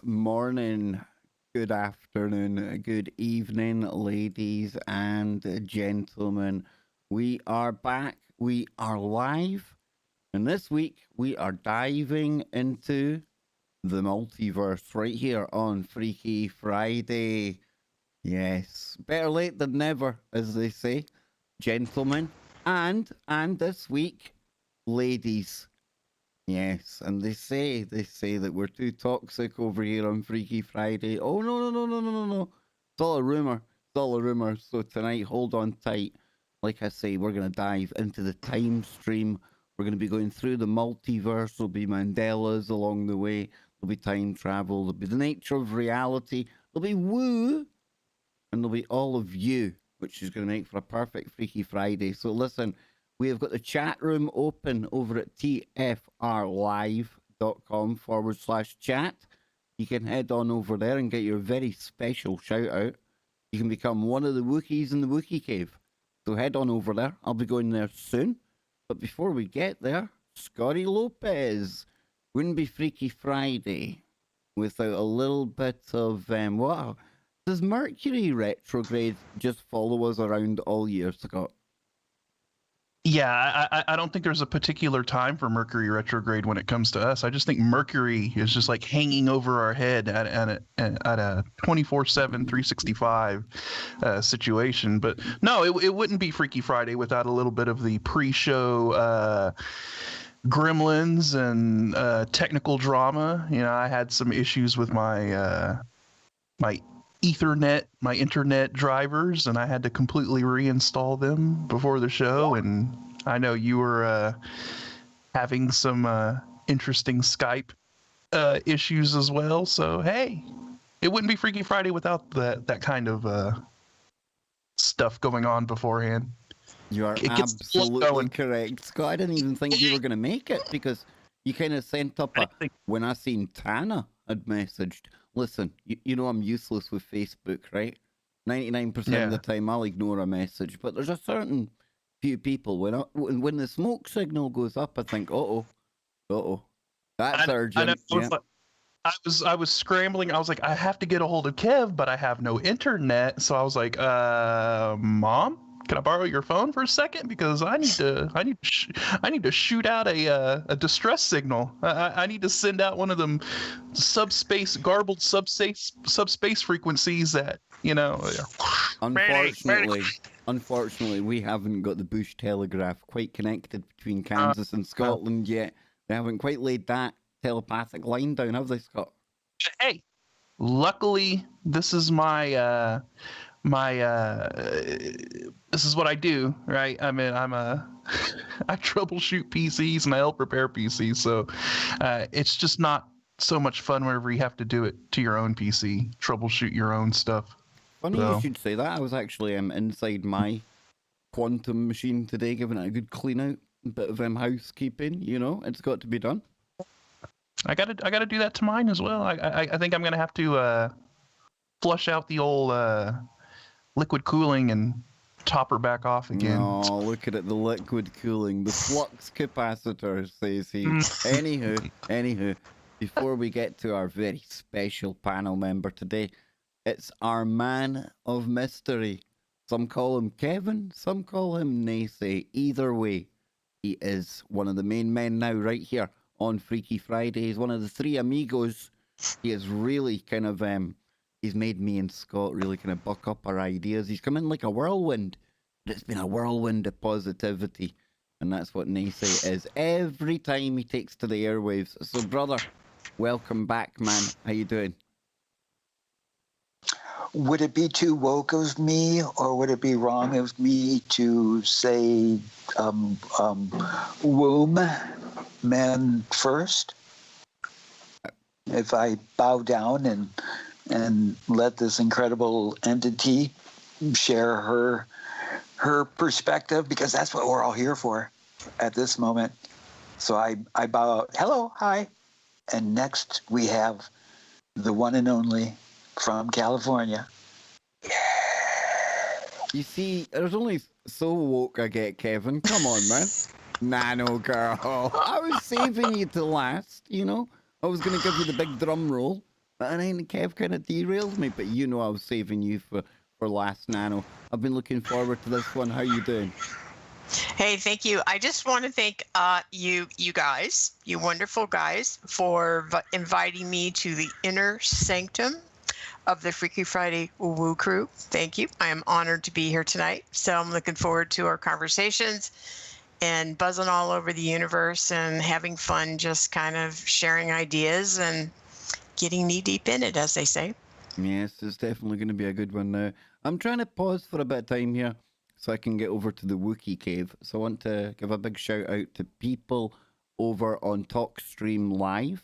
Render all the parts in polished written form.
morning, good afternoon, good evening, ladies and gentlemen. We are back. We are live. And this week, we are diving into the multiverse right here on Freaky Friday. Yes, better late than never, as they say, gentlemen. And this week, ladies. Yes, and they say that we're too toxic over here on Freaky Friday. Oh no. It's all a rumor. It's all a rumor. So tonight, hold on tight. Like I say, we're gonna dive into the time stream. We're gonna be going through the multiverse. There'll be Mandelas along the way. There'll be time travel. There'll be the nature of reality. There'll be woo, and there'll be all of you, which is gonna make for a perfect Freaky Friday. So listen. We have got the chat room open over at tfrlive.com/chat. You can head on over there and get your very special shout out. You can become one of the Wookiees in the Wookiee Cave. So head on over there. I'll be going there soon. But before we get there, Scotty Lopez. Wouldn't be Freaky Friday without a little bit of, wow. Does Mercury retrograde just follow us around all year, Scott? Yeah, I don't think there's a particular time for Mercury retrograde when it comes to us. I just think Mercury is just like hanging over our head at a 24/7, 365 situation. But no, it wouldn't be Freaky Friday without a little bit of the pre-show gremlins and technical drama. You know, I had some issues with my Ethernet, my internet drivers, and I had to completely reinstall them before the show. And I know you were having some interesting Skype issues as well. So hey, it wouldn't be Freaky Friday without that kind of stuff going on beforehand. You are absolutely correct, Scott. I didn't even think you were going to make it because you kind of sent up when I seen Tana had messaged. Listen, you know I'm useless with Facebook, right? 99% of the time I'll ignore a message, but there's a certain few people when the smoke signal goes up, I think, that's urgent. I was scrambling. I was like, I have to get a hold of Kev, but I have no internet. So I was like, Mom, can I borrow your phone for a second? Because I need to shoot out a distress signal. I need to send out one of them garbled subspace frequencies that, you know. Unfortunately, we haven't got the Bush telegraph quite connected between Kansas and Scotland yet. They haven't quite laid that telepathic line down, have they, Scott? Hey, luckily, this is this is what I do, right? I mean, I troubleshoot PCs and I help repair PCs, so it's just not so much fun whenever you have to do it to your own PC, troubleshoot your own stuff. Funny you should say that. I was actually inside my quantum machine today, giving it a good clean out, a bit of housekeeping. You know, it's got to be done. I gotta do that to mine as well. I think I'm gonna have to flush out the old liquid cooling and top her back off again. Oh, look at it, the liquid cooling, the flux capacitor, says he. Anywho, before we get to our very special panel member today, it's our man of mystery. Some call him Kevin, some call him Nacy. Either way, he is one of the main men now right here on Freaky Friday. He's one of the three amigos. He is really kind of he's made me and Scott really kind of buck up our ideas. He's come in like a whirlwind, but it's been a whirlwind of positivity, and that's what Nacy is every time he takes to the airwaves. So, brother, welcome back, man. How you doing? Would it be too woke of me, or would it be wrong of me to say womb, man first? If I bow down and let this incredible entity share her perspective, because that's what we're all here for at this moment. So I bow out, hello, hi. And next we have the one and only from California. Yeah. You see, there's only so woke I get, Kevin. Come on, man. Nanogirl. I was saving you to last, you know. I was going to give you the big drum roll. And then Kev kind of derailed me, but you know I was saving you for last Nano. I've been looking forward to this one. How you doing? Hey, thank you. I just want to thank you guys, you wonderful guys, for inviting me to the inner sanctum of the Freaky Friday Woo crew. Thank you. I am honored to be here tonight. So I'm looking forward to our conversations and buzzing all over the universe and having fun, just kind of sharing ideas and getting knee deep in it, as they say. Yes, it's definitely going to be a good one now. I'm trying to pause for a bit of time here so I can get over to the Wookiee cave. So I want to give a big shout out to people over on TalkStream Live.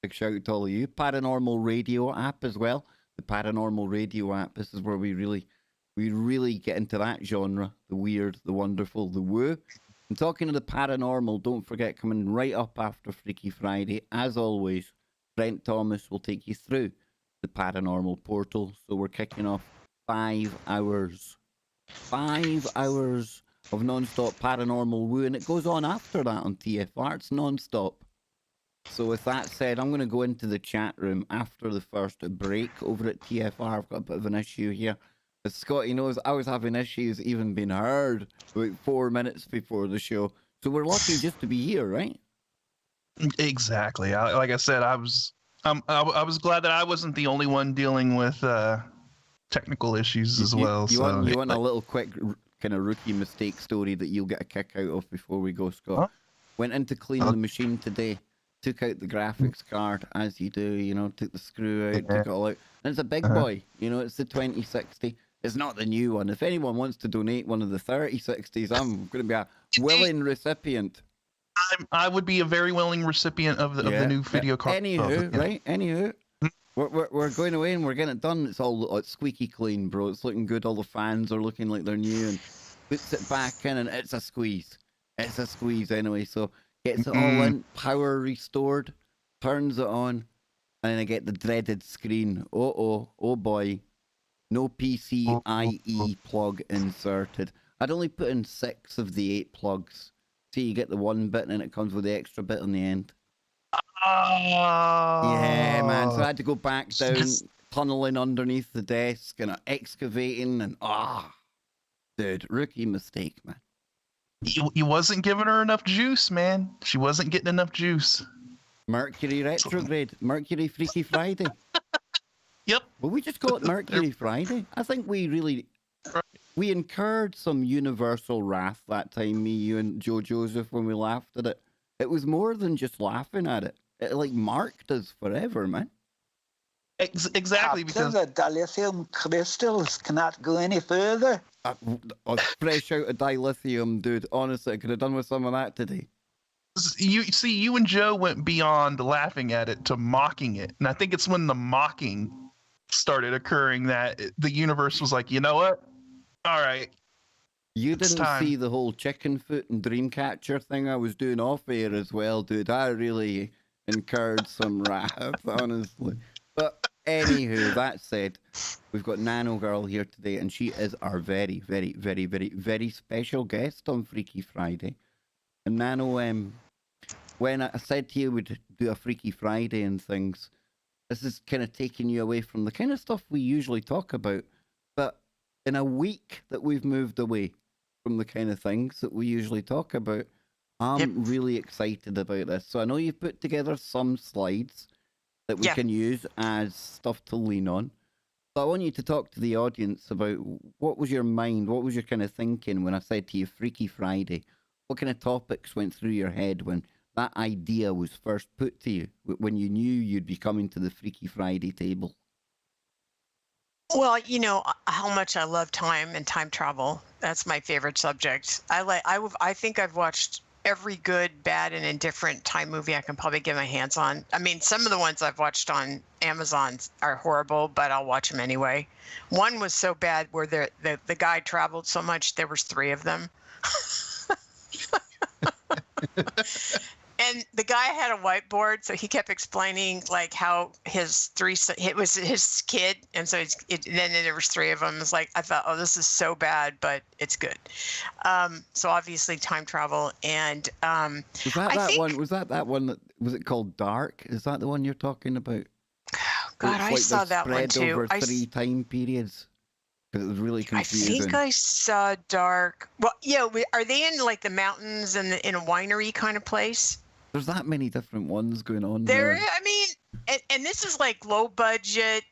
Big shout out to all of you. Paranormal Radio app as well. The Paranormal Radio app. This is where we really get into that genre. The weird, the wonderful, the woo. And talking to the paranormal, don't forget, coming right up after Freaky Friday, as always, Brent Thomas will take you through the paranormal portal. So we're kicking off 5 hours. 5 hours of non-stop paranormal woo, and it goes on after that on TFR. It's non-stop. So with that said, I'm going to go into the chat room after the first break over at TFR. I've got a bit of an issue here. As Scotty knows, I was having issues even being heard about 4 minutes before the show. So we're lucky just to be here, right? Exactly. Like I said, I was glad that I wasn't the only one dealing with technical issues as well. You so want a little quick kind of rookie mistake story that you'll get a kick out of before we go, Scott? Huh? Went in to clean the machine today. Took out the graphics card, as you do, you know, took the screw out, took it all out. And it's a big boy, you know, it's the 2060. It's not the new one. If anyone wants to donate one of the 3060s, I'm going to be a willing recipient. I would be a very willing recipient of the new video card. Anywho, right? Anywho, we're going away and we're getting it done. It's squeaky clean, bro. It's looking good. All the fans are looking like they're new, and puts it back in, and it's a squeeze. It's a squeeze anyway. So gets it all in, power restored, turns it on, and then I get the dreaded screen. Oh boy, no PCIe plug inserted. I'd only put in 6 of the 8 plugs. See, you get the 1 bit, and then it comes with the extra bit on the end. Yeah, man. So I had to go back down, tunneling underneath the desk, and excavating, and dude, rookie mistake, man. You wasn't giving her enough juice, man. She wasn't getting enough juice. Mercury retrograde, Mercury Freaky Friday. Yep. Well, we just call it Mercury Friday. I think we incurred some universal wrath that time, me, you, and Joe Joseph, when we laughed at it. It was more than just laughing at it. It like marked us forever, man. Exactly, because the dilithium crystals cannot go any further. Fresh out of dilithium, dude. Honestly, I could have done with some of that today. You and Joe went beyond laughing at it to mocking it, and I think it's when the mocking started occurring that the universe was like, you know what? All right. You didn't see the whole chicken foot and Dreamcatcher thing I was doing off air as well, dude. I really incurred some wrath, honestly. But anywho, that said, we've got Nanogirl here today, and she is our very, very, very, very, very special guest on Freaky Friday. And Nano, when I said to you we'd do a Freaky Friday and things, this is kind of taking you away from the kind of stuff we usually talk about. But in a week that we've moved away from the kind of things that we usually talk about, I'm really excited about this. So I know you've put together some slides that we can use as stuff to lean on. But I want you to talk to the audience about what was your mind, what was your kind of thinking when I said to you Freaky Friday? What kind of topics went through your head when that idea was first put to you, when you knew you'd be coming to the Freaky Friday table? Well, you know how much I love time and time travel. That's my favorite subject. I think I've watched every good, bad, and indifferent time movie I can probably get my hands on. I mean, some of the ones I've watched on Amazon are horrible, but I'll watch them anyway. One was so bad where the guy traveled so much, there was 3 of them. And the guy had a whiteboard, so he kept explaining like how it was his kid, and so then there was 3 of them. It's like I thought, oh, this is so bad, but it's good. So obviously time travel, and was that one? Was that one that was it called Dark? Is that the one you're talking about? Oh God, It's I like saw they're that one spread too. over 3 time periods. Because it was really I think confusing. I saw Dark. Well, yeah, are they in like the mountains and in a winery kind of place? There's that many different ones going on There, there. I mean, and this is like low budget.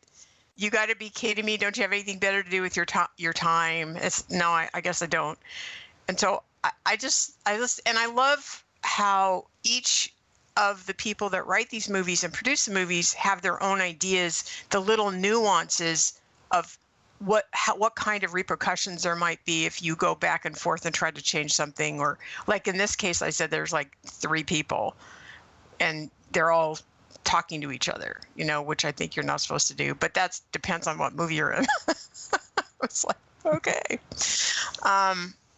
You got to be kidding me! Don't you have anything better to do with your time? It's no, I guess I don't. And so I just, and I love how each of the people that write these movies and produce the movies have their own ideas, the little nuances of what kind of repercussions there might be if you go back and forth and try to change something. Or like in this case, I said there's like 3 people and they're all talking to each other, which I think you're not supposed to do, but that depends on what movie you're in. It's like, okay.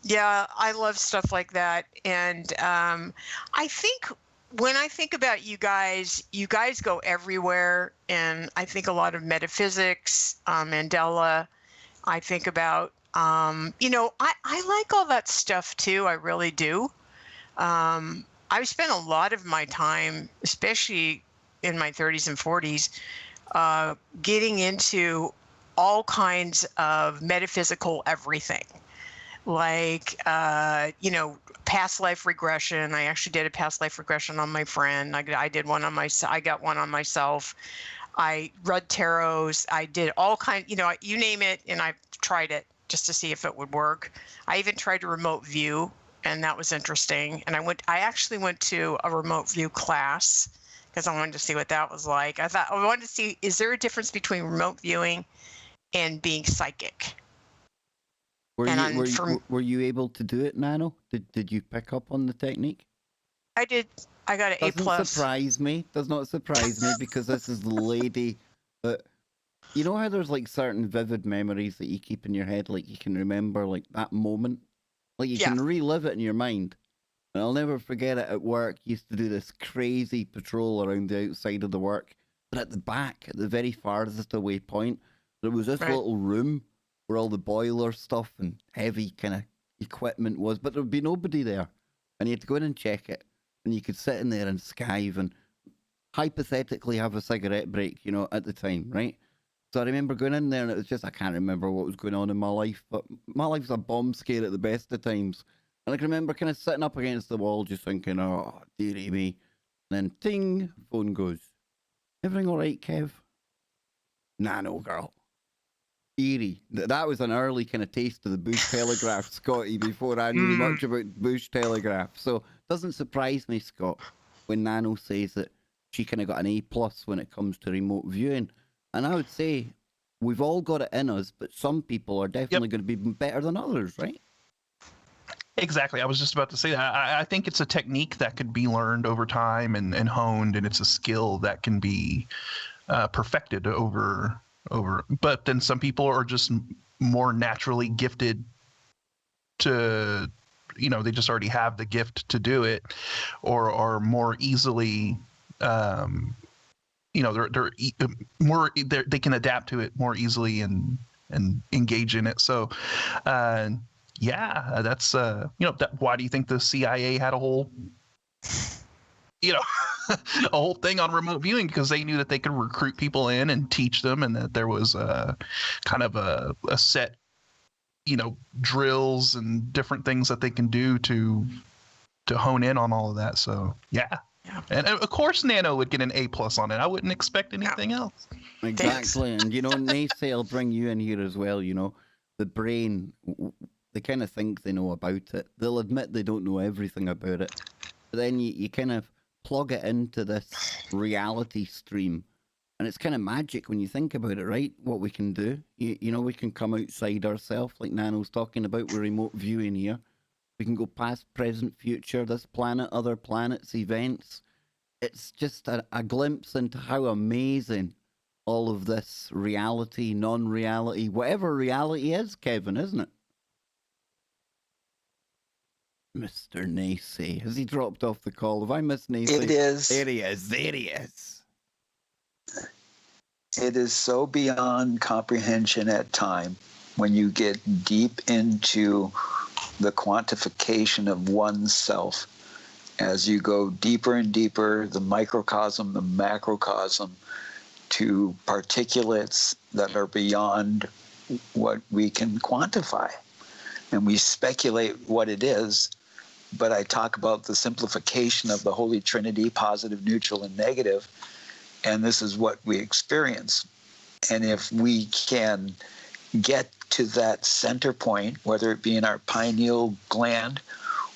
Yeah, I love stuff like that. And I think when I think about you guys go everywhere. And I think a lot of metaphysics, Mandela. I think about, I like all that stuff too. I really do. I've spent a lot of my time, especially in my 30s and 40s, getting into all kinds of metaphysical everything. Like, past life regression. I actually did a past life regression on my friend. I did one on I got one on myself. I read tarots. I did all kinds, you name it, and I've tried it just to see if it would work. I even tried to remote view, and that was interesting. And I actually went to a remote view class because I wanted to see what that was like. I wanted to see, is there a difference between remote viewing and being psychic? Were you able to do it, Nano? Did you pick up on the technique? I did. I got an A+. Does not surprise me because this is the lady that, you know how there's like certain vivid memories that you keep in your head, like you can remember like that moment, like you can relive it in your mind. And I'll never forget it at work. Used to do this crazy patrol around the outside of the work, but at the back, at the very farthest away point, there was this little room where all the boiler stuff and heavy kind of equipment was, but there would be nobody there, and you had to go in and check it. And you could sit in there and skive and hypothetically have a cigarette break, at the time, right? So I remember going in there and it was just, I can't remember what was going on in my life, but my life's a bomb scare at the best of times. And I can remember kind of sitting up against the wall just thinking, oh, dearie me. And then ting, phone goes. Everything all right, Kev? Nanogirl. Eerie. That was an early kind of taste of the Bush Telegraph, Scotty, before I knew much about Bush Telegraph. So doesn't surprise me, Scott, when Nano says that she kind of got an A+ when it comes to remote viewing. And I would say we've all got it in us, but some people are definitely going to be better than others, right? Exactly. I was just about to say that. I think it's a technique that could be learned over time and honed, and it's a skill that can be perfected over. But then some people are just more naturally gifted to, they just already have the gift to do it, or are more easily, they're they can adapt to it more easily and engage in it. So, that's why do you think the CIA had a whole a whole thing on remote viewing? Because they knew that they could recruit people in and teach them, and that there was a kind of a set, drills and different things that they can do to hone in on all of that. So yeah. And of course Nano would get an A+ on it. I wouldn't expect anything else. Exactly. And Nace, I'll bring you in here as well. The brain, they kind of think they know about it. They'll admit they don't know everything about it, but then you kind of plug it into this reality stream, and it's kind of magic when you think about it, right? What we can do, we can come outside ourselves, like Nano's talking about with remote viewing here. We can go past, present, future, this planet, other planets, events. It's just a glimpse into how amazing all of this reality, non-reality, whatever reality is, Kevin, isn't it? Mr. Nacy. Has he dropped off the call? Have I missed Nacy? It is. There he is. It is so beyond comprehension at time when you get deep into the quantification of oneself. As you go deeper and deeper, the microcosm, the macrocosm, to particulates that are beyond what we can quantify. And we speculate what it is, but I talk about the simplification of the Holy Trinity, positive, neutral, and negative, and this is what we experience. And if we can get to that center point, whether it be in our pineal gland,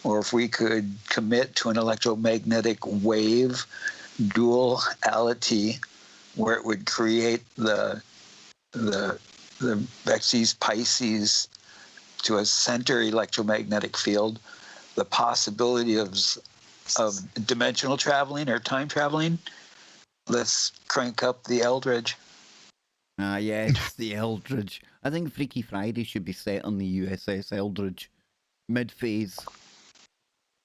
or if we could commit to an electromagnetic wave duality where it would create the Vexes Pisces to a center electromagnetic field, the possibility of dimensional traveling or time traveling, let's crank up the Eldridge. Ah, yes, the Eldridge. I think Freaky Friday should be set on the USS Eldridge, mid-phase.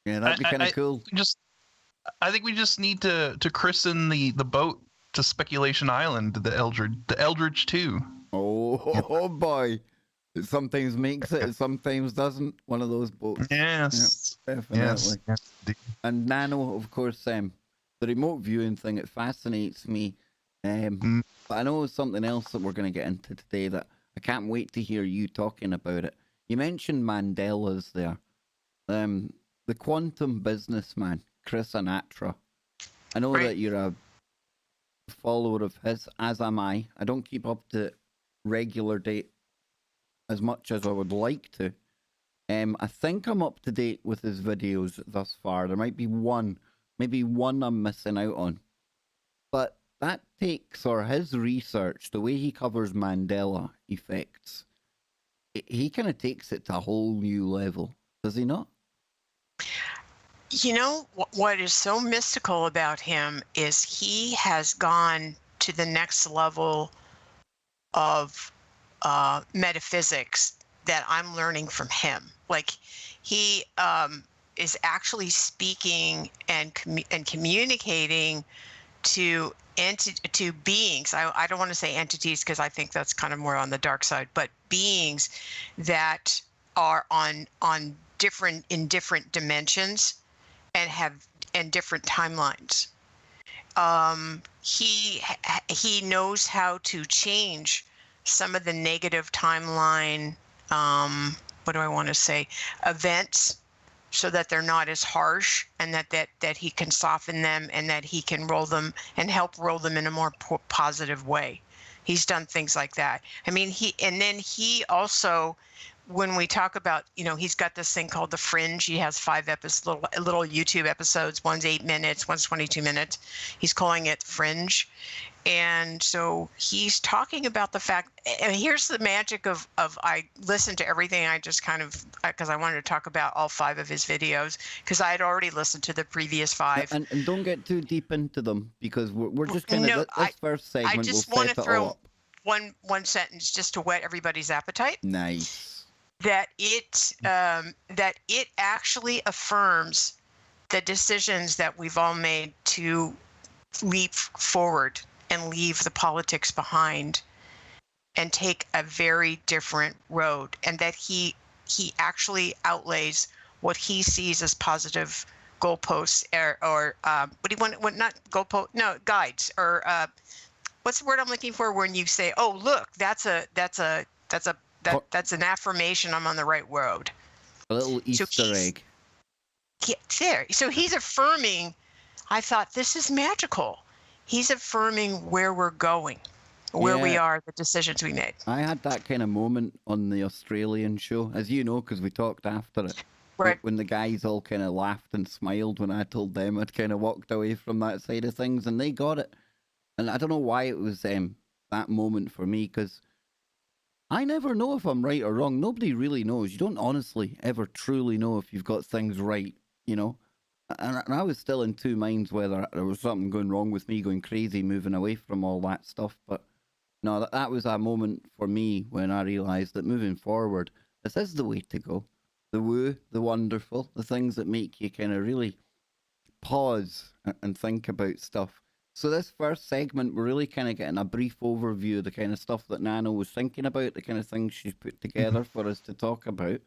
Yeah, that'd be kind of cool. I think we just need to christen the boat to Speculation Island, the Eldridge 2. Oh boy. It sometimes makes it, it sometimes doesn't. One of those boats. Yes. Yeah, definitely. Yes. And Nano, of course, the remote viewing thing, it fascinates me. But I know something else that we're going to get into today that I can't wait to hear you talking about it. You mentioned Mandela's there. The quantum businessman, Chris Sinatra. I know that you're a follower of his, as am I. I don't keep up to regular date as much as I would like to. I think I'm up to date with his videos thus far. There might be maybe one I'm missing out on. But that takes, or his research, the way he covers Mandela effects, he kind of takes it to a whole new level. Does he not? You know, what is so mystical about him is he has gone to the next level of metaphysics that I'm learning from him. Like, he is actually speaking and communicating to beings. I don't want to say entities because I think that's kind of more on the dark side, but beings that are in different dimensions and different timelines. He knows how to change some of the negative timeline, what do I want to say, events, so that they're not as harsh, and that he can soften them, and that he can roll them and help roll them in a more positive way. He's done things like that. I mean, he also, when we talk about, he's got this thing called The Fringe. He has 5 little YouTube episodes. One's 8 minutes, one's 22 minutes. He's calling it Fringe. And so he's talking about the fact, and here's the magic of I listened to everything. I just kind of, because I wanted to talk about all 5 of his videos, because I had already listened to the previous 5. And don't get too deep into them, because we're just kind of, this first segment, I just we'll want set to it all throw up. one sentence just to whet everybody's appetite. Nice. That it actually affirms the decisions that we've all made to leap forward and leave the politics behind and take a very different road, and that he actually outlays what he sees as positive goalposts or what do you want? Not goalpost? No, guides, or what's the word I'm looking for when you say, "Oh, look, that's an affirmation. I'm on the right road." A little Easter egg. There. So he's affirming. I thought, this is magical. He's affirming where we're going, where we are, the decisions we made. I had that kind of moment on the Australian show, as you know, because we talked after it. Right. When the guys all kind of laughed and smiled when I told them I'd kind of walked away from that side of things, and they got it. And I don't know why it was that moment for me, because I never know if I'm right or wrong. Nobody really knows. You don't honestly ever truly know if you've got things right, And I was still in two minds whether there was something going wrong with me, going crazy, moving away from all that stuff. But no, that was a moment for me when I realised that moving forward, this is the way to go. The woo, the wonderful, the things that make you kind of really pause and think about stuff. So this first segment, we're really kind of getting a brief overview of the kind of stuff that Nano was thinking about, the kind of things she's put together for us to talk about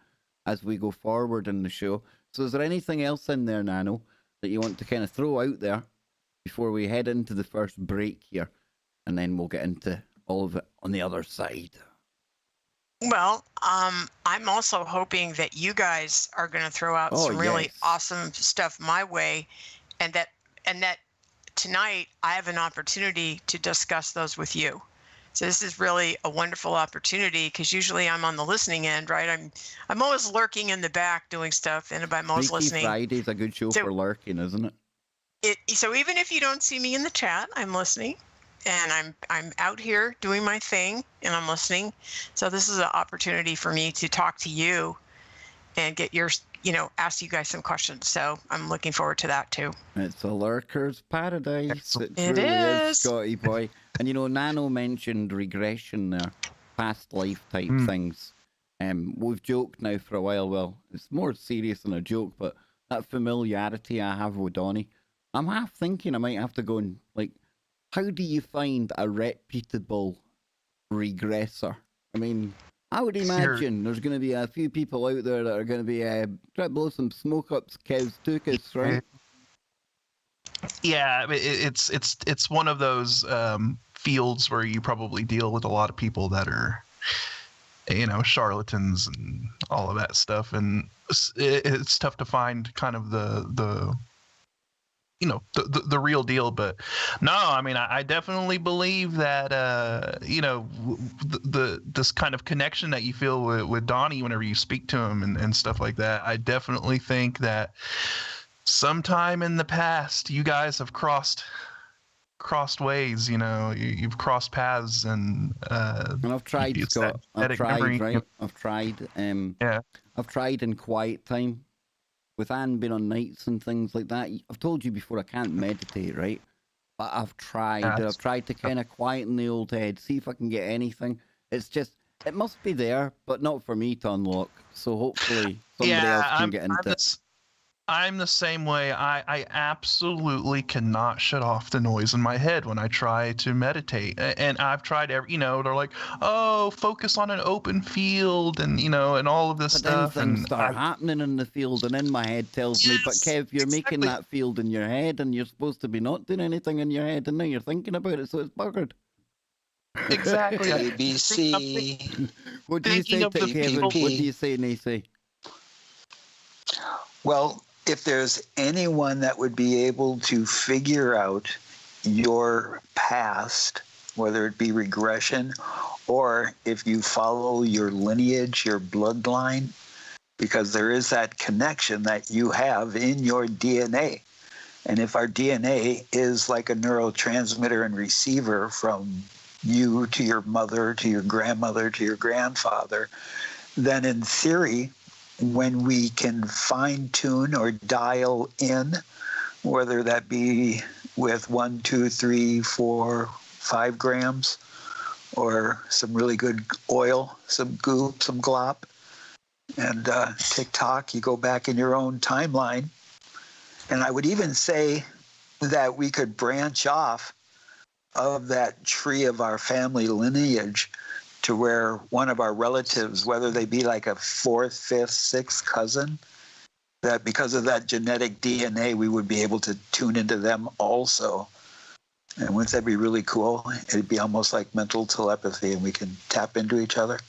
as we go forward in the show. So is there anything else in there, Nano, that you want to kind of throw out there before we head into the first break here? and then we'll get into all of it on the other side. Well, I'm also hoping that you guys are going to throw out Oh, some really yes. awesome stuff my way, and that tonight I have an opportunity to discuss those with you. So this is really a wonderful opportunity, because usually I'm on the listening end, right? I'm always lurking in the back doing stuff, and I'm always Freaky listening. Friday's a good show So- for lurking, isn't it? So even if you don't see me in the chat, I'm listening, and I'm out here doing my thing, and I'm listening. So this is an opportunity for me to talk to you and get your, ask you guys some questions. So I'm looking forward to that too. It's a lurker's paradise. Excellent. It It truly is, is. Scotty boy. And Nano mentioned regression there, past life type things. We've joked now for a while. Well, it's more serious than a joke, but that familiarity I have with Donnie, I'm half thinking I might have to go and, how do you find a reputable regressor? I mean, I would imagine there's going to be a few people out there that are going to be trying to blow some smoke up Kev's tuchus, right? Yeah, I mean, it's one of those fields where you probably deal with a lot of people that are, charlatans and all of that stuff, and it's tough to find kind of the real deal. But no, I mean, I definitely believe that this kind of connection that you feel with Donnie whenever you speak to him and stuff like that. I definitely think that sometime in the past you guys have crossed ways. You've crossed paths, and I've tried, it's Scott. that I've tried, memory. right? I've tried. Yeah. I've tried in quiet time. With Anne being on nights and things like that, I've told you before I can't meditate, right? But I've tried. Yeah, I've tried to kind of quieten the old head, see if I can get anything. It's just, it must be there, but not for me to unlock. So hopefully somebody else can get into it. I'm the same way. I absolutely cannot shut off the noise in my head when I try to meditate. And I've tried they're like, oh, focus on an open field and, and all of this But stuff. then things And start happening in the field, and then my head tells me, but Yes, Kev, you're making exactly. that field in your head, and you're supposed to be not doing anything in your head, and now you're thinking about it, so it's buggered. Exactly. ABC. What do you Thinking say of to the Kevin? people- What do you say, Nacy? Well, if there's anyone that would be able to figure out your past, whether it be regression or if you follow your lineage, your bloodline, because there is that connection that you have in your DNA. And if our DNA is like a neurotransmitter and receiver from you to your mother, to your grandmother, to your grandfather, then in theory, when we can fine tune or dial in, whether that be with 1, 2, 3, 4, 5 grams, or some really good oil, some goop, some glop, and TikTok, you go back in your own timeline. And I would even say that we could branch off of that tree of our family lineage to where one of our relatives, whether they be like a 4th, 5th, 6th cousin, that because of that genetic DNA, we would be able to tune into them also. And wouldn't that be really cool? It'd be almost like mental telepathy, and we can tap into each other.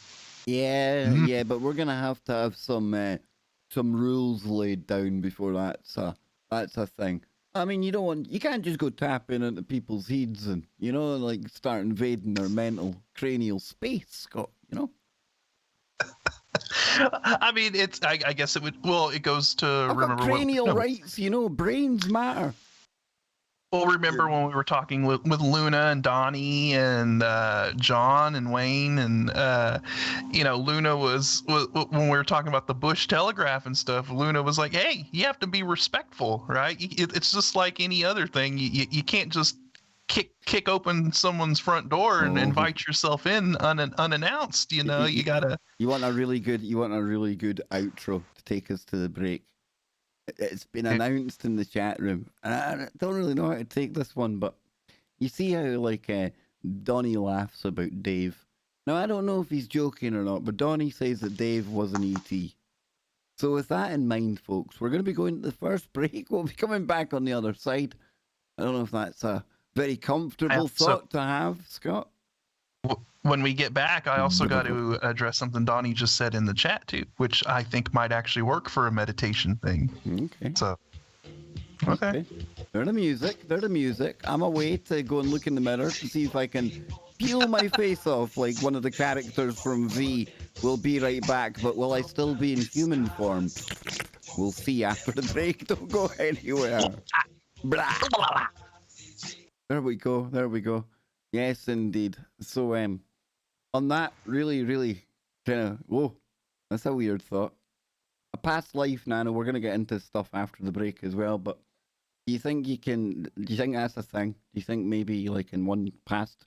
Yeah, Mhm. yeah, but we're gonna have to have some rules laid down before that's a thing. I mean, you can't just go tapping into people's heads and like start invading their mental cranial space, Scott. I mean, I guess it would. Well, it goes to I've got remember cranial what. rights. Brains matter. Well, remember when we were talking with Luna and Donnie and John and Wayne and Luna was when we were talking about the Bush Telegraph and stuff. Luna was like, "Hey, you have to be respectful, right? It's just like any other thing. You can't just kick open someone's front door and invite yourself in unannounced. You gotta." You want a really good outro to take us to the break. It's been announced in the chat room, and I don't really know how to take this one, but you see how Donnie laughs about Dave. Now I don't know if he's joking or not, but Donnie says that Dave was an ET. So with that in mind, folks, we're going to be going to the first break. We'll be coming back on the other side. I don't know if that's a Very comfortable thought to have, Scott. When we get back, I also got to address something Donnie just said in the chat too, which I think might actually work for a meditation thing. Okay. So, okay. They're the music. They're the music. I'm away to go and look in the mirror to see if I can peel my face off like one of the characters from V. We'll be right back, but will I still be in human form? We'll see after the break. Don't go anywhere. Blah. There we go. There we go. Yes, indeed. So, on that really kind of, whoa, that's a weird thought. A past life, Nano. We're gonna get into stuff after the break as well. But do you think that's a thing? Do you think maybe like in one past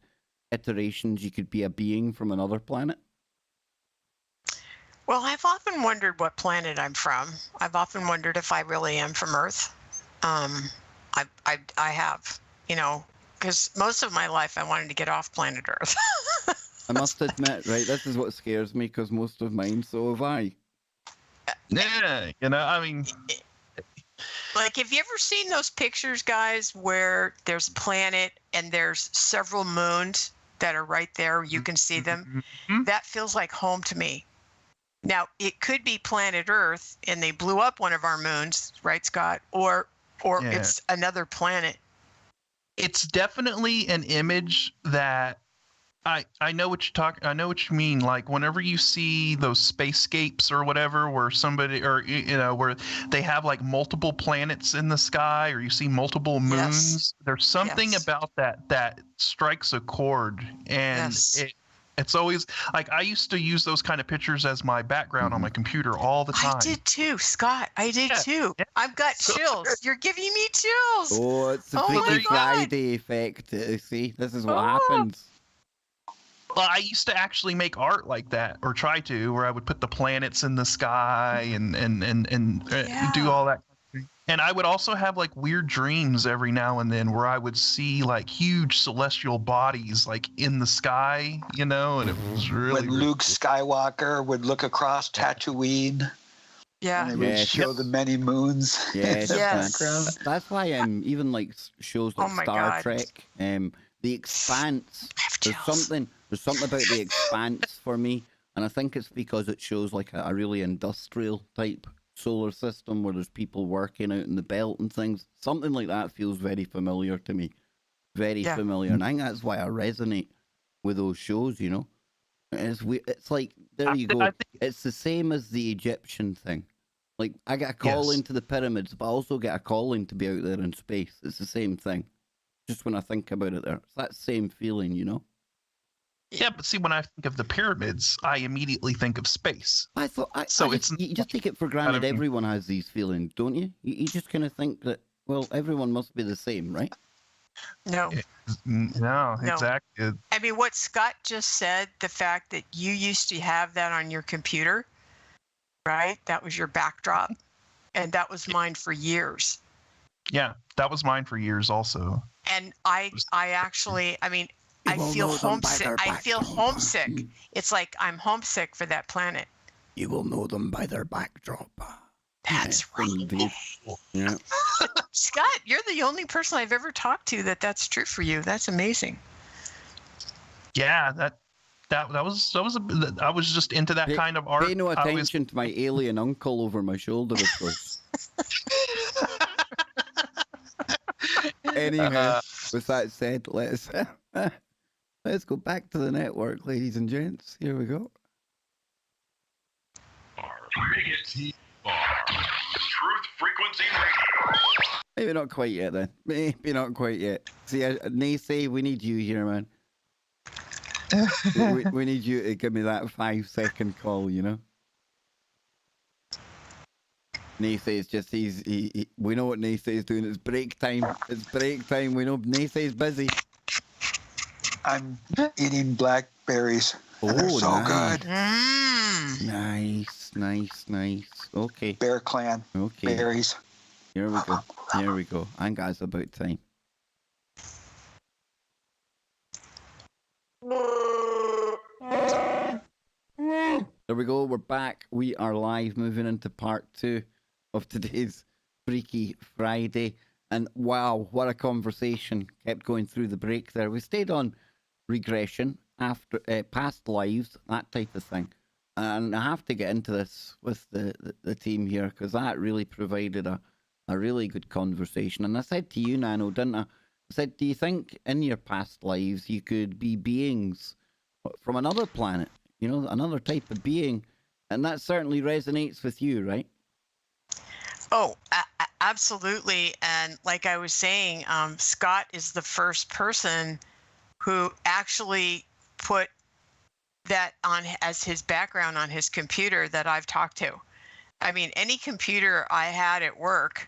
iterations you could be a being from another planet? Well, I've often wondered what planet I'm from. I've often wondered if I really am from Earth. I have, because most of my life I wanted to get off planet Earth. I must admit, right, this is what scares me because most of mine, so have I. Yeah, I mean... Like, have you ever seen those pictures, guys, where there's a planet and there's several moons that are right there? You can see them. Mm-hmm. That feels like home to me. Now, it could be planet Earth and they blew up one of our moons, right, Scott? Or it's another planet. It's definitely an image that I know what I know what you mean. Like whenever you see those spacescapes or whatever, where somebody or where they have like multiple planets in the sky, or you see multiple moons. Yes. There's something about that strikes a chord, and it's always like I used to use those kind of pictures as my background on my computer all the time. I did too, Scott. I did too. Yeah. I've got chills. You're giving me chills. Oh, it's the Freaky Friday effect. See, this is what happens. Well, I used to actually make art like that, or try to, where I would put the planets in the sky and do all that. And I would also have like weird dreams every now and then where I would see like huge celestial bodies like in the sky, and it was really when Luke Skywalker would look across Tatooine. Yeah. And it would show the many moons. Yes. Yes. That's why even like shows like Star Trek, The Expanse. There's something about The Expanse for me, and I think it's because it shows like a really industrial type solar system where there's people working out in the belt and things. Something like that feels very familiar to me. Very familiar. And I think that's why I resonate with those shows, It's like, there you go. It's the same as the Egyptian thing. Like, I get a call into the pyramids, but I also get a calling to be out there in space. It's the same thing. Just when I think about it there. It's that same feeling, Yeah, but see, when I think of the pyramids, I immediately think of space. You just take it for granted everyone has these feelings, don't you? You just kind of think that, well, everyone must be the same, right? No, exactly. I mean, what Scott just said, the fact that you used to have that on your computer, right? That was your backdrop, and that was mine for years. Yeah, that was mine for years also. And I feel homesick. I feel homesick. It's like I'm homesick for that planet. You will know them by their backdrop. That's right. Yeah. Scott, you're the only person I've ever talked to that's true for you. That's amazing. Yeah, that was I was just into that kind of art. Pay no attention to my alien uncle over my shoulder, of course. Anyhow, with that said, let's go back to the network, ladies and gents. Here we go. Truth Frequency Radio. Maybe not quite yet, then. Maybe not quite yet. See, Naysay, we need you here, man. we need you to give me that 5-second call, Naysay's just, we know what Naysay's doing. It's break time. It's break time. We know Naysay's busy. I'm eating blackberries. Oh, they're so nice. good. Nice. Okay. Bear Clan. Okay. Berries. Here we go. I think that's about time. There we go. We're back. We are live, moving into part 2 of today's Freaky Friday. And wow, what a conversation kept going through the break there. We stayed on regression, after past lives, that type of thing. And I have to get into this with the team here because that really provided a really good conversation. And I said to you, Nano, didn't I? I said, do you think in your past lives you could be beings from another planet, another type of being? And that certainly resonates with you, right? Oh, absolutely. And like I was saying, Scott is the first person who actually put that on as his background on his computer that I've talked to. I mean, any computer I had at work,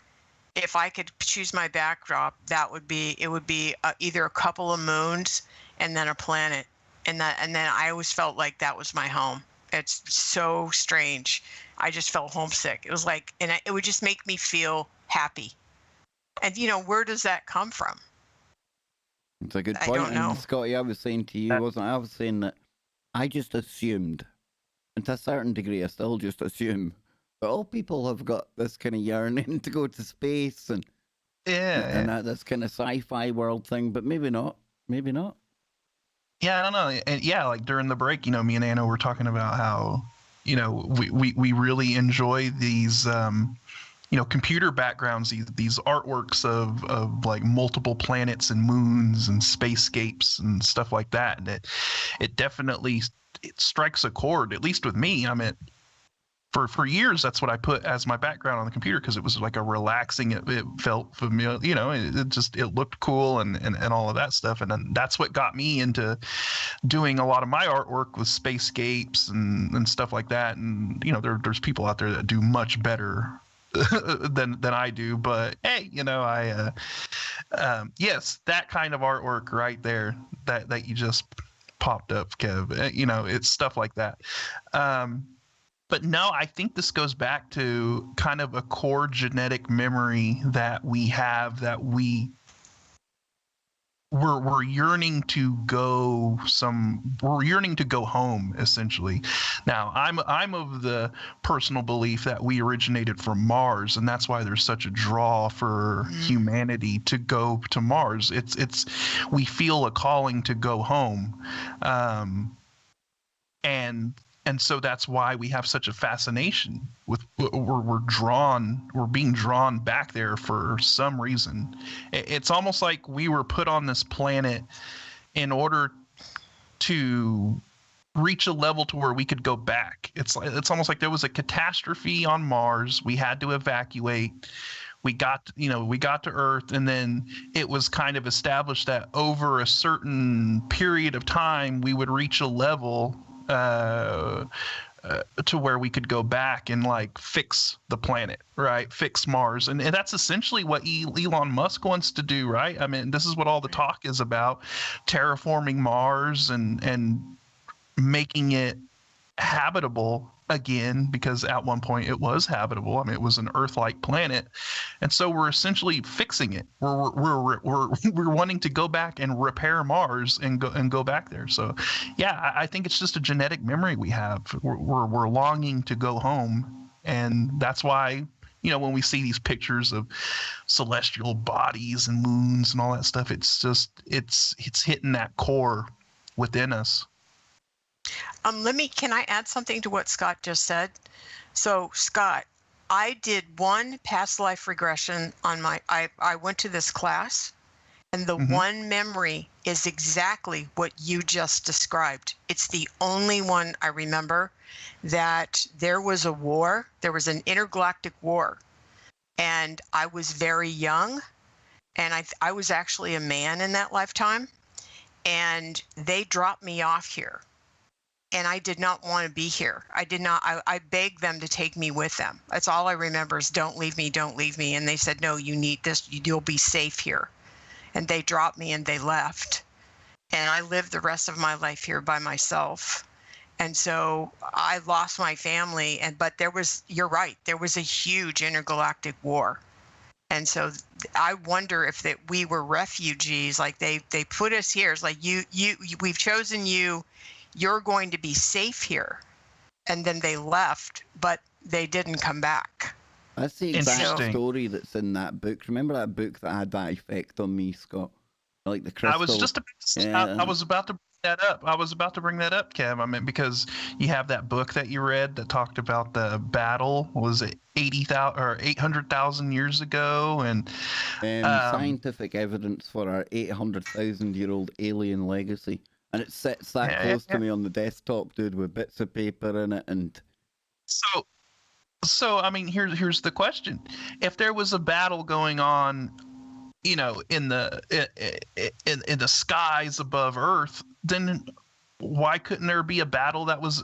if I could choose my backdrop, it would be either a couple of moons and then a planet, and then I always felt like that was my home. It's so strange. I just felt homesick. It was like, and it would just make me feel happy. And where does that come from? It's a good I point. don't know. And Scotty, I was saying to you, wasn't I? I was saying that I just assumed, and to a certain degree, I still just assume, that all people have got this kind of yearning to go to space and this kind of sci-fi world thing, but maybe not. Maybe not. Yeah, I don't know. And yeah, like during the break, me and Anna were talking about how, we really enjoy these, computer backgrounds, these artworks of like multiple planets and moons and spacescapes and stuff like that. And it definitely strikes a chord, at least with me. I mean, for years, that's what I put as my background on the computer because it was like a relaxing. It felt familiar, it looked cool and all of that stuff. And then that's what got me into doing a lot of my artwork with spacescapes and stuff like that. And there's people out there that do much better than I do. But hey, yes, that kind of artwork right there that you just popped up, Kev. It's stuff like that. But no, I think this goes back to kind of a core genetic memory that we have that we're yearning to go home, essentially. Now, I'm of the personal belief that we originated from Mars, and that's why there's such a draw for humanity to go to Mars. It's we feel a calling to go home, and so that's why we have such a fascination with we're being drawn back there for some reason. It's almost like we were put on this planet in order to reach a level to where we could go back. It's almost like there was a catastrophe on Mars. We had to evacuate. We got to Earth, and then it was kind of established that over a certain period of time we would reach a level to where we could go back and like fix the planet, right? Fix Mars. And that's essentially what Elon Musk wants to do, right? I mean, this is what all the talk is about, terraforming Mars and making it habitable again, because at one point it was habitable. I mean, it was an Earth-like planet, and so we're essentially fixing it. We're wanting to go back and repair Mars and go back there. So, yeah, I think it's just a genetic memory we have. We're longing to go home, and that's why when we see these pictures of celestial bodies and moons and all that stuff, it's hitting that core within us. Can I add something to what Scott just said? So Scott, I did one past life regression on I went to this class, and the one memory is exactly what you just described. It's the only one I remember, that there was a war, there was an intergalactic war, and I was very young, and I was actually a man in that lifetime, and they dropped me off here. And I did not want to be here. I begged them to take me with them. That's all I remember is don't leave me. And they said, no, you need this. You'll be safe here. And they dropped me and they left. And I lived the rest of my life here by myself. And so I lost my family. But you're right, there was a huge intergalactic war. And so I wonder if that we were refugees, like they put us here. It's like we've chosen you. You're going to be safe here. And then they left, but they didn't come back. That's the exact Interesting. story that's in that book. Remember that book that had that effect on me, Scott? Like the I was crystal. just I was about to bring that up. I was about to bring that up, Kev. I mean, because you have that book that you read that talked about the battle. Was it 80,000 or 800,000 years ago? And Scientific evidence for our 800,000-year-old alien legacy. And it sits that yeah, close to me on the desktop, dude, with bits of paper in it. And so I mean, here's the question: if there was a battle going on, in the skies above Earth, then why couldn't there be a battle that was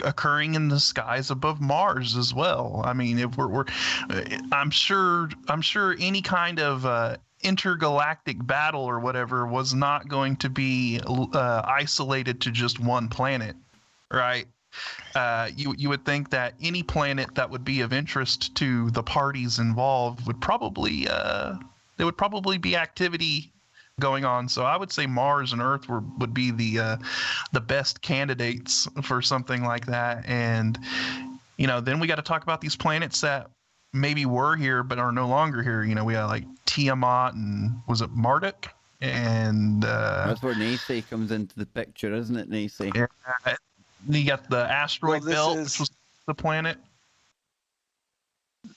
occurring in the skies above Mars as well? I mean, if we're I'm sure any kind of intergalactic battle or whatever was not going to be isolated to just one planet, right? You would think that any planet that would be of interest to the parties involved would probably there would probably be activity going on. So I would say Mars and Earth would be the best candidates for something like that. And then we got to talk about these planets that maybe were here but are no longer here. We got like Tiamat and was it Marduk? And that's where Nace comes into the picture, isn't it, Nace? Yeah. You got the asteroid belt, which was the planet.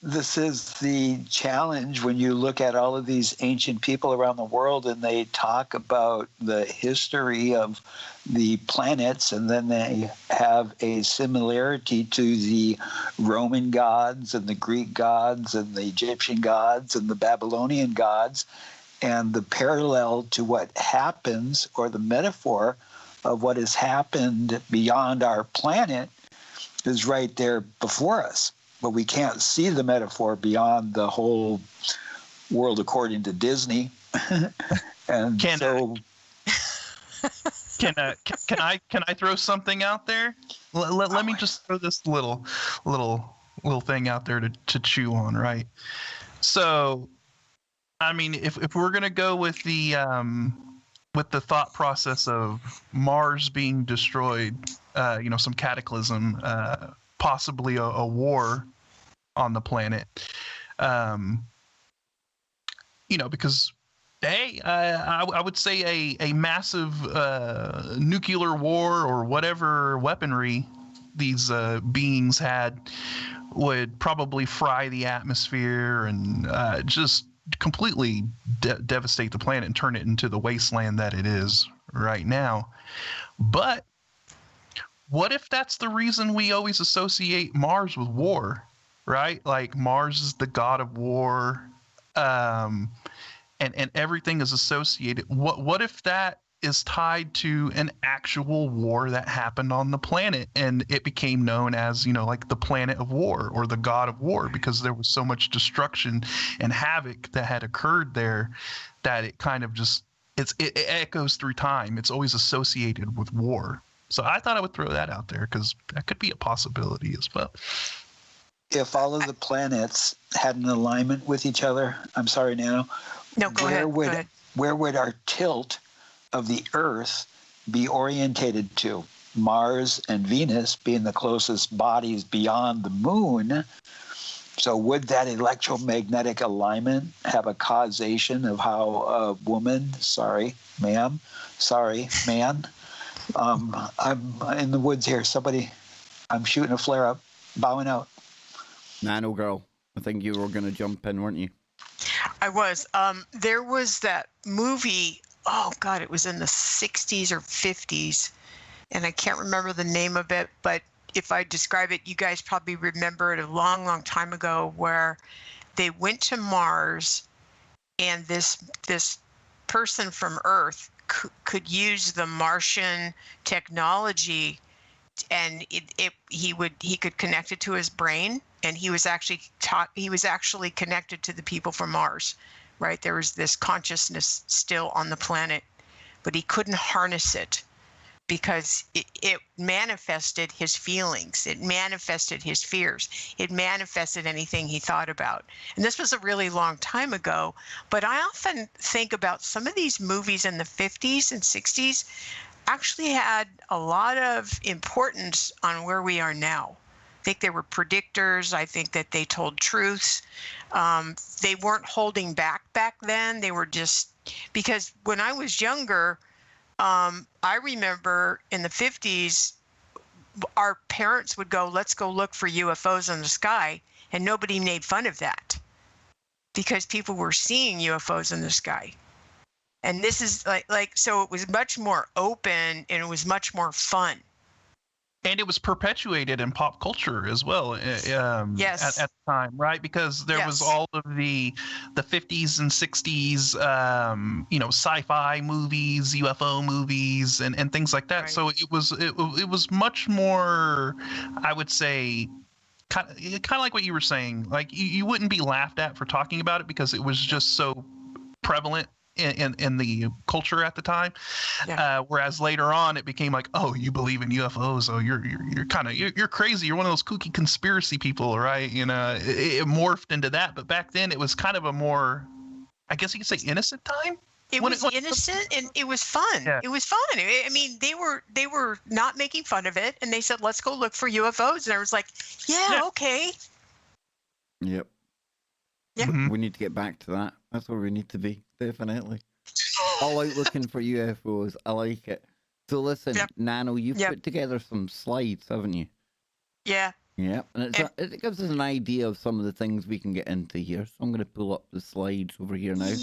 This is the challenge when you look at all of these ancient people around the world and they talk about the history of the planets, and then they have a similarity to the Roman gods and the Greek gods and the Egyptian gods and the Babylonian gods, and the parallel to what happens, or the metaphor of what has happened beyond our planet, is right there before us. But we can't see the metaphor beyond the whole world according to Disney. And Can I throw something out there? Let me just throw this little thing out there to chew on, right? So, I mean, if we're gonna go with the thought process of Mars being destroyed, some cataclysm, possibly a war on the planet, because I would say a massive nuclear war or whatever weaponry these beings had would probably fry the atmosphere and just completely devastate the planet and turn it into the wasteland that it is right now. But what if that's the reason we always associate Mars with war, right? Like Mars is the god of war, and everything is associated. What if that is tied to an actual war that happened on the planet, and it became known as, like the planet of war or the god of war, because there was so much destruction and havoc that had occurred there that it kind of just it echoes through time. It's always associated with war. So I thought I would throw that out there because that could be a possibility as well. If all of the planets had an alignment with each other, I'm sorry, Nano. No, go ahead. Where would our tilt of the Earth be orientated to? Mars and Venus being the closest bodies beyond the moon. So would that electromagnetic alignment have a causation of how a woman, man, I'm in the woods here. Somebody, I'm shooting a flare up, bowing out. Nanogirl, I think you were going to jump in, weren't you? I was. There was that movie, oh God, it was in the 60s or 50s, and I can't remember the name of it, but if I describe it, you guys probably remember it a long, long time ago, where they went to Mars and this person from Earth could use the Martian technology, and he could connect it to his brain, and he was actually connected to the people from Mars, right? There was this consciousness still on the planet, but he couldn't harness it because it manifested his feelings, it manifested his fears, it manifested anything he thought about. And this was a really long time ago, but I often think about some of these movies in the 50s and 60s actually had a lot of importance on where we are now. think they were predictors. I think that they told truths. They weren't holding back then. They were just, because when I was younger, I remember in the 50s, our parents would go, let's go look for UFOs in the sky. And nobody made fun of that because people were seeing UFOs in the sky. And this is so it was much more open and it was much more fun. And it was perpetuated in pop culture as well. Yes. At the time, right? Because there was all of the 50s and 60s, sci-fi movies, UFO movies, and things like that. Right. So it was much more, I would say, kind of like what you were saying. Like you wouldn't be laughed at for talking about it because it was just so prevalent in the culture at the time. Whereas later on it became like, oh, you believe in UFOs, oh, you're crazy, you're one of those kooky conspiracy people, right? It morphed into that. But back then it was kind of a more, I guess you could say, innocent time. It was innocent and it was fun. It was fun. I mean, they were not making fun of it, and they said, let's go look for UFOs, and I was like, okay. Yep. Yeah. Mm-hmm. We need to get back to that. That's where we need to be, definitely. All out looking for UFOs. I like it. So listen, Nano, you've put together some slides, haven't you? Yeah. Yep. And it gives us an idea of some of the things we can get into here. So I'm going to pull up the slides over here now.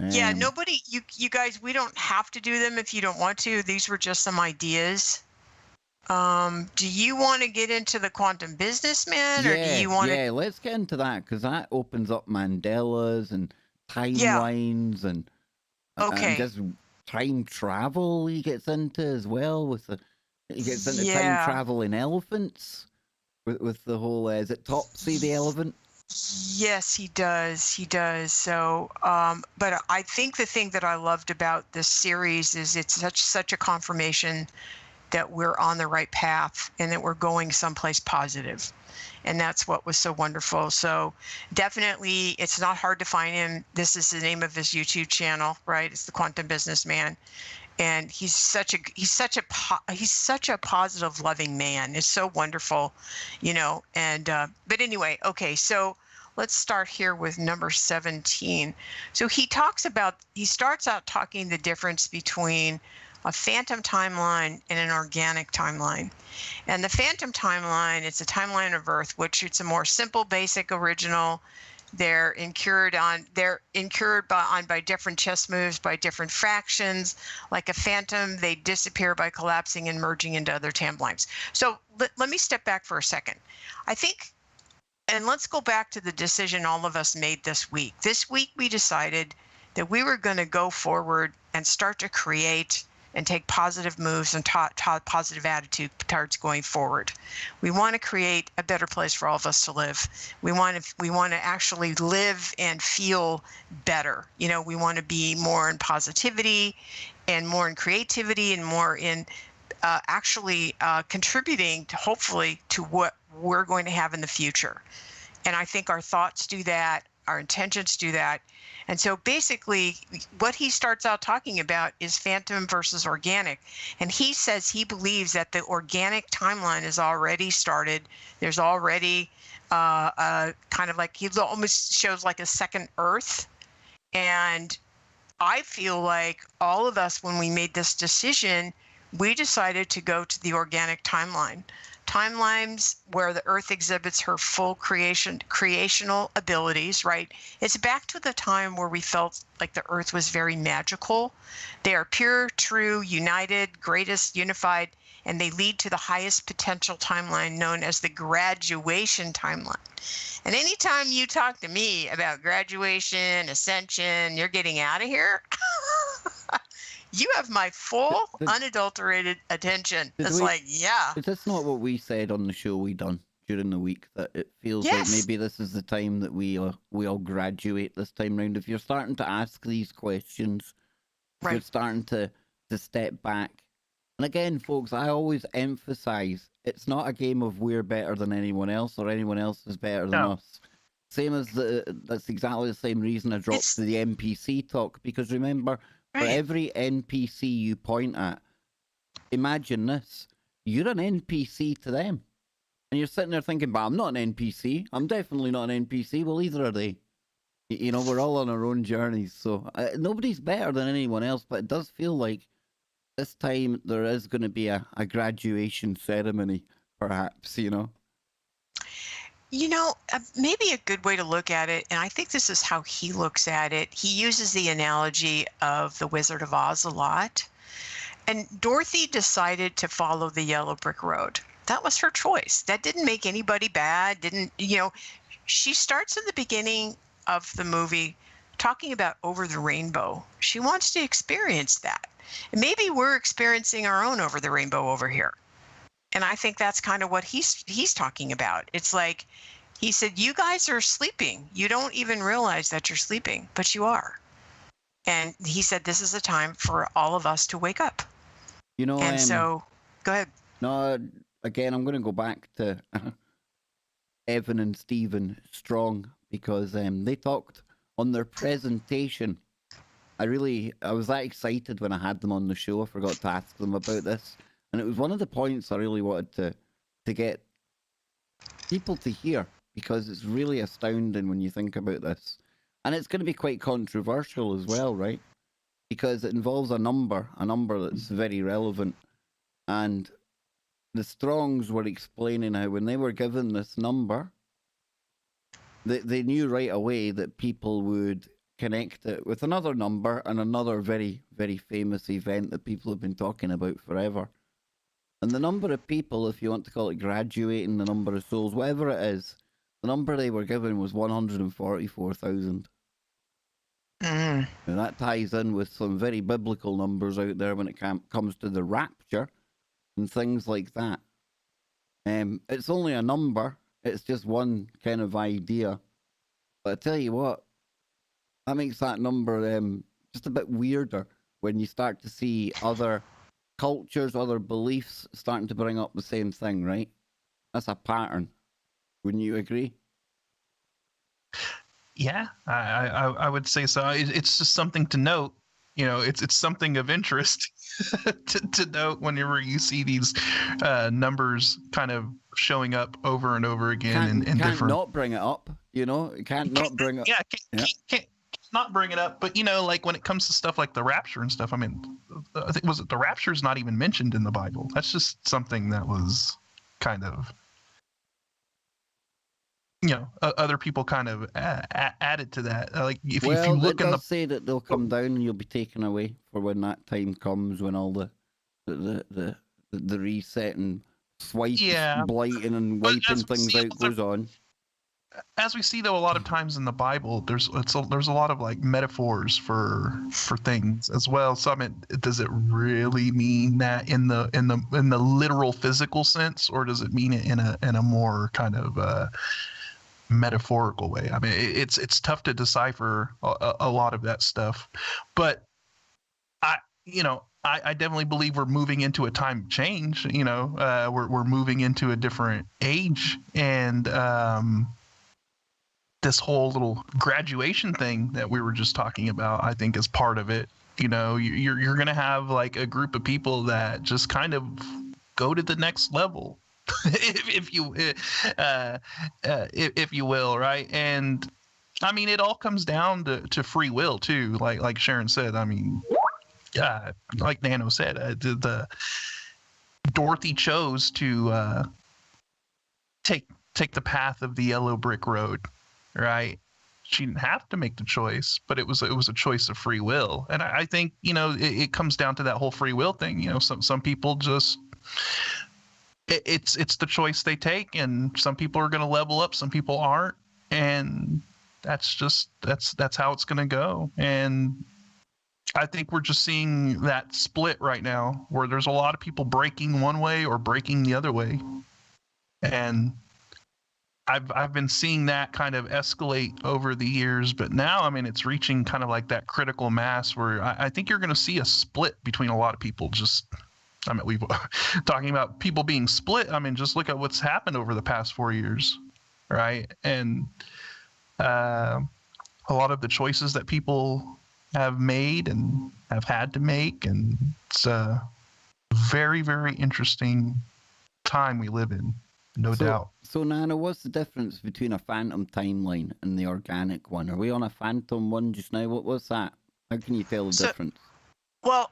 Yeah, nobody, you guys, we don't have to do them if you don't want to. These were just some ideas. Do you want to get into the quantum businessman, or do you want to? Yeah, let's get into that, because that opens up Mandelas and timelines and just time travel. He gets into as well he gets into time travel in elephants with the whole. Is it Topsy the elephant? Yes, he does. He does. So, but I think the thing that I loved about this series is it's such a confirmation that we're on the right path and that we're going someplace positive. And that's what was so wonderful. So definitely, it's not hard to find him. This is the name of his YouTube channel, right? It's the Quantum Businessman. And he's such a positive, loving man. It's so wonderful, and, but anyway, okay. So let's start here with number 17. So he starts out talking the difference between a phantom timeline and an organic timeline. And the phantom timeline, it's a timeline of Earth, which it's a more simple, basic, original. They're incurred by different chess moves, by different fractions. Like a phantom, they disappear by collapsing and merging into other timelines. So let me step back for a second. I think, and let's go back to the decision all of us made this week. This week we decided that we were going to go forward and start to create and take positive moves and positive attitude towards going forward. We want to create a better place for all of us to live. We want to actually live and feel better. We want to be more in positivity and more in creativity and more in contributing to, hopefully, to what we're going to have in the future. And I think our thoughts do that, our intentions do that. And so basically what he starts out talking about is phantom versus organic. And he says he believes that the organic timeline is already started. There's already kind of like, he almost shows like a second Earth. And I feel like all of us, when we made this decision, we decided to go to the organic timeline. Timelines where the Earth exhibits her full creational abilities, right? It's back to the time where we felt like the Earth was very magical. They are pure, true, united, greatest, unified, and they lead to the highest potential timeline known as the graduation timeline. And anytime you talk to me about graduation, ascension, you're getting out of here. You have my full, unadulterated attention. It's like, yeah. That's not what we said on the show we done during the week, that it feels like maybe this is the time that we all graduate this time round. If you're starting to ask these questions, if you're starting to step back. And again, folks, I always emphasize, it's not a game of we're better than anyone else or anyone else is better than us. Same as that's exactly the same reason I dropped the NPC talk, because remember, for every NPC you point at, imagine this, you're an NPC to them. And you're sitting there thinking, but I'm not an NPC. I'm definitely not an NPC. Well, either are they. You know, we're all on our own journeys. So nobody's better than anyone else, but it does feel like this time there is going to be a graduation ceremony, perhaps, you know? You know, maybe a good way to look at it, and I think this is how he looks at it, he uses the analogy of the Wizard of Oz a lot. And Dorothy decided to follow the yellow brick road. That was her choice. That didn't make anybody bad, she starts in the beginning of the movie talking about over the rainbow. She wants to experience that. And maybe we're experiencing our own over the rainbow over here. And I think that's kind of what he's talking about. It's like he said, you guys are sleeping. You don't even realize that you're sleeping, but you are. And he said, this is a time for all of us to wake up. You know, and so, go ahead. No, again, I'm going to go back to Evan and Stephen Strong because they talked on their presentation. I was that excited when I had them on the show. I forgot to ask them about this. And it was one of the points I really wanted to get people to hear because it's really astounding when you think about this. And it's going to be quite controversial as well, right? Because it involves a number that's very relevant. And the Strongs were explaining how when they were given this number, they knew right away that people would connect it with another number and another very, very famous event that people have been talking about forever. And the number of people, if you want to call it graduating, the number of souls, whatever it is, the number they were given was 144,000. And that ties in with some very biblical numbers out there when it comes to the rapture and things like that. It's only a number. It's just one kind of idea. But I tell you what, that makes that number just a bit weirder when you start to see other cultures, other beliefs starting to bring up the same thing, right? That's a pattern. Wouldn't you agree? Yeah, I would say so. It's just something to note. You know, it's something of interest to note whenever you see these numbers kind of showing up over and over again in can't different. Not bring it up. You know, can't not bring it. Yeah, can't not bring it up. But you know, like when it comes to stuff like the rapture and stuff, I mean, I think the rapture is not even mentioned in the Bible. That's just something that was kind of, you know, other people kind of added to that. Like if you look in the say that they'll come down and you'll be taken away for when that time comes, when all the reset and blighting and wiping things out goes on. As we see, though, a lot of times in the Bible, there's a lot of like metaphors for things as well. So I mean, does it really mean that in the literal physical sense, or does it mean it in a more kind of metaphorical way? I mean, it's tough to decipher a lot of that stuff, but I definitely believe we're moving into a time of change. You know, we're moving into a different age, and this whole little graduation thing that we were just talking about, I think, is part of it. You know, you're going to have like a group of people that just kind of go to the next level, if you will, right? And I mean, it all comes down to free will too. Like Sharon said, I mean, like Nano said, the Dorothy chose to take the path of the yellow brick road. Right, she didn't have to make the choice, but it was a choice of free will, and I think, you know, it comes down to that whole free will thing. You know, some people just it's the choice they take, and some people are going to level up, some people aren't, and that's how it's going to go. And I think we're just seeing that split right now, where there's a lot of people breaking one way or breaking the other way, and I've been seeing that kind of escalate over the years, but now, I mean, it's reaching kind of like that critical mass where I think you're going to see a split between a lot of people. Just, I mean, we've talking about people being split. I mean, just look at what's happened over the past 4 years, right? And a lot of the choices that people have made and have had to make, and it's a very, very interesting time we live in. No doubt. So, Nano, what's the difference between a phantom timeline and the organic one? Are we on a phantom one just now? What's that? How can you tell the So- difference? Well,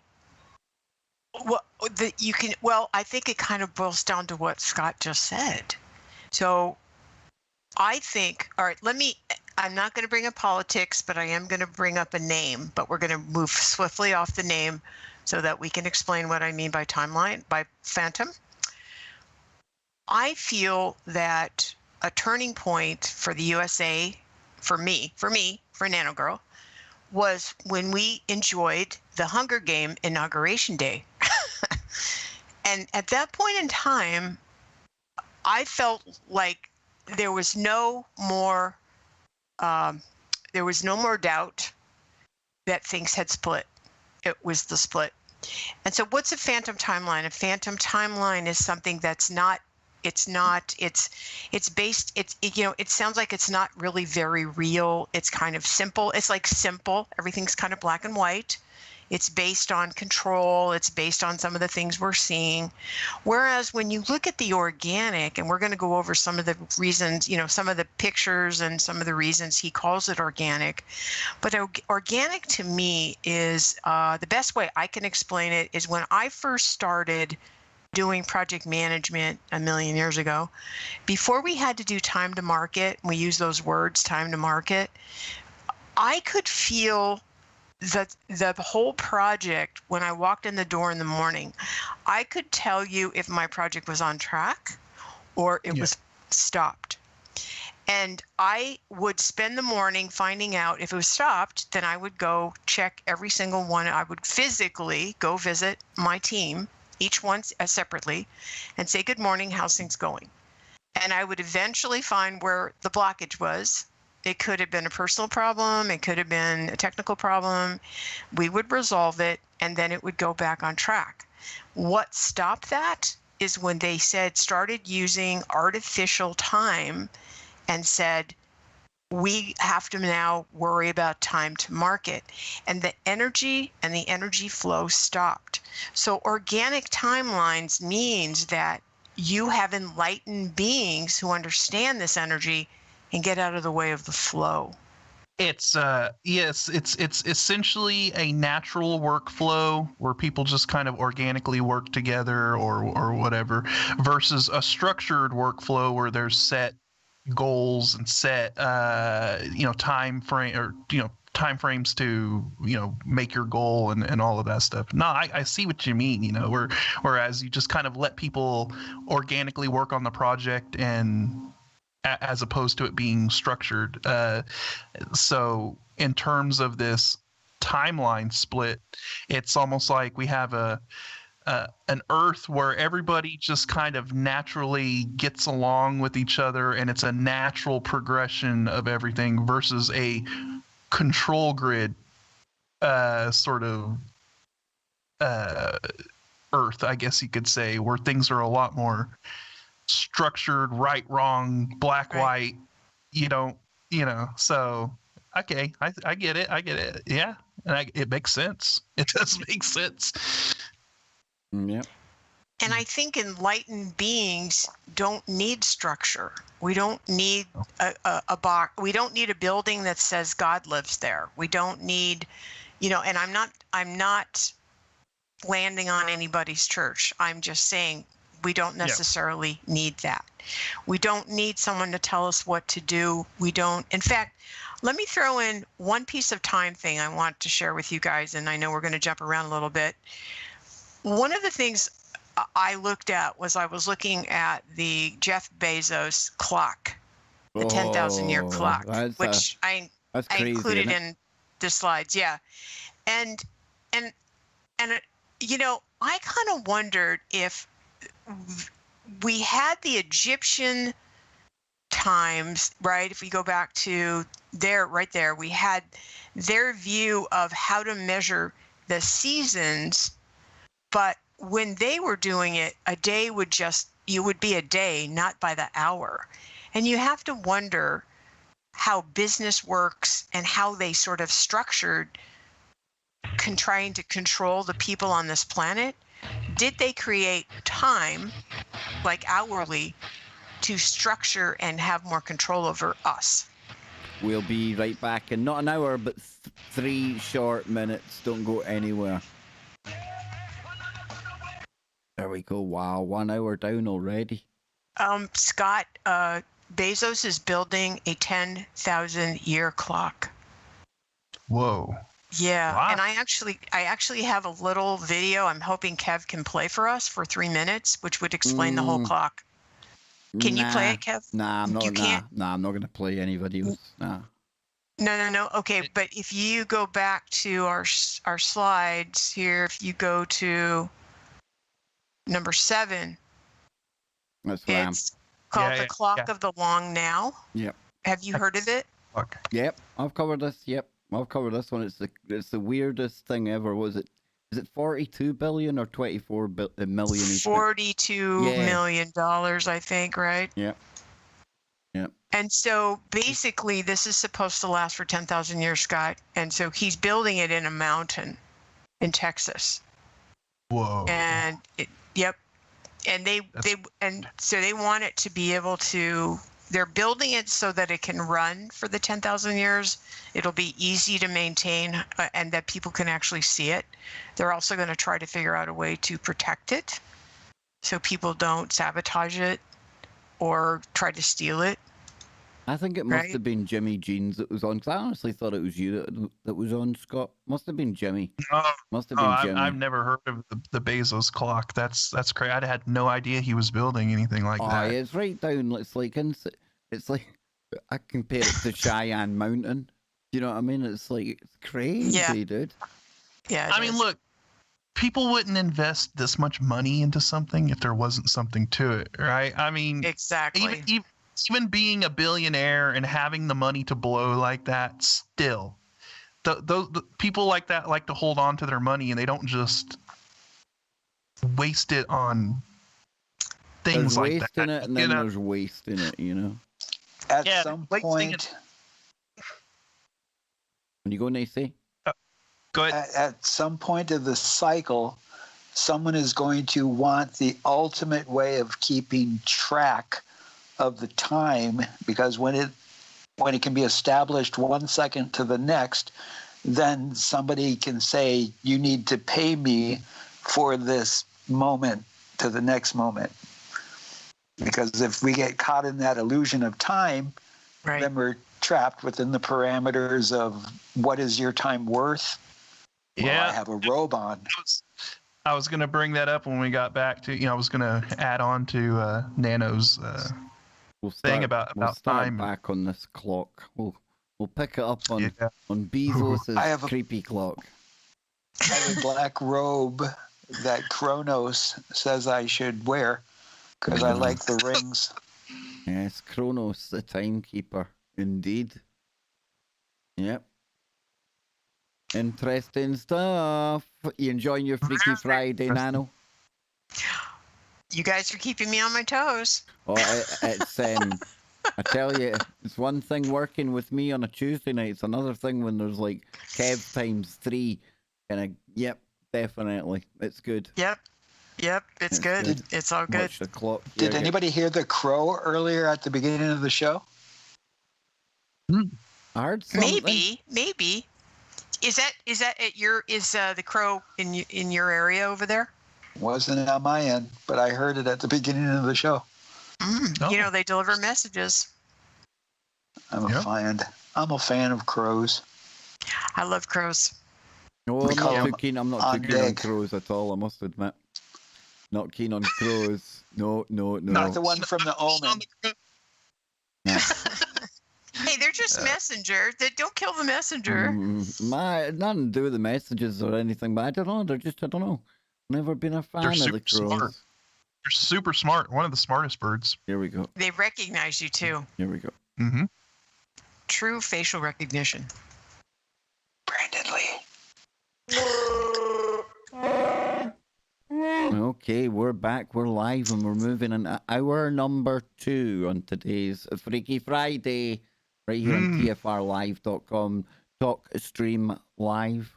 I think it kind of boils down to what Scott just said. So I think, all right, I'm not going to bring up politics, but I am going to bring up a name, but we're going to move swiftly off the name so that we can explain what I mean by timeline, by phantom. I feel that a turning point for the USA, for Nanogirl, was when we enjoyed the Hunger Game inauguration day. And at that point in time, I felt like there was no more doubt that things had split. It was the split. And so what's a phantom timeline? A phantom timeline is something that's not, it sounds like it's not really very real. It's kind of simple. It's like simple. Everything's kind of black and white. It's based on control. It's based on some of the things we're seeing. Whereas when you look at the organic, and we're going to go over some of the reasons, some of the pictures and some of the reasons he calls it organic. But organic to me is the best way I can explain it is when I first started doing project management a million years ago, before we had to do time to market, we use those words, time to market, I could feel the whole project, when I walked in the door in the morning, I could tell you if my project was on track or it was stopped. And I would spend the morning finding out if it was stopped, then I would go check every single one. I would physically go visit my team, each one separately, and say, good morning, how's things going? And I would eventually find where the blockage was. It could have been a personal problem. It could have been a technical problem. We would resolve it, and then it would go back on track. What stopped that is when they started using artificial time and said, we have to now worry about time to market. And the energy and the energy flow stopped. So organic timelines means that you have enlightened beings who understand this energy and get out of the way of the flow. It's it's essentially a natural workflow where people just kind of organically work together or whatever, versus a structured workflow where there's set goals and set time frames to make your goal and all of that stuff. No, I see what you mean. Whereas you just kind of let people organically work on the project and as opposed to it being structured. So in terms of this timeline split, it's almost like we have an Earth where everybody just kind of naturally gets along with each other, and it's a natural progression of everything, versus a control grid sort of Earth, I guess you could say, where things are a lot more structured, right, wrong, black, white. So okay, I get it. Yeah, and it makes sense. It does make sense. Yep. And I think enlightened beings don't need structure. We don't need a box. We don't need a building that says God lives there. We don't need, and I'm not landing on anybody's church. I'm just saying we don't necessarily need that. We don't need someone to tell us what to do. We don't. In fact, let me throw in one piece of time thing I want to share with you guys, and I know we're going to jump around a little bit. One of the things I looked at was I was looking at the Jeff Bezos clock, the 10,000-year clock, which I crazy, included in the slides. Yeah. And I kind of wondered if we had the Egyptian times, right? If we go back to right there, we had their view of how to measure the seasons. But when they were doing it, a day would be a day, not by the hour. And you have to wonder how business works and how they sort of structured trying to control the people on this planet. Did they create time, like hourly, to structure and have more control over us. We'll be right back in not an hour, but 3 short minutes. Don't go anywhere. There we go. Wow, 1 hour down already. Scott, Bezos is building a 10,000 year clock. Whoa. Yeah, Wow. and I actually have a little video I'm hoping Kev can play for us for 3 minutes, which would explain the whole clock. Can you play it, Kev? Nah, I'm not. You can't? Nah, I'm not gonna play any videos. Nah. No. Okay, but if you go back to our slides here, if you go to number 7, That's where it's called The Clock of the Long Now. Yep. Have you heard of it? Fuck. Yep. I've covered this. Yep. I've covered this one. It's the weirdest thing ever. Was it? Is it 42 billion or 24 million? $42 million, I think, right? Yep. Yep. And so basically, this is supposed to last for 10,000 years, Scott. And so he's building it in a mountain in Texas. Whoa. And yep. And they want it to be able to. They're building it so that it can run for the 10,000 years. It'll be easy to maintain and that people can actually see it. They're also going to try to figure out a way to protect it so people don't sabotage it or try to steal it. I think it must have been Jimmy Jeans that was on, because I honestly thought it was you that was on, Scott. Must have been Jimmy. Must have been Jimmy. I've never heard of the Bezos clock. That's crazy. I had no idea he was building anything like that. It's right down. It's like I compare it to Cheyenne Mountain. You know what I mean? It's crazy, dude. Yeah. I mean, look, people wouldn't invest this much money into something if there wasn't something to it, right? I mean, exactly. Even being a billionaire and having the money to blow like that, still, the people like that like to hold on to their money and they don't just waste it on things like that. There's waste in it, and then there's waste in it, you know. At some point, when you go, Nacy? Go ahead. At some point of the cycle, someone is going to want the ultimate way of keeping track of the time, because when it can be established 1 second to the next, then somebody can say, you need to pay me for this moment to the next moment. Because if we get caught in that illusion of time, then we're trapped within the parameters of what is your time worth? Well, I have a robe on. I was going to bring that up when we got back to, I was going to add on to Nano's thing about time. Back on this clock. We'll pick it up on Bezos' creepy clock. I have a black robe that Kronos says I should wear because I like the rings. Yes, Kronos, the timekeeper, indeed. Yep. Interesting stuff. You enjoying your Freaky Friday, Nano? You guys are keeping me on my toes. Oh, it's I tell you, it's one thing working with me on a Tuesday night. It's another thing when there's like Kev times 3, and yep, definitely, it's good. Yep, it's good. It's all good. Watch the clock. Did anybody hear the crow earlier at the beginning of the show? I heard something. Maybe. Is that at your the crow in your area over there? Wasn't on my end, but I heard it at the beginning of the show. They deliver messages. I'm a fan of crows. I love crows. No, I'm not too keen on crows at all, I must admit. Not keen on crows. No. Not the one from the Omen. No. Hey, they're just messenger. Don't kill the messenger. Nothing to do with the messages or anything, but I don't know. I don't know. Never been a fan of the crows. Smart. They're super smart. One of the smartest birds. Here we go. They recognize you too. Here we go. Mm-hmm. True facial recognition. Brandon Lee. Okay, we're back. We're live and we're moving in hour number 2 on today's Freaky Friday, right here on tfrlive.com. Talk Stream Live.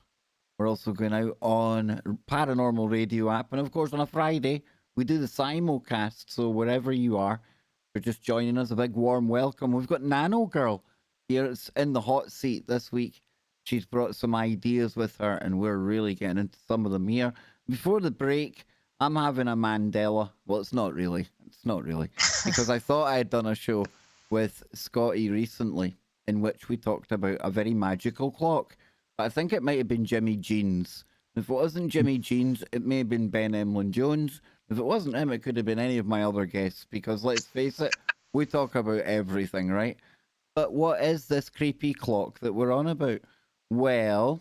We're also going out on Paranormal Radio app. And of course, on a Friday, we do the simulcast. So wherever you are, for just joining us. A big warm welcome. We've got Nanogirl here. It's in the hot seat this week. She's brought some ideas with her, and we're really getting into some of them here. Before the break, I'm having a Mandela. Well, it's not really. It's not really. Because I thought I had done a show with Scotty recently in which we talked about a very magical clock. But I think it might have been Jimmy Jeans. If it wasn't Jimmy Jeans, it may have been Ben Emlyn Jones. If it wasn't him, it could have been any of my other guests. Because let's face it, we talk about everything, right? But what is this creepy clock that we're on about? Well,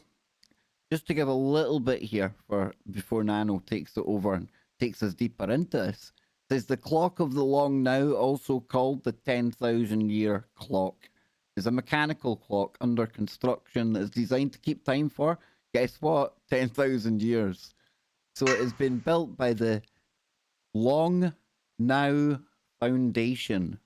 just to give a little bit here for before Nano takes it over and takes us deeper into this. It says the clock of the long now, also called the 10,000 year clock, is a mechanical clock under construction that is designed to keep time for, guess what, 10,000 years. So it has been built by the Long Now Foundation.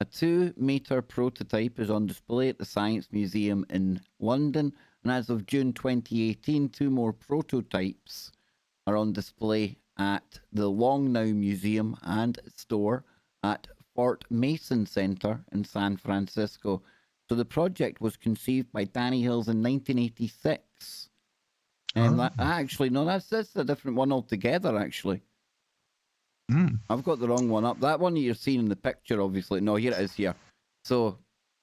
A 2-meter prototype is on display at the Science Museum in London, and as of June 2018, 2 more prototypes are on display at the Long Now Museum and store at Fort Mason Center in San Francisco. So the project was conceived by Danny Hills in 1986. And that's a different one altogether, actually. I've got the wrong one up. That one that you're seeing in the picture, obviously. No, here it is here. So,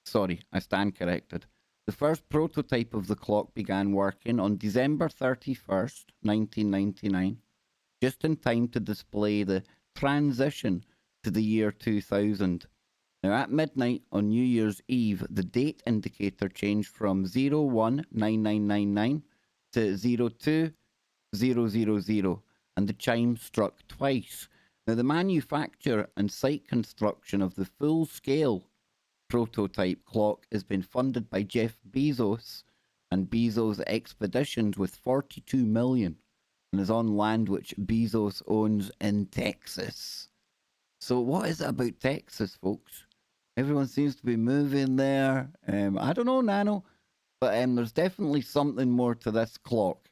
sorry, I stand corrected. The first prototype of the clock began working on December 31st, 1999, just in time to display the transition to the year 2000. Now, at midnight on New Year's Eve, the date indicator changed from 019999 to 02000, and the chime struck twice. Now, the manufacture and site construction of the full-scale prototype clock has been funded by Jeff Bezos and Bezos Expeditions with $42 million, and is on land which Bezos owns in Texas. So what is it about Texas, folks? Everyone seems to be moving there. I don't know, Nano, but there's definitely something more to this clock.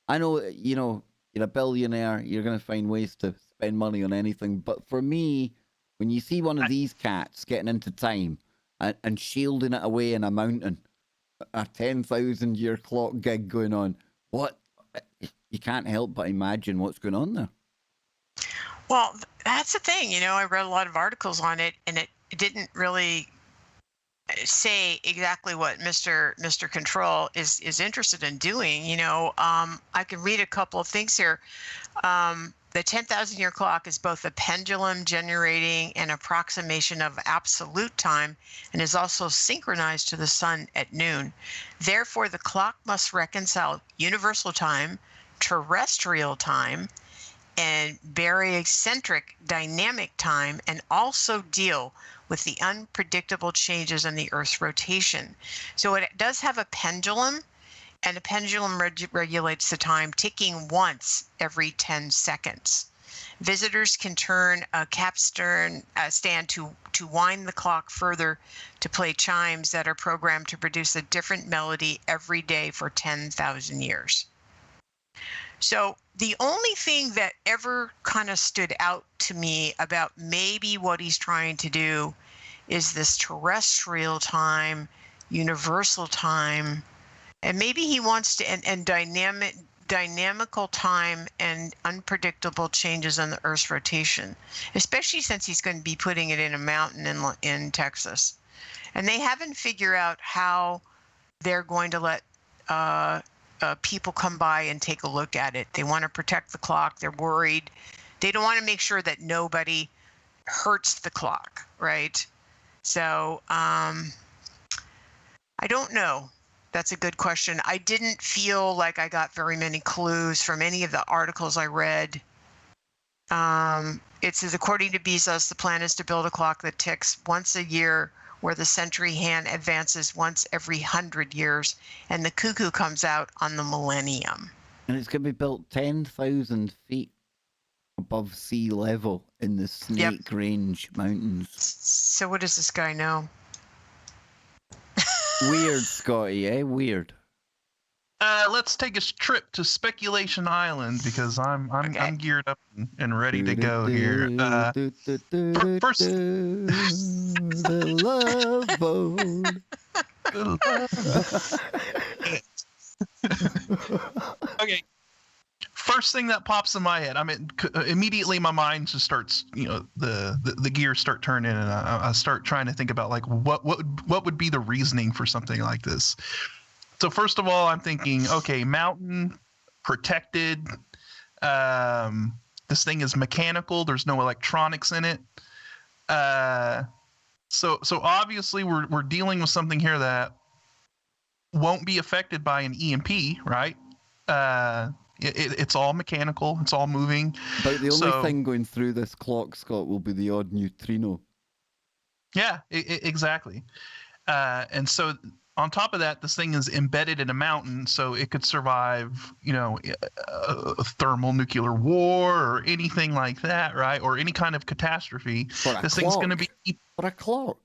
I know, you're a billionaire, you're going to find ways to spend money on anything. But for me, when you see one of these cats getting into time and shielding it away in a mountain, a 10,000 year clock gig going on, you can't help but imagine what's going on there. Well, that's the thing. I read a lot of articles on it, and it didn't really say exactly what Mr. Control is interested in doing. I can read a couple of things here. The 10,000 year clock is both a pendulum generating an approximation of absolute time and is also synchronized to the sun at noon. Therefore, the clock must reconcile universal time, terrestrial time, and barycentric dynamic time, and also deal with the unpredictable changes in the Earth's rotation. So it does have a pendulum, and the pendulum regulates the time ticking once every 10 seconds. Visitors can turn a capstone stand to wind the clock further to play chimes that are programmed to produce a different melody every day for 10,000 years. So the only thing that ever kind of stood out to me about maybe what he's trying to do is this terrestrial time, universal time, and maybe he wants to, and dynamical time and unpredictable changes in the Earth's rotation, especially since he's going to be putting it in a mountain in Texas. And they haven't figured out how they're going to let people come by and take a look at it. They want to protect the clock. They're worried. They don't want to make sure that nobody hurts the clock, right? So I don't know. That's a good question. I didn't feel like I got very many clues from any of the articles I read. It says, according to Bezos, the plan is to build a clock that ticks once a year, where the century hand advances once every 100 years, and the cuckoo comes out on the millennium. And it's going to be built 10,000 feet above sea level in the Snake Range Mountains. So what does this guy know? Weird, Scotty, eh? Weird. Let's take a trip to Speculation Island because I'm Okay. geared up and ready to go here. First, The love boat. okay. First thing that pops in my head, I mean, immediately my mind just starts, the gears start turning, and I start trying to think about like what would be the reasoning for something like this. So first of all, I'm thinking, okay, mountain, protected. This thing is mechanical. There's no electronics in it. So obviously we're dealing with something here that won't be affected by an EMP, right? It's all mechanical. It's all moving. But the only thing going through this clock, Scott, will be the odd neutrino. Yeah, exactly. And so on top of that, this thing is embedded in a mountain, so it could survive, a thermal nuclear war or anything like that, right? Or any kind of catastrophe. This thing's going to be for a clock.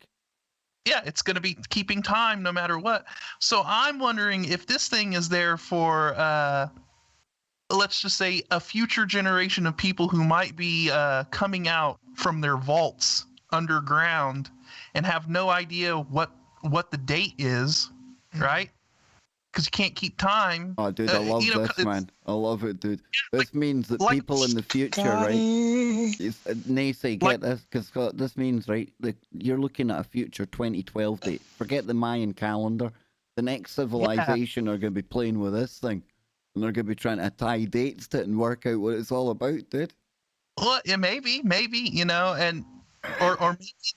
Yeah, it's going to be keeping time no matter what. So I'm wondering if this thing is there for, let's just say, a future generation of people who might be coming out from their vaults underground and have no idea what the date is, right? Because you can't keep time. Oh, dude, I love this, man. I love it, dude. This means that people in the future, right? Nacy, get this, because this means, right, you're looking at a future 2012 date. Forget the Mayan calendar. The next civilization are going to be playing with this thing. And they're going to be trying to tie dates to it and work out what it's all about, dude. Well, yeah, maybe, and or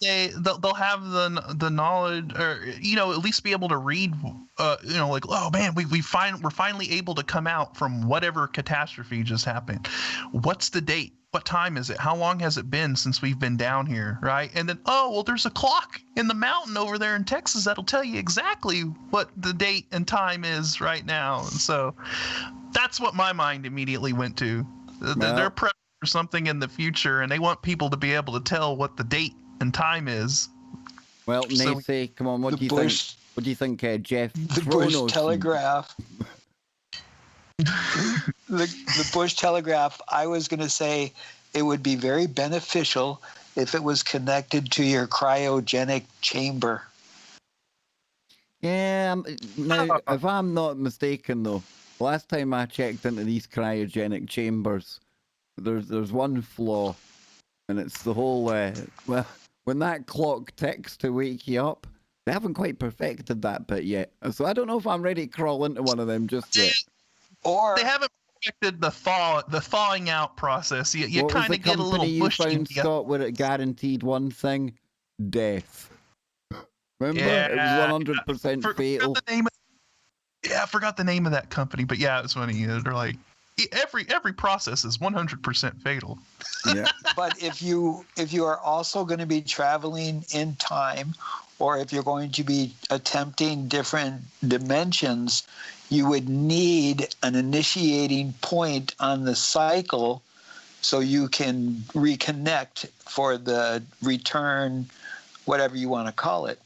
maybe they'll have the knowledge, or at least be able to read, like, oh man, we're finally able to come out from whatever catastrophe just happened. What's the date? What time is it? How long has it been since we've been down here, right? And then, oh well, there's a clock in the mountain over there in Texas that'll tell you exactly what the date and time is right now. And so that's what my mind immediately went to. They're prepping for something in the future, and they want people to be able to tell what the date and time is. Well, Nacy, come on, what do you think? What do you think, Jeff? The Bush Telegraph. the Bush Telegraph, I was going to say it would be very beneficial if it was connected to your cryogenic chamber. Yeah, now, if I'm not mistaken, though, last time I checked into these cryogenic chambers, there's one flaw, and it's the whole, well, when that clock ticks to wake you up, they haven't quite perfected that bit yet. So I don't know if I'm ready to crawl into one of them just yet. Or they haven't perfected the thawing out process. You kind of get a little pushy. What was the company you found, Scott, where it guaranteed one thing? Death. Remember? Yeah, it was 100% fatal. I forgot the name of that company, but yeah, it was funny. They're like, every process is 100% fatal. Yeah. But if you are also going to be traveling in time, or if you're going to be attempting different dimensions, you would need an initiating point on the cycle so you can reconnect for the return, whatever you want to call it.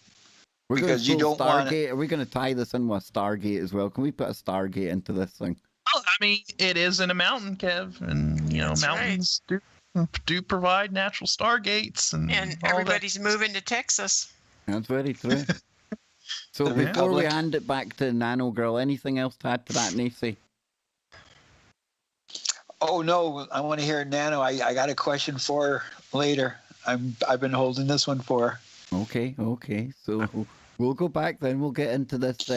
Because you don't want to... Are we going to tie this in with Stargate as well? Can we put a Stargate into this thing? Well, I mean, it is in a mountain, Kev, and That's mountains do provide natural stargates, and everybody's moving to Texas. That's very true. So before we hand it back to Nanogirl, anything else to add to that, Nacy? Oh no, I want to hear Nano. I got a question for her later. I've been holding this one for her. Okay. So we'll go back then. We'll get into this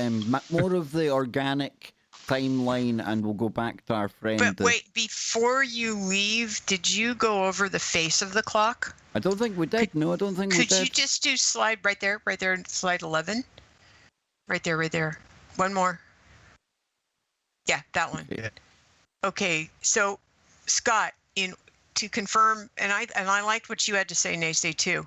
more of the organic timeline, and we'll go back to our friend. But wait, before you leave, did you go over the face of the clock? I don't think we did. No, I don't think we did. Could you just do slide right there, slide 11? Right there. One more. Yeah, that one. Yeah. Okay, so Scott, to confirm, and I liked what you had to say, Nacy, too.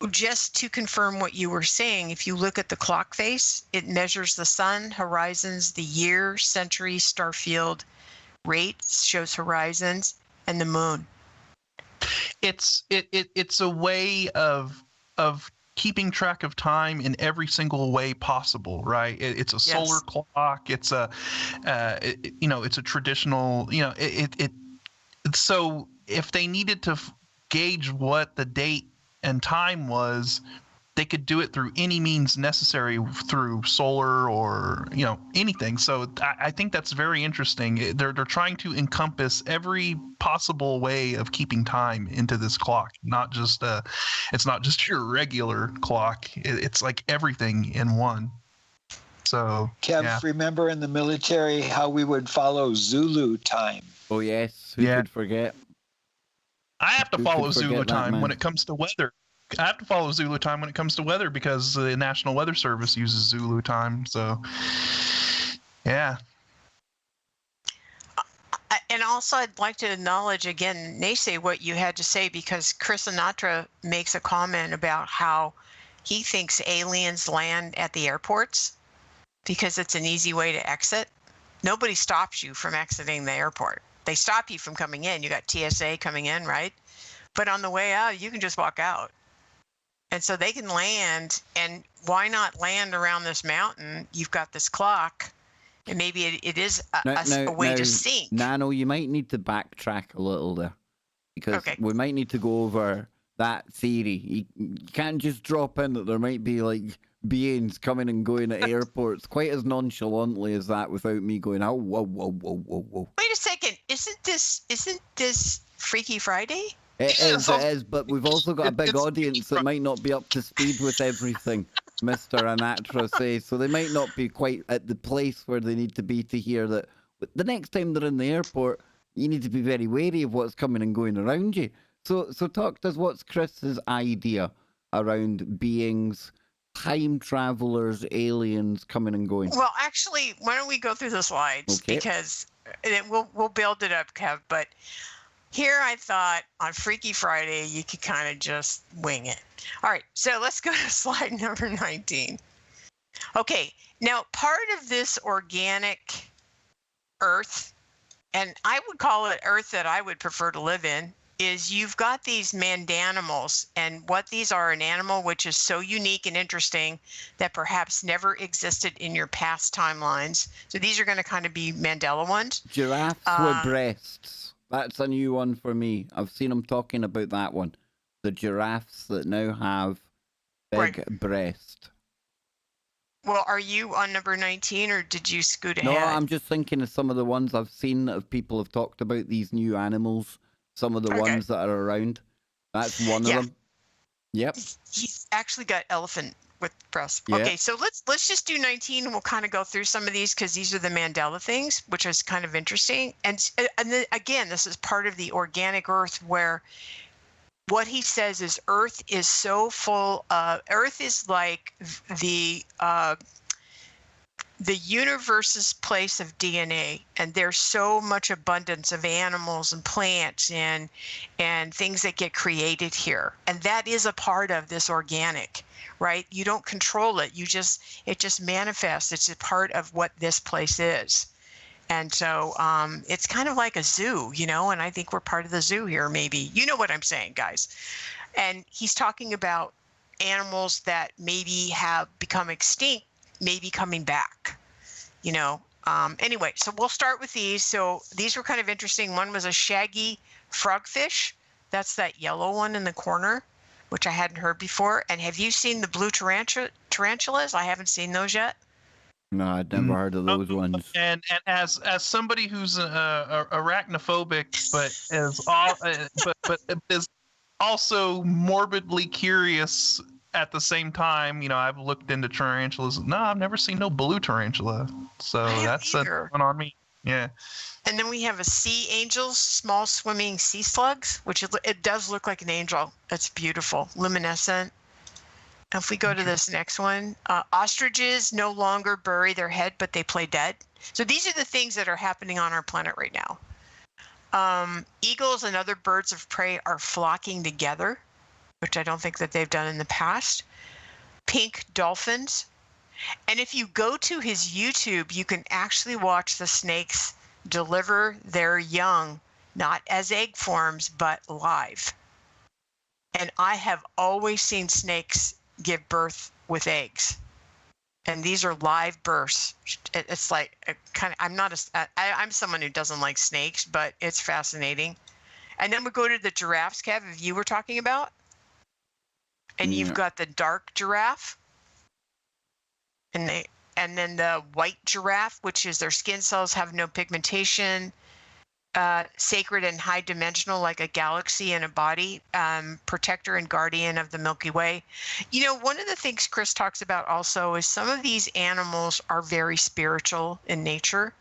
Just to confirm what you were saying, if you look at the clock face, it measures the sun, horizons, the year, century, star field, rates, shows horizons, and the moon. It's a way of keeping track of time in every single way possible, right? It's a solar clock. It's a, it's a traditional, so if they needed to gauge what the date and time was, they could do it through any means necessary, through solar or anything. So I think that's very interesting. They're trying to encompass every possible way of keeping time into this clock. It's not just your regular clock. It's like everything in one. So Kev, remember in the military how we would follow Zulu time? Oh yes, who could forget? I have to follow Zulu time when man? it comes to weather. I have to follow Zulu time when it comes to weather because the National Weather Service uses Zulu time. So, yeah. And also, I'd like to acknowledge again, Nase, what you had to say, because Chris Sinatra makes a comment about how he thinks aliens land at the airports because it's an easy way to exit. Nobody stops you from exiting the airport. They stop you from coming in. You got TSA coming in, right? But on the way out, you can just walk out. And so they can land, and why not land around this mountain? You've got this clock, and maybe it is a way to sync. Nano, you might need to backtrack a little there, because we might need to go over that theory. You can't just drop in that there might be like beings coming and going at airports quite as nonchalantly as that without me going, oh, whoa. Wait a second, isn't this Freaky Friday? It is, but we've also got a big audience that might not be up to speed with everything, Mr. Anatra says. So they might not be quite at the place where they need to be to hear that. But the next time they're in the airport, you need to be very wary of what's coming and going around you. So talk to us, what's Chris's idea around beings, time travelers, aliens coming and going? Well, actually, why don't we go through the slides? Okay. Because we'll build it up, Kev, but here I thought on Freaky Friday, you could kind of just wing it. All right, so let's go to slide number 19. Okay, now part of this organic Earth, and I would call it Earth that I would prefer to live in, is you've got these mandanimals, and what these are, an animal which is so unique and interesting that perhaps never existed in your past timelines. So these are going to kind of be Mandela ones. Giraffes with breasts. That's a new one for me. I've seen them talking about that one. The giraffes that now have big breast. Well, are you on number 19 or did you scoot ahead? No, I'm just thinking of some of the ones I've seen that people have talked about, these new animals, some of the ones that are around. That's one of them. Yep. He's actually got elephant with breast. Yeah. Okay, so let's just do 19 and we'll kind of go through some of these because these are the Mandela things, which is kind of interesting. And then, again, this is part of the organic Earth where what he says is Earth is so full of, Earth is like the universe's place of DNA, and there's so much abundance of animals and plants and things that get created here, and that is a part of this organic, right? You don't control it, it just manifests. It's a part of what this place is. And so it's kind of like a zoo, and I think we're part of the zoo here, maybe. You know what I'm saying, guys. And he's talking about animals that maybe have become extinct, maybe coming back, Anyway, so we'll start with these. So these were kind of interesting. One was a shaggy frogfish. That's that yellow one in the corner, which I hadn't heard before. And have you seen the blue tarantulas? I haven't seen those yet. No, I'd never heard of those ones. And as somebody who's arachnophobic, but is also morbidly curious at the same time, I've looked into tarantulas. No, I've never seen no blue tarantula. So that's one on me. Yeah. And then we have a sea angels, small swimming sea slugs, which it does look like an angel. It's beautiful, luminescent. If we go to this next one, ostriches no longer bury their head, but they play dead. So these are the things that are happening on our planet right now. Eagles and other birds of prey are flocking together, which I don't think that they've done in the past. Pink dolphins. And if you go to his YouTube, you can actually watch the snakes deliver their young, not as egg forms, but live. And I have always seen snakes give birth with eggs. And these are live births. It's like I'm someone who doesn't like snakes, but it's fascinating. And then we go to the giraffes, Kev, if you were talking about. And you've got the dark giraffe. And then the white giraffe, which is their skin cells have no pigmentation, sacred and high dimensional, like a galaxy in a body, protector and guardian of the Milky Way. You know, one of the things Chris talks about also is some of these animals are very spiritual in nature,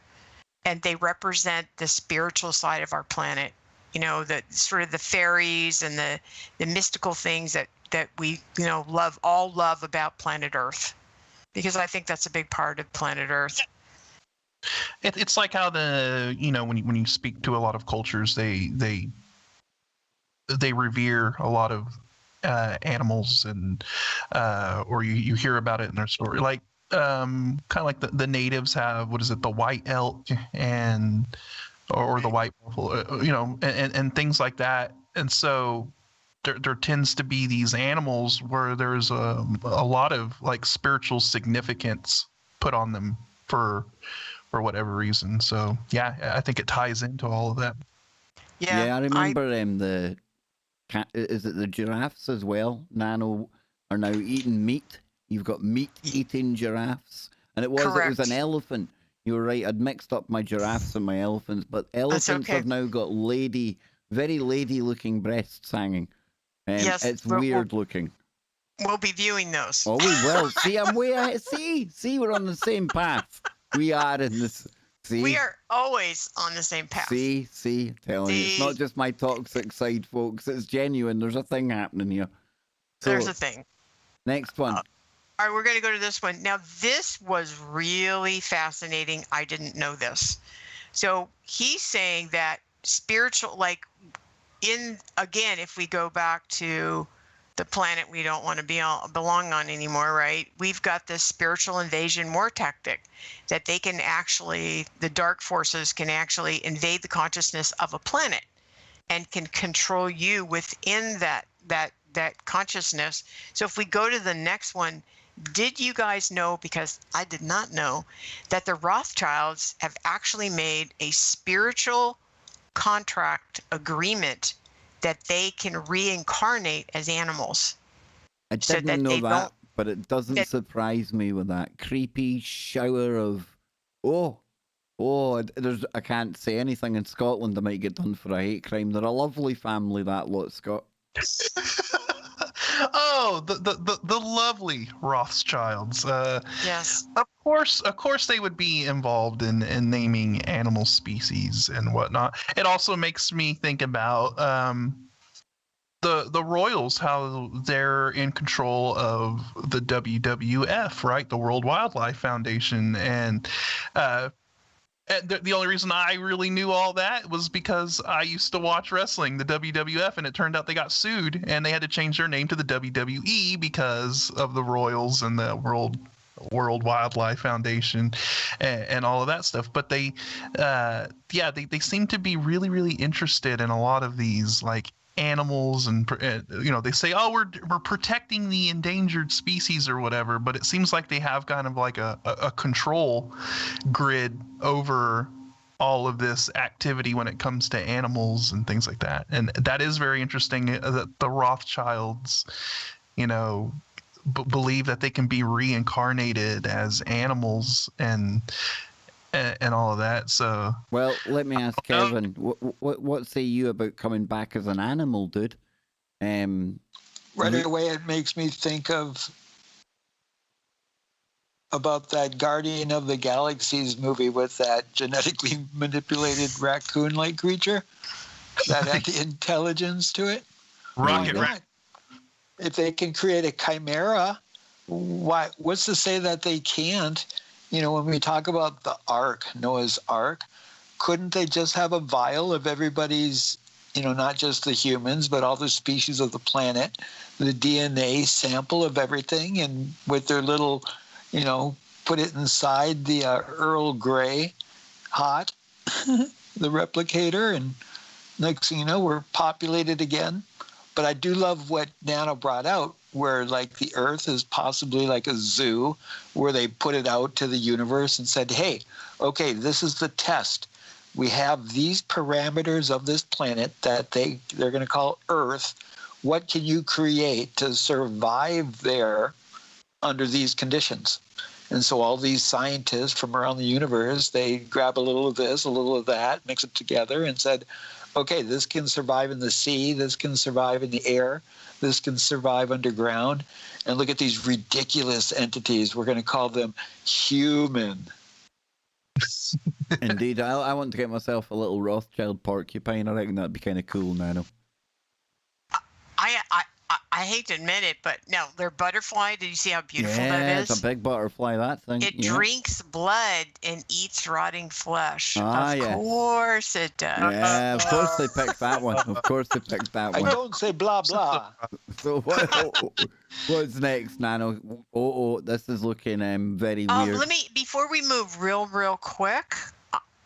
and they represent the spiritual side of our planet. You know, the sort of the fairies and the mystical things that we, you know, love about planet Earth, because I think that's a big part of planet Earth. It's like how when you speak to a lot of cultures, they revere a lot of animals, and or you hear about it in their story, like kind of like the natives have, what is it, the white elk or the white buffalo, and things like that. And so there tends to be these animals where there's a lot of like spiritual significance put on them for whatever reason. So yeah, I think it ties into all of that. Yeah, I remember is it the giraffes as well? Nano are now eating meat. You've got meat-eating giraffes. And it was an elephant. You were right, I'd mixed up my giraffes and my elephants, but elephants have now got very lady-looking breasts hanging. Yes, it's weird looking. We'll be viewing those. Oh, we will. See, I'm way ahead. See, we're on the same path. We are in this. See? We are always on the same path. See, telling you, it's not just my toxic side, folks. It's genuine. There's a thing happening here. So, there's a thing. Next one. All right, we're going to go to this one. Now, this was really fascinating. I didn't know this. So he's saying that spiritual, like again, if we go back to the planet we don't want to belong on anymore, right? We've got this spiritual invasion war tactic that the dark forces can actually invade the consciousness of a planet and can control you within that consciousness. So if we go to the next one, did you guys know, because I did not know, that the Rothschilds have actually made a spiritual contract agreement that they can reincarnate as animals? I didn't know that, but it doesn't surprise me with that creepy shower of I can't say anything in Scotland. I might get done for a hate crime. They're a lovely family, that lot, Scott. Oh, the lovely Rothschilds. Yes. Of course, they would be involved in naming animal species and whatnot. It also makes me think about the Royals, how they're in control of the WWF, right? The World Wildlife Foundation, and the only reason I really knew all that was because I used to watch wrestling, the WWF, and it turned out they got sued and they had to change their name to the WWE because of the Royals and the World Wildlife Foundation and all of that stuff. But they seem to be really, really interested in a lot of these like animals, and they say, oh, we're protecting the endangered species or whatever, but it seems like they have kind of like a control grid over all of this activity when it comes to animals and things like that. And that is very interesting that the Rothschilds believe that they can be reincarnated as animals and all of that. So, well, let me ask Kevin, what say you about coming back as an animal, dude? Right away, it makes me think about that Guardian of the Galaxies movie with that genetically manipulated raccoon-like creature that had the intelligence to it. Rocket. If they can create a chimera, what's to say that they can't? When we talk about the Ark, Noah's Ark, couldn't they just have a vial of everybody's, not just the humans, but all the species of the planet, the DNA sample of everything, and with their little, put it inside the Earl Grey hot, the replicator, and next thing you know, we're populated again. But I do love what Nano brought out. where like the Earth is possibly like a zoo where they put it out to the universe and said, hey, okay, this is the test. We have these parameters of this planet that they're going to call Earth. What can you create to survive there under these conditions? And so all these scientists from around the universe, they grab a little of this, a little of that, mix it together and said, okay, this can survive in the sea, this can survive in the air, this can survive underground. And look at these ridiculous entities. We're going to call them human. Indeed, I want to get myself a little Rothschild porcupine. I reckon that'd be kind of cool, Nano. I hate to admit it, but no, their butterfly. Did you see how beautiful Yeah, that is? it's a big butterfly, that thing. It yeah. drinks blood and eats rotting flesh. Ah, of yes. course it does. Yeah, of course they picked that one. Of course they picked that I one. don't say blah, blah. So what's next, Nano? Oh, this is looking very weird. Before we move real quick,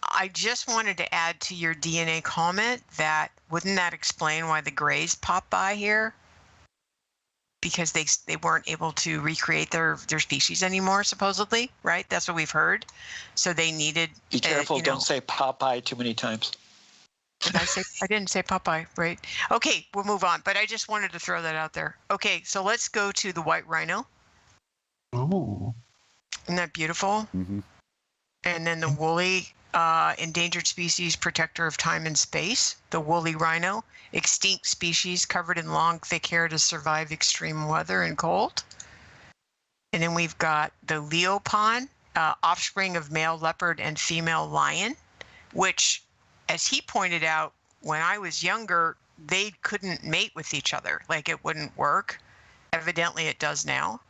I just wanted to add to your DNA comment that wouldn't that explain why the Greys pop by here? Because they weren't able to recreate their species anymore, supposedly, right? That's what we've heard. So they needed. Be careful, don't say Popeye too many times. I didn't say Popeye, right? Okay, we'll move on. But I just wanted to throw that out there. Okay, so let's go to the white rhino. Ooh. Isn't that beautiful? Mm-hmm. And then the woolly endangered species protector of time and space, the woolly rhino, extinct species covered in long, thick hair to survive extreme weather and cold. And then we've got the leopon, offspring of male leopard and female lion, which, as he pointed out, when I was younger, they couldn't mate with each other. Like it wouldn't work. Evidently it does now.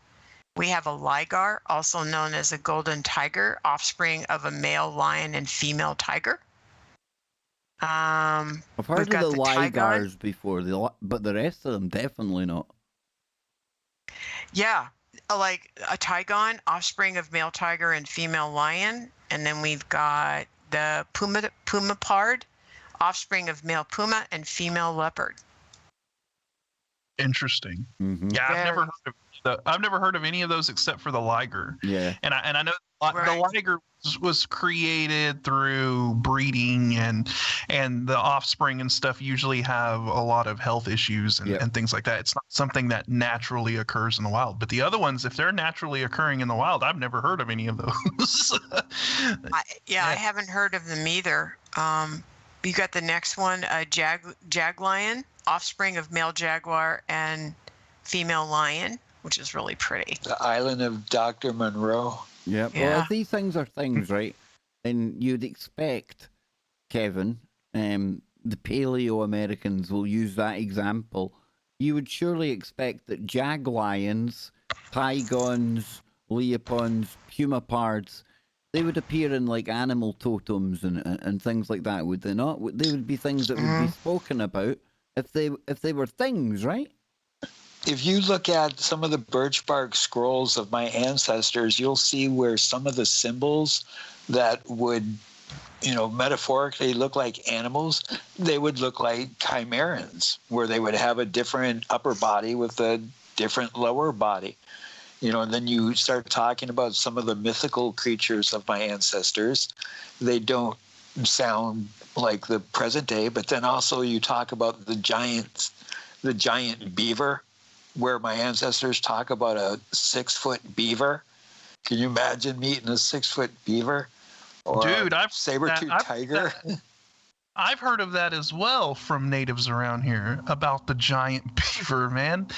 We have a ligar, also known as a golden tiger, offspring of a male lion and female tiger. I've heard of the ligars before, but the rest of them definitely not. Yeah, like a tigon, offspring of male tiger and female lion. And then we've got the pumapard, offspring of male puma and female leopard. Interesting. Mm-hmm. Yeah, I've never heard of any of those except for the liger. Yeah, and I know Right. the liger was created through breeding, and the offspring and stuff usually have a lot of health issues and things like that. It's not something that naturally occurs in the wild. But the other ones, if they're naturally occurring in the wild, I've never heard of any of those. I haven't heard of them either. You got the next one, jag lion, offspring of male jaguar and female lion, which is really pretty. The island of Dr. Monroe. yeah. Well, if these things are things, right, then you'd expect, Kevin, the Paleo Americans will use that example. You would surely expect that jag lions, tigons, leopons, pumapards, they would appear in like animal totems and things like that, would they not? They would be things that would be spoken about if they were things, right? If you look at some of the birch bark scrolls of my ancestors, you'll see where some of the symbols that would, metaphorically look like animals, they would look like chimerans, where they would have a different upper body with a different lower body. And then you start talking about some of the mythical creatures of my ancestors. They don't sound like the present day, but then also you talk about the giant beaver, where my ancestors talk about a 6-foot beaver. Can you imagine meeting a 6-foot beaver? Or dude, a saber-toothed tiger? I've heard of that as well from natives around here about the giant beaver, man.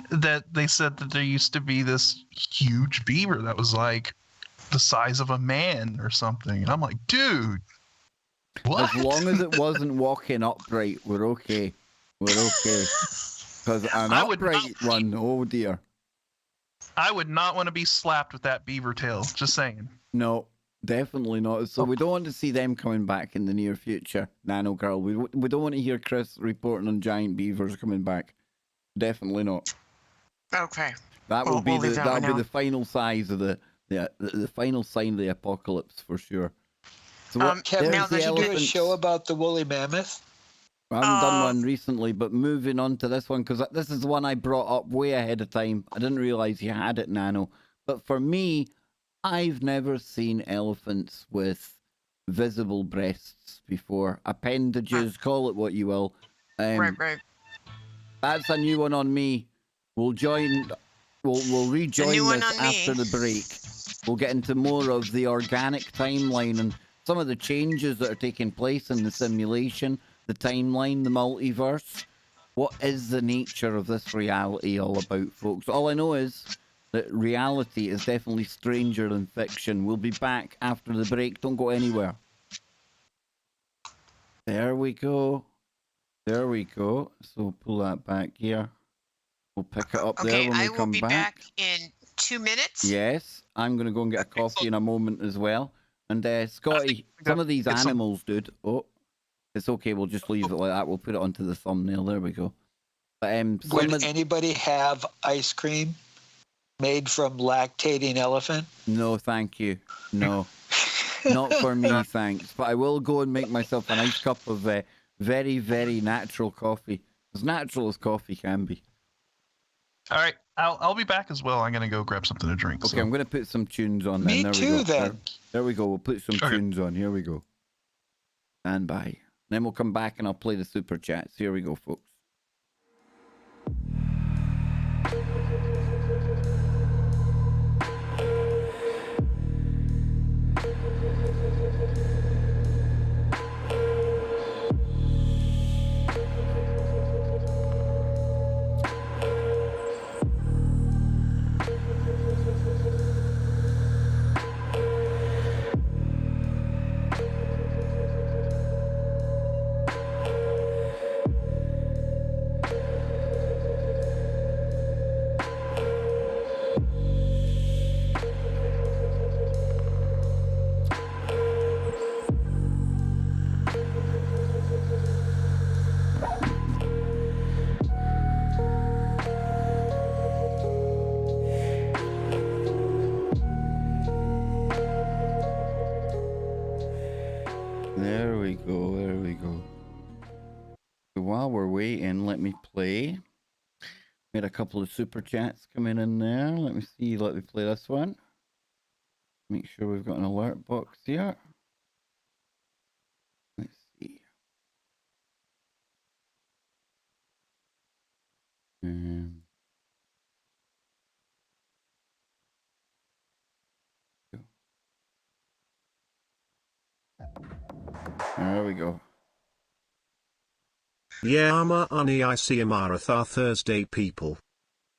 That they said that there used to be this huge beaver that was like the size of a man or something. And I'm like, dude, what? As long as it wasn't walking upright, we're okay. We're okay. Because an upright one, oh dear. I would not want to be slapped with that beaver tail. Just saying. No, definitely not. So we don't want to see them coming back in the near future, Nanogirl. We don't want to hear Chris reporting on giant beavers coming back. Definitely not. Okay. That will be the final size of the final sign of the apocalypse for sure. So Kevin, now did you do a elephants. show about the woolly mammoth? I haven't done one recently, but moving on to this one, because this is the one I brought up way ahead of time. I didn't realize you had it, Nano. But for me, I've never seen elephants with visible breasts before. Appendages, call it what you will. Right. That's a new one on me. We'll rejoin new one this on me. after the break. We'll get into more of the organic timeline and some of the changes that are taking place in the simulation, the timeline, the multiverse. What is the nature of this reality all about, folks? All I know is that reality is definitely stranger than fiction. We'll be back after the break. Don't go anywhere. There we go. There we go. So pull that back here. We'll pick it up there when we come back. Okay, I will be back in 2 minutes. Yes, I'm going to go and get a coffee in a moment as well. And Scotty, some of these animals, dude. Oh, it's okay. We'll just leave it like that. We'll put it onto the thumbnail. There we go. But, Would anybody have ice cream made from lactating elephant? No, thank you. No, not for me, thanks. But I will go and make myself a nice cup of very, very natural coffee. As natural as coffee can be. All right, I'll be back as well. I'm gonna go grab something to drink. Okay, so. I'm gonna put some tunes on. Me then. There too. we go. Then there we go. We'll put some Okay. tunes on. Here we go. Stand by. Then we'll come back and I'll play the super chats. Here we go, folks. There we go. There we go. So while we're waiting, let me play. We had a couple of super chats coming in there. Let me see. Let me play this one. Make sure we've got an alert box here. Let's see. There we go. Yama Ani Isi Amaratha Thursday people.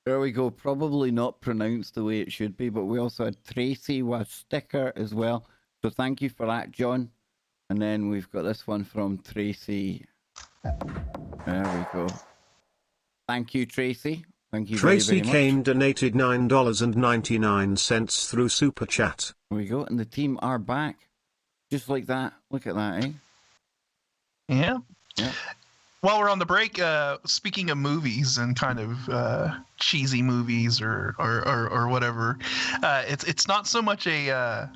There we go. Probably not pronounced the way it should be, but we also had Tracy with a sticker as well. So thank you for that, John. And then we've got this one from Tracy. There we go. Thank you, Tracy. Thank you Tracy very, very much. Kane donated $9.99 through Super Chat. There we go. And the team are back. Just like that. Look at that, eh? Yeah. Yeah. While we're on the break, speaking of movies and kind of cheesy movies or whatever, it's not so much a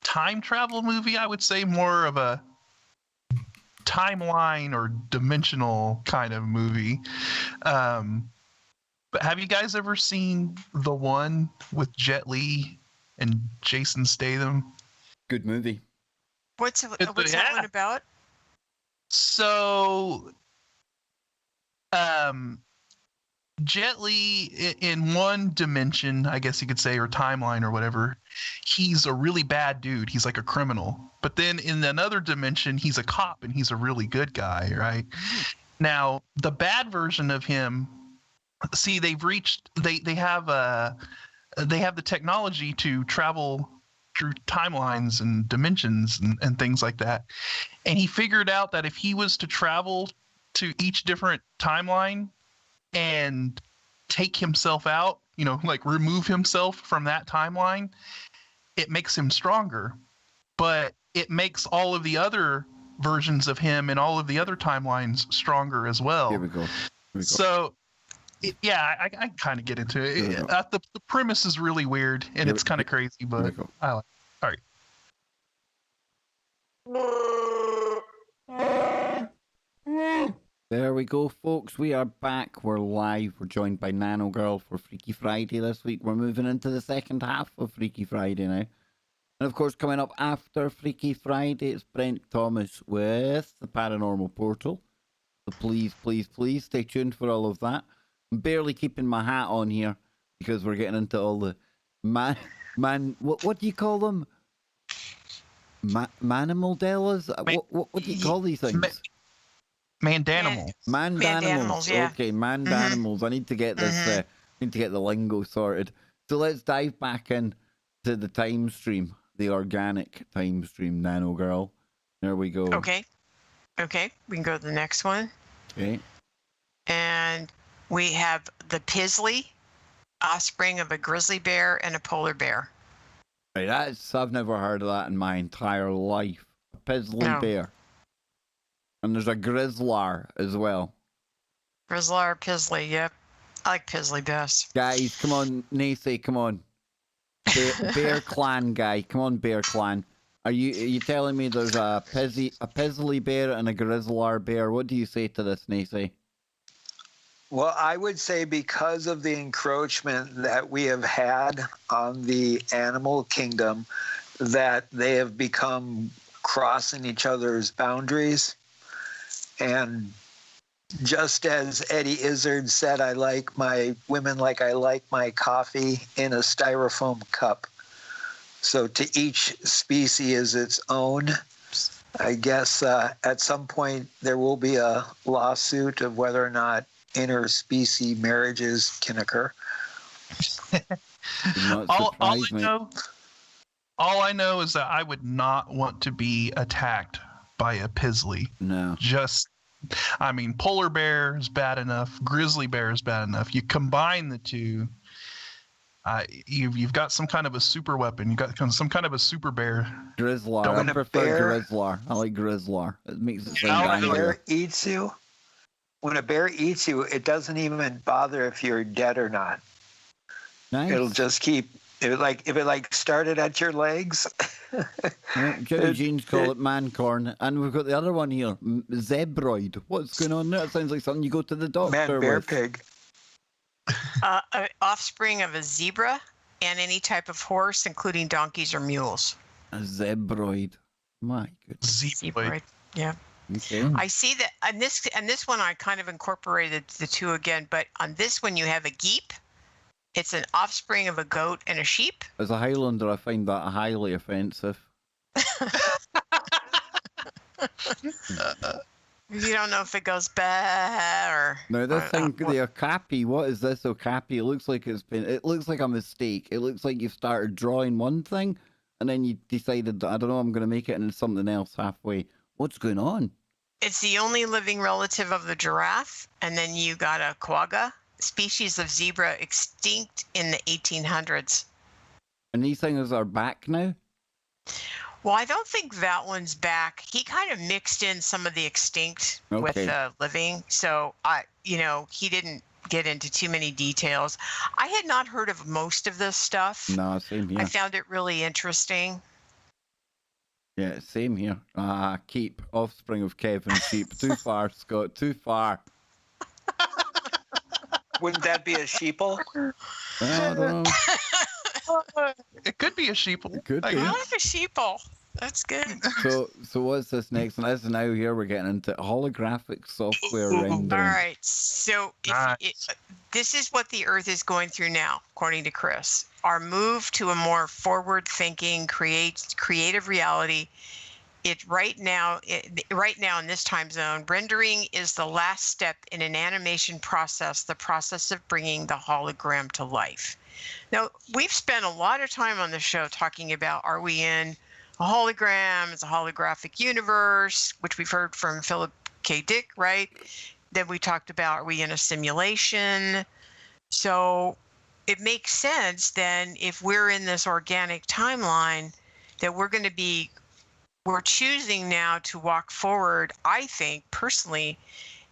time travel movie. I would say more of a timeline or dimensional kind of movie. But have you guys ever seen the one with Jet Li and Jason Statham? Good movie. What's that one about? So, Jet Li, in one dimension, I guess you could say, or timeline or whatever, he's a really bad dude. He's like a criminal. But then in another dimension, he's a cop and he's a really good guy, right? Now, the bad version of him, see, they have the technology to travel through timelines and dimensions and things like that. And he figured out that if he was to travel to each different timeline and take himself out, like remove himself from that timeline, it makes him stronger. But it makes all of the other versions of him and all of the other timelines stronger as well. Here we go. So, I kind of get into it. The premise is really weird and it's kind of crazy, but I like it. All right. There we go, folks. We are back. We're live. We're joined by Nanogirl for Freaky Friday this week. We're moving into the second half of Freaky Friday now. And of course, coming up after Freaky Friday, it's Brent Thomas with the Paranormal Portal. So please, please, please stay tuned for all of that. I'm barely keeping my hat on here because we're getting into all the what do you call them? Manimaldellas? What do you call these things? Mandanimal. Mandanimals. Yeah. Okay, mandanimals. I need to get this. Need to get the lingo sorted. So let's dive back in to the time stream, the organic time stream, Nanogirl. There we go. Okay. We can go to the next one. Okay. And we have the Pizzly, offspring of a grizzly bear and a polar bear. Right, I've never heard of that in my entire life. A Pizzly No. bear. And there's a grizzlar as well. Grizzlar, Pizzly, yep. I like Pizzly best. Guys, come on, Nacy, come on. Bear Clan guy, come on, Bear Clan. Are you telling me there's a Pizzly bear and a grizzlar bear? What do you say to this, Nacy? Well, I would say because of the encroachment that we have had on the animal kingdom, that they have become crossing each other's boundaries. And just as Eddie Izzard said, I like my women like I like my coffee in a styrofoam cup. So to each species is its own. I guess at some point there will be a lawsuit of whether or not interspecies marriages can occur. All I know is that I would not want to be attacked by a Pizzly. No. Polar bear is bad enough. Grizzly bear is bad enough. You combine the two, you've got some kind of a super weapon. You got some kind of a super bear. Grizzlar. I prefer Grizzlar. I like Grizzlar. It makes it sound When a angrier. bear eats you, it doesn't even bother if you're dead or not. Nice. It'll just keep. If it started at your legs. Yeah, Jimmy Jeans call it mancorn, and we've got the other one here, zebroid. What's going on there? It sounds like something you go to the doctor Man, bear with. pig. An offspring of a zebra and any type of horse, including donkeys or mules. A zebroid. My goodness. Zebroid. Yeah. Okay. I see that, and this one I kind of incorporated the two again, but on this one you have a geep. It's an offspring of a goat and a sheep. As a Highlander, I find that highly offensive. You don't know if it goes bad or. Now this thing, the okapi. What is this okapi? It looks like it looks like a mistake. It looks like you started drawing one thing, and then you decided, I don't know, I'm going to make it into something else halfway. What's going on? It's the only living relative of the giraffe, and then you got a quagga, species of zebra extinct in the 1800s. And these things are back now? Well, I don't think that one's back. He kind of mixed in some of the extinct with the living. So he didn't get into too many details. I had not heard of most of this stuff. No, same here. I found it really interesting. Yeah, same here. Keep, offspring of Kevin Sheep. Too far, Scott, too far. Wouldn't that be a sheeple? I don't know. It could be a sheeple. It could be. I like a sheeple. That's good. So what's this next one? This is now here we're getting into holographic software rendering. All right. So this is what the Earth is going through now, according to Chris. Our move to a more forward-thinking, creative reality. Right now in this time zone, rendering is the last step in an animation process, the process of bringing the hologram to life. Now, we've spent a lot of time on the show talking about, are we in a hologram? It's a holographic universe, which we've heard from Philip K. Dick, right? Then we talked about, are we in a simulation? So it makes sense then, if we're in this organic timeline, that we're choosing now to walk forward, I think, personally,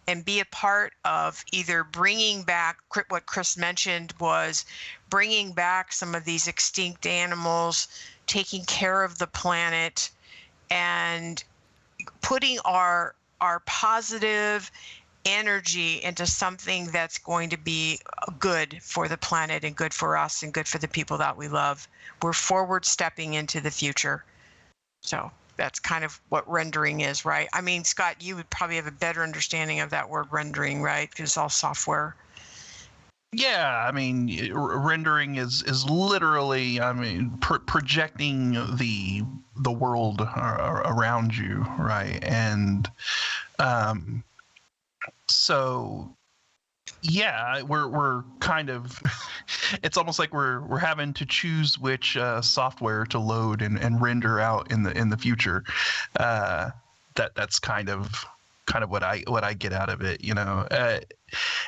and be a part of either bringing back, what Chris mentioned was bringing back some of these extinct animals, taking care of the planet, and putting our our positive energy into something that's going to be good for the planet and good for us and good for the people that we love. We're forward stepping into the future. So that's kind of what rendering is, right? I mean, Scott, you would probably have a better understanding of that word rendering, right? Because it's all software. Yeah, I mean, rendering is literally, I mean, projecting the world around you, right? And so yeah, we're kind of it's almost like we're having to choose which software to load and render out in the future. That's kind of what I get out of it, you know.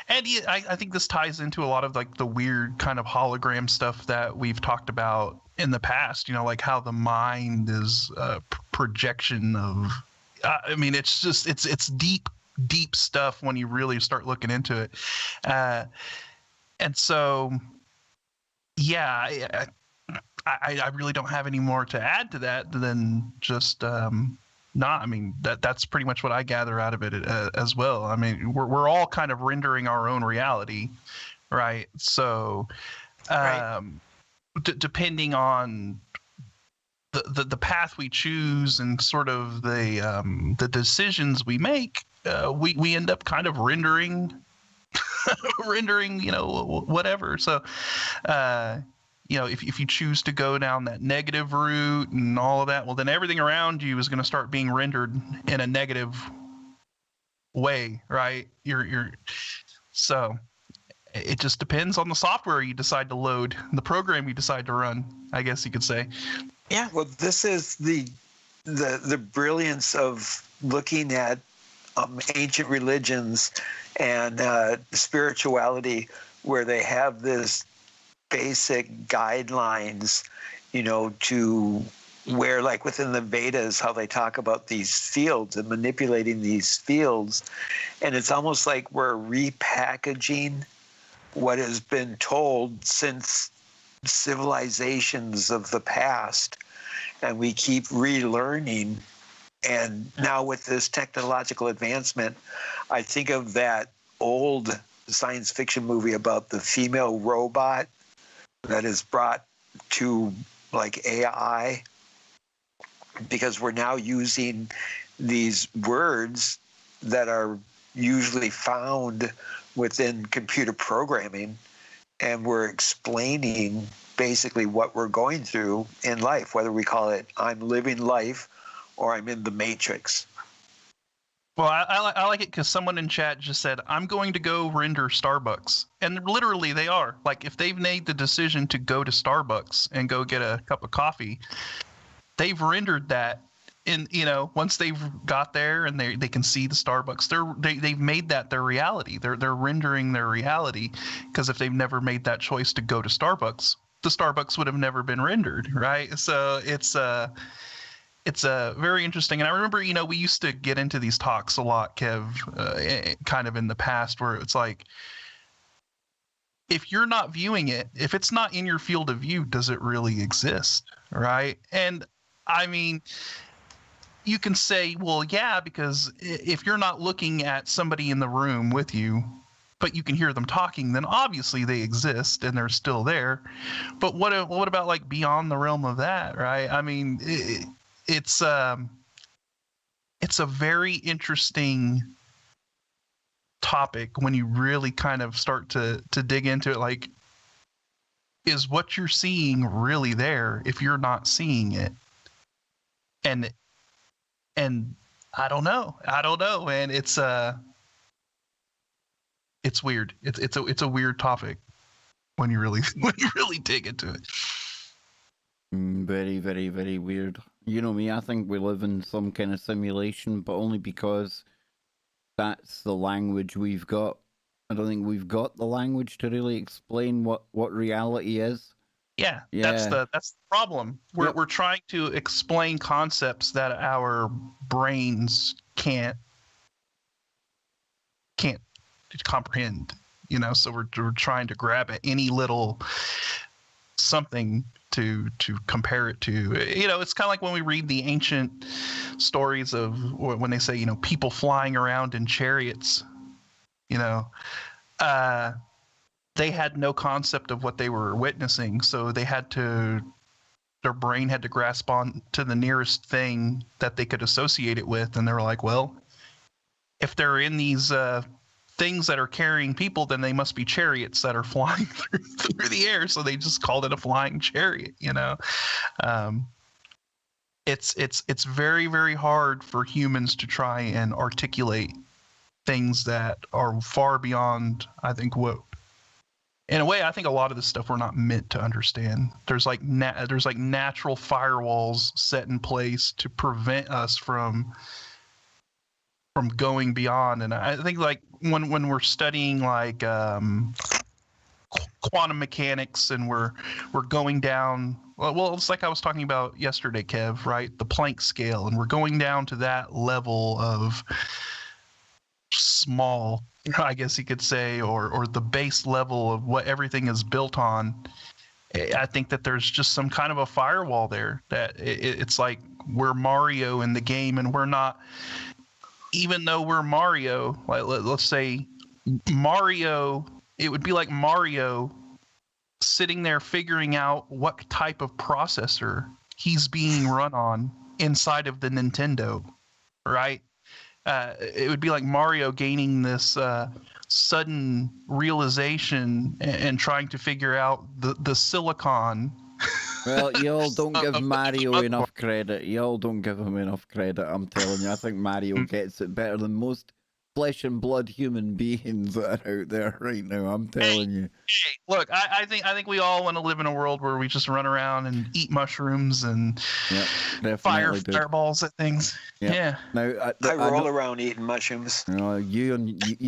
And yeah, I think this ties into a lot of like the weird kind of hologram stuff that we've talked about in the past, you know, like how the mind is a projection of I mean, it's just it's deep stuff when you really start looking into it. And so yeah, I really don't have any more to add to that than just I mean, that's pretty much what I gather out of it as well. I mean, we're all kind of rendering our own reality, right? So, depending on the path we choose and sort of the decisions we make, we end up kind of rendering, you know, whatever. So, you know, if you choose to go down that negative route and all of that, well, then everything around you is going to start being rendered in a negative way, right? So it just depends on the software you decide to load, the program you decide to run, I guess you could say. Yeah. Well, this is the brilliance of looking at ancient religions and spirituality, where they have this basic guidelines, you know, to where, like within the Vedas, how they talk about these fields and manipulating these fields. And it's almost like we're repackaging what has been told since civilizations of the past, and we keep relearning. And now with this technological advancement, I think of that old science fiction movie about the female robot that is brought to like AI, because we're now using these words that are usually found within computer programming, and we're explaining basically what we're going through in life, whether we call it I'm living life or I'm in the matrix. Well, I like it because someone in chat just said, I'm going to go render Starbucks. And literally they are. Like, if they've made the decision to go to Starbucks and go get a cup of coffee, they've rendered that in, you know, once they've got there and they can see the Starbucks, they've made that their reality. They're rendering their reality, because if they've never made that choice to go to Starbucks, the Starbucks would have never been rendered, right? So it's very interesting. And I remember, you know, we used to get into these talks a lot, Kev, kind of in the past, where it's like, if you're not viewing it, if it's not in your field of view, does it really exist, right? And I mean, you can say, well, yeah, because if you're not looking at somebody in the room with you, but you can hear them talking, then obviously they exist and they're still there. But what about like beyond the realm of that, right? I mean, it's a very interesting topic when you really kind of start to dig into it. Like, is what you're seeing really there if you're not seeing it? And I don't know, and it's weird. It's a weird topic when you really dig into it. Very, very, very weird. You know me, I think we live in some kind of simulation, but only because that's the language we've got. I don't think we've got the language to really explain what reality is. Yeah. That's the problem. We're trying to explain concepts that our brains can't comprehend, you know. So we're trying to grab at any little something to compare it to. You know, it's kind of like when we read the ancient stories of when they say, you know, people flying around in chariots. You know, they had no concept of what they were witnessing, so their brain had to grasp on to the nearest thing that they could associate it with, and they were like, well, if they're in these things that are carrying people, then they must be chariots that are flying through the air. So they just called it a flying chariot. You know, it's very, very hard for humans to try and articulate things that are far beyond, I think, what. In a way, I think a lot of this stuff we're not meant to understand. There's like natural firewalls set in place to prevent us from going beyond. And I think like when we're studying like quantum mechanics and we're going down, well, it's like I was talking about yesterday, Kev, right? The Planck scale, and we're going down to that level of small, I guess you could say, or the base level of what everything is built on. I think that there's just some kind of a firewall there that it's like we're Mario in the game, and we're not. Even though we're Mario, like let's say Mario, it would be like Mario sitting there figuring out what type of processor he's being run on inside of the Nintendo, right? It would be like Mario gaining this sudden realization and trying to figure out the silicon. Well, y'all don't give Mario enough credit. Y'all don't give him enough credit, I'm telling you. I think Mario gets it better than most flesh and blood human beings that are out there right now. I'm telling you. Hey, look, I think we all want to live in a world where we just run around and eat mushrooms and fire fireballs at things. Yep. Yeah. Now I roll around eating mushrooms. You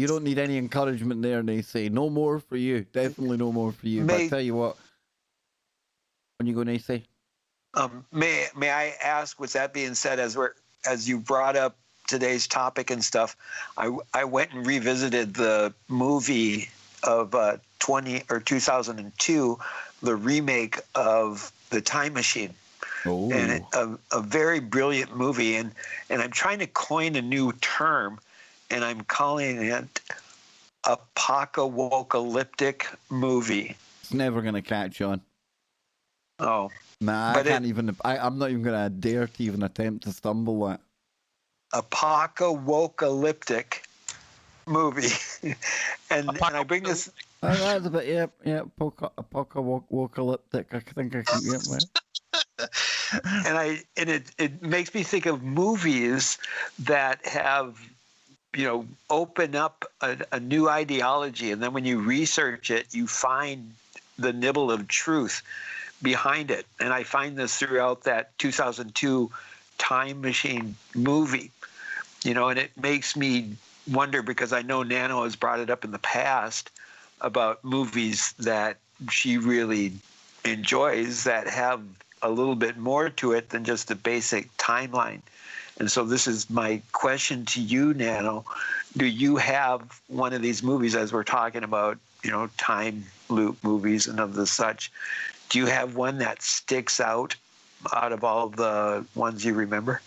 don't need any encouragement there, and they say no more for you. Definitely no more for you. But I tell you what. When you go, Nacy? May I ask, with that being said, as you brought up today's topic and stuff, I went and revisited the movie of 2002, the remake of The Time Machine. Oh. And a very brilliant movie, and I'm trying to coin a new term, and I'm calling it apocalyptic movie. It's never gonna catch on. Oh. Nah, I can't even. I'm not even gonna dare to even attempt to stumble that. Apocalyptic movie, and I bring this. That's a bit, apocalyptic. I think I can get that. And it makes me think of movies that have, open up a new ideology, and then when you research it, you find the nibble of truth behind it. And I find this throughout that 2002 Time Machine movie, and it makes me wonder, because I know Nano has brought it up in the past about movies that she really enjoys that have a little bit more to it than just a basic timeline. And so this is my question to you, Nano. Do you have one of these movies, as we're talking about, time loop movies and of the such? Do you have one that sticks out of all the ones you remember?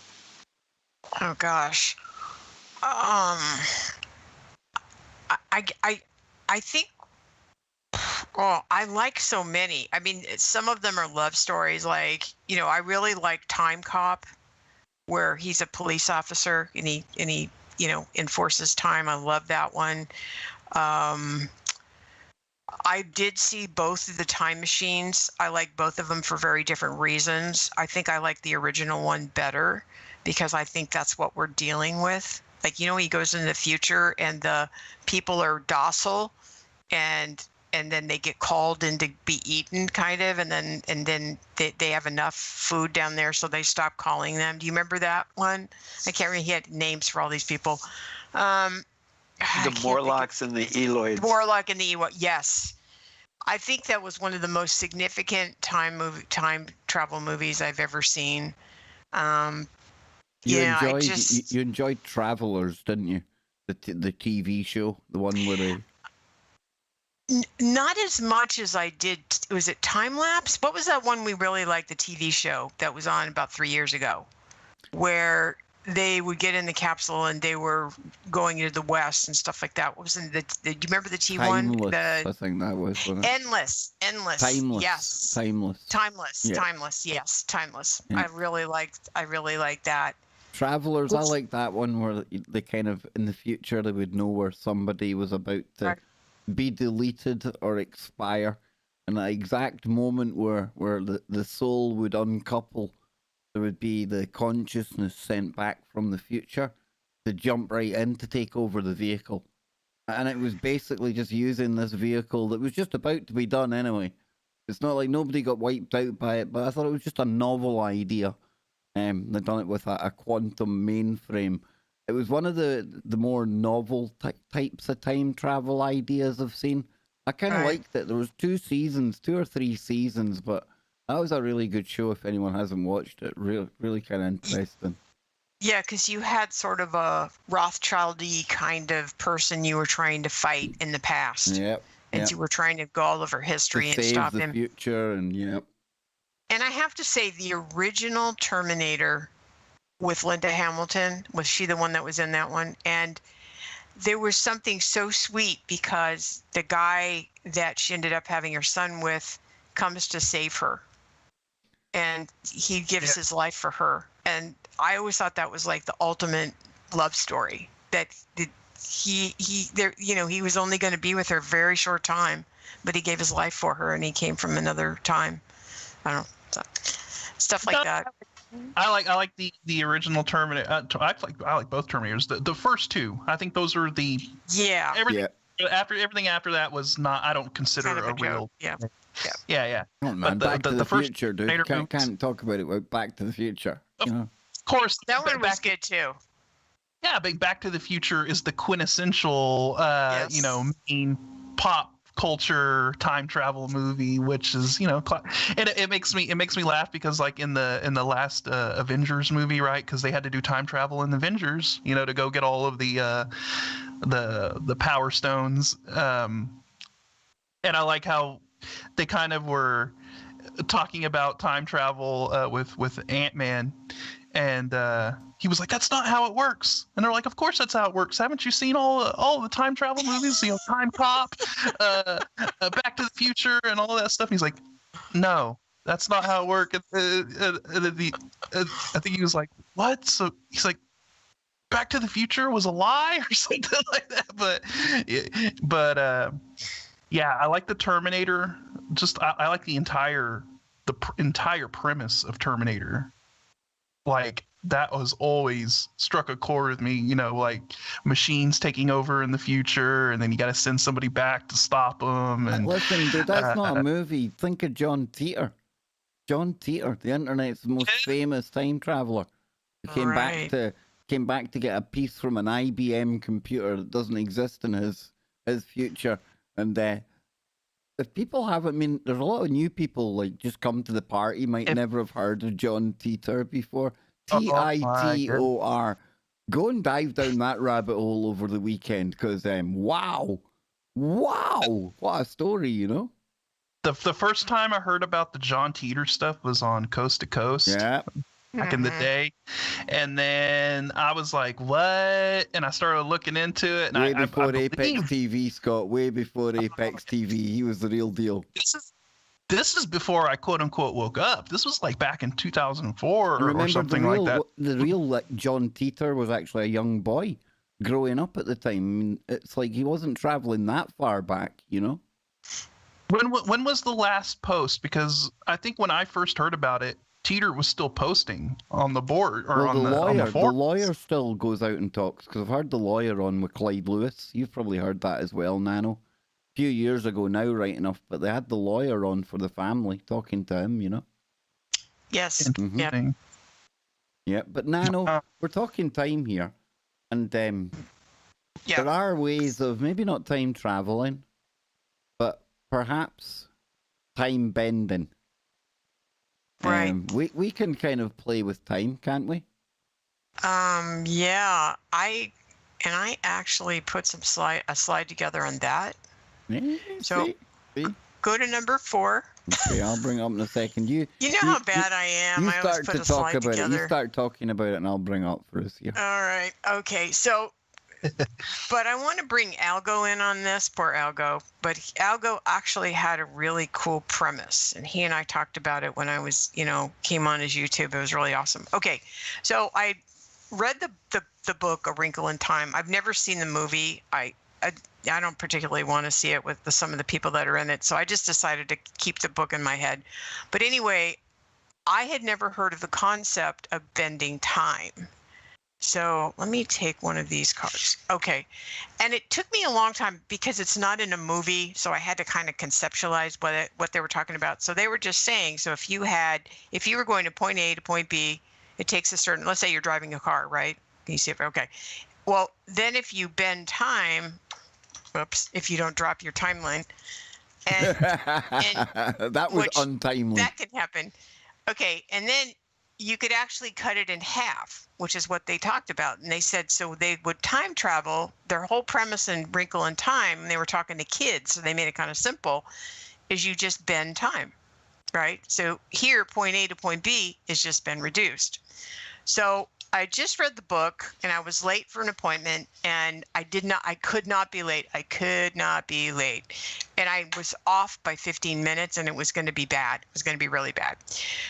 Oh gosh. I think. Well, I like so many. I mean, some of them are love stories. Like, I really like Time Cop, where he's a police officer and he enforces time. I love that one. I did see both of the Time Machines. I like both of them for very different reasons. I think I like the original one better because I think that's what we're dealing with. Like, he goes into the future and the people are docile and then they get called in to be eaten, kind of, and then they have enough food down there, so they stop calling them. Do you remember that one? I can't remember. He had names for all these people. The Morlocks and the Eloids. Morlock and the Eloids, yes. I think that was one of the most significant time travel movies I've ever seen. You enjoyed Travelers, didn't you? The TV show, the one where they. Not as much as I did. Was it Time Lapse? What was that one we really liked, the TV show that was on about 3 years ago, where they would get in the capsule and they were going into the West and stuff like that? What was in do you remember the T1? Timeless, I think that was, wasn't it? Endless. Timeless. Yes. Timeless. Yeah. Timeless. Yes. Timeless. Yeah. I really liked that. Travelers, I like that one where they kind of, in the future, they would know where somebody was about to be deleted or expire. And that exact moment where the soul would uncouple, there would be the consciousness sent back from the future to jump right in to take over the vehicle. And it was basically just using this vehicle that was just about to be done anyway. It's not like nobody got wiped out by it, but I thought it was just a novel idea. They'd done it with a quantum mainframe. It was one of the more novel types of time travel ideas I've seen. I kind of liked it. There was 2 or 3 seasons, but that was a really good show if anyone hasn't watched it. Really kind of interesting. Yeah, because you had sort of a Rothschild-y kind of person you were trying to fight in the past. Yep. And you were trying to go all over history and stop him. To save the future, and yep. And I have to say, the original Terminator with Linda Hamilton, was she the one that was in that one? And there was something so sweet because the guy that she ended up having her son with comes to save her. And he gives his life for her. And I always thought that was like the ultimate love story, that he was only going to be with her a very short time, but he gave his life for her and he came from another time. I don't know. Stuff like that. I like the original Terminator. I like both Terminators. The first 2, I think those are the everything after that was not. I don't consider kind of a real. Yeah. Oh man, but Back to the first Future, dude. Can't talk about it without Back to the Future. Of course, that one was good too. Yeah, but Back to the Future is the quintessential, main pop culture time travel movie, which is and it makes me laugh because like in the last Avengers movie, right? Because they had to do time travel in the Avengers, to go get all of the Power Stones, and I like how they kind of were talking about time travel with Ant-Man. And he was like, "That's not how it works." And they're like, "Of course that's how it works. Haven't you seen all the time travel movies? Time Cop, Back to the Future, and all that stuff?" And he's like, "No, that's not how it works." I think he was like, "What?" So he's like, "Back to the Future was a lie," or something like that. But yeah, I like the Terminator. I like the entire premise of Terminator. Like that was always struck a chord with me, like machines taking over in the future, and then you got to send somebody back to stop them. And listen, dude, that's not a movie. Think of John Titor. John Titor, the internet's most famous time traveler. He came back to get a piece from an IBM computer that doesn't exist in his future. And if people haven't, there's a lot of new people like just come to the party, might never have heard of John Titor before. Titor. Go and dive down that rabbit hole over the weekend, because wow, what a story, The first time I heard about the John Titor stuff was on Coast to Coast. Yeah. Back in the day, and then I was like, "What?" And I started looking into it. And way before Apex TV, Scott. Way before Apex TV, he was the real deal. This is before I quote unquote woke up. This was like back in 2004 or something like that. The real John Titor was actually a young boy growing up at the time. It's like he wasn't traveling that far back, When was the last post? Because I think when I first heard about it, Titor was still posting on the board or on the forums. The lawyer still goes out and talks, because I've heard the lawyer on with Clyde Lewis. You've probably heard that as well, Nano. A few years ago now, right enough, but they had the lawyer on for the family, talking to him, Yes. Mm-hmm. Yeah, but Nano, we're talking time here. And there are ways of maybe not time traveling, but perhaps time bending. Right. We can kind of play with time, can't we? Yeah. I actually put a slide together on that. Yeah, So see. go to number 4. Okay, I'll bring it up in a second. You know how bad I am. you I always start put to a talk slide about it. You together. start talking about it, and I'll bring it up for us here. All right. Okay. So, but I want to bring Algo in on this. Poor Algo. But Algo actually had a really cool premise, and he and I talked about it when I was, came on his YouTube. It was really awesome. Okay. So I read the book A Wrinkle in Time. I've never seen the movie. I don't particularly want to see it with some of the people that are in it. So I just decided to keep the book in my head. But anyway, I had never heard of the concept of bending time. So let me take one of these cards. Okay. And it took me a long time because it's not in a movie. So I had to kind of conceptualize what they were talking about. So they were just saying, so if you were going to point A to point B, it takes a certain, let's say you're driving a car, right? Can you see it? Okay. Well, then if you bend time, if you don't drop your timeline, and that was untimely. That could happen. Okay, and then you could actually cut it in half, which is what they talked about. And they said so they would time travel. Their whole premise in Wrinkle in Time, and they were talking to kids, so they made it kind of simple, is you just bend time, right? So here, point A to point B is just been reduced. So I just read the book and I was late for an appointment, and I could not be late. And I was off by 15 minutes, and it was going to be bad. It was going to be really bad.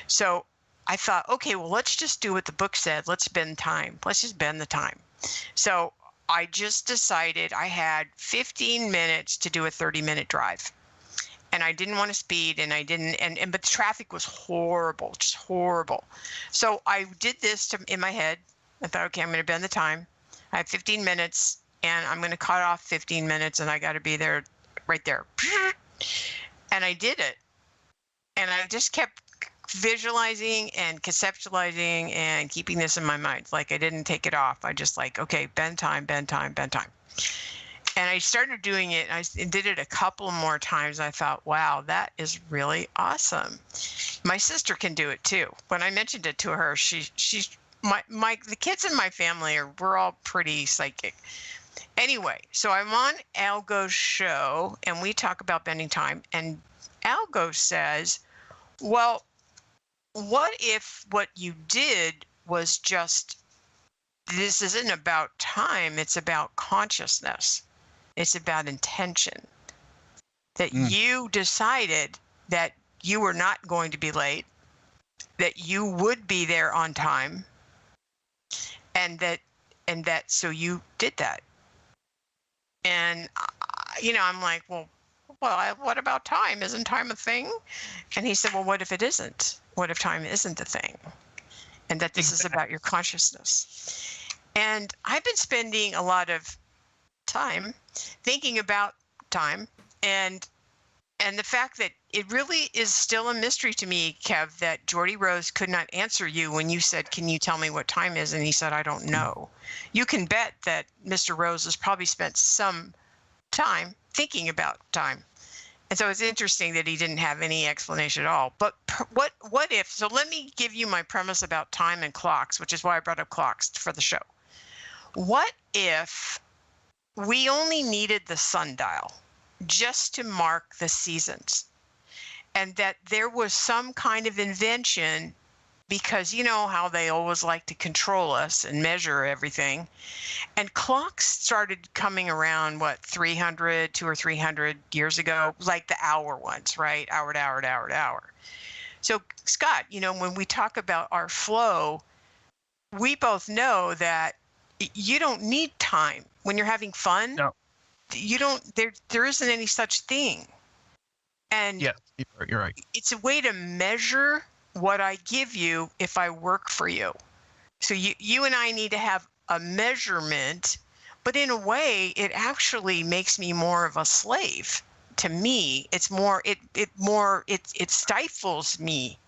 So I thought, okay, well, let's just do what the book said. Let's bend time. Let's just bend the time. So I just decided I had 15 minutes to do a 30-minute drive. And I didn't want to speed, and I didn't, but the traffic was horrible, just horrible. So I did this in my head. I thought, okay, I'm going to bend the time. I have 15 minutes, and I'm going to cut off 15 minutes, and I got to be there, right there. And I did it. And I just kept visualizing and conceptualizing and keeping this in my mind. Like I didn't take it off. I just okay, bend time, bend time, bend time. And I started doing it. I did it a couple more times. I thought, wow, that is really awesome. My sister can do it too. When I mentioned it to her, the kids in my family we're all pretty psychic. Anyway, so I'm on Algo's show and we talk about bending time. And Algo says, well, what if what you did was just, this isn't about time, it's about consciousness. It's about intention, that you decided that you were not going to be late, that you would be there on time, and that so you did that. And, I'm like, well, what about time? Isn't time a thing? And he said, well, what if it isn't? What if time isn't a thing? And that this is about your consciousness. And I've been spending a lot of time thinking about time and the fact that it really is still a mystery to me, Kev, that Geordie Rose could not answer you when you said, can you tell me what time is? And he said, I don't know. You can bet that Mr. Rose has probably spent some time thinking about time. And so it's interesting that he didn't have any explanation at all. But what if, so let me give you my premise about time and clocks, which is why I brought up clocks for the show. What if we only needed the sundial just to mark the seasons, and that there was some kind of invention, because you know how they always like to control us and measure everything, and clocks started coming around 200 or 300 years ago, like the hour ones, right? Hour to hour to hour to hour. So Scott, when we talk about our flow, we both know that you don't need time when you're having fun. No. You don't, there isn't any such thing. And yeah, you're right. It's a way to measure what I give you if I work for you. So you and I need to have a measurement, but in a way it actually makes me more of a slave. To me, it's more, it stifles me.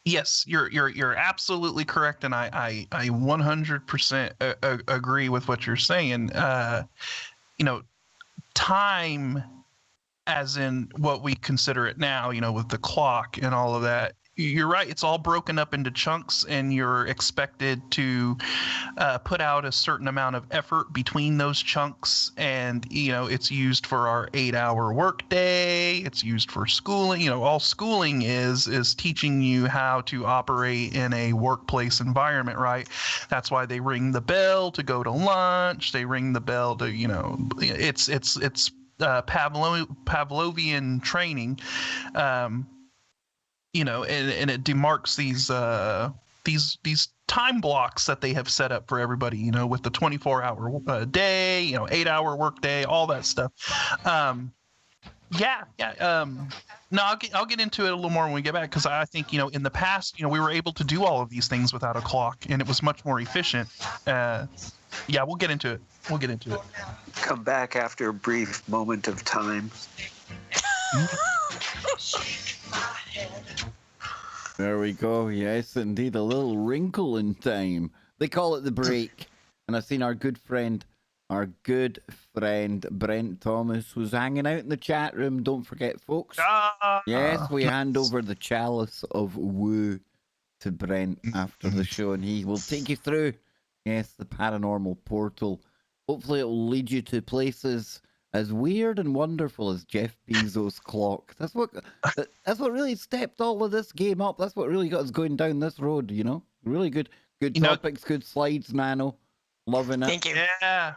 Yes, you're absolutely correct, and I 100% agree with what you're saying. Time, as in what we consider it now, with the clock and all of that, you're right. It's all broken up into chunks, and you're expected to put out a certain amount of effort between those chunks. And it's used for our 8-hour workday. It's used for schooling. All schooling is teaching you how to operate in a workplace environment, right? That's why they ring the bell to go to lunch. They ring the bell to it's Pavlovian training. And it demarks these time blocks that they have set up for everybody, with the 24-hour day, 8-hour work day, all that stuff. Yeah. No, I'll get into it a little more when we get back, because I think, in the past, we were able to do all of these things without a clock, and it was much more efficient. Yeah, we'll get into it. Come back after a brief moment of time. There we go. Yes, indeed. A little wrinkle in time. They call it the break. And I've seen our good friend Brent Thomas was hanging out in the chat room. Don't forget, folks. Yes, we hand over the chalice of woo to Brent after the show, and he will take you through, yes, the paranormal portal. Hopefully it will lead you to places as weird and wonderful as Jeff Bezos' clock. That's what really stepped all of this game up. That's what really got us going down this road, Really good topics, good slides, Nano. Loving it. Thank you. Yeah.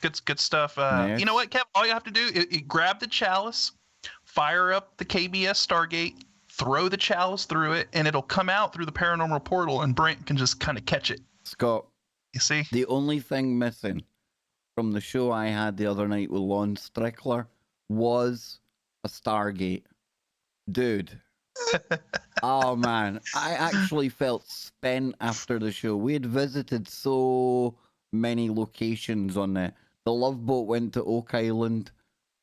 Good stuff. Yes. You know what, Kev? All you have to do is grab the chalice, fire up the KBS Stargate, throw the chalice through it, and it'll come out through the paranormal portal, and Brent can just kind of catch it. Scott, you see? The only thing missing from the show I had the other night with Lon Strickler was a Stargate. Dude. Oh, man. I actually felt spent after the show. We had visited so many locations on the Love Boat went to Oak Island.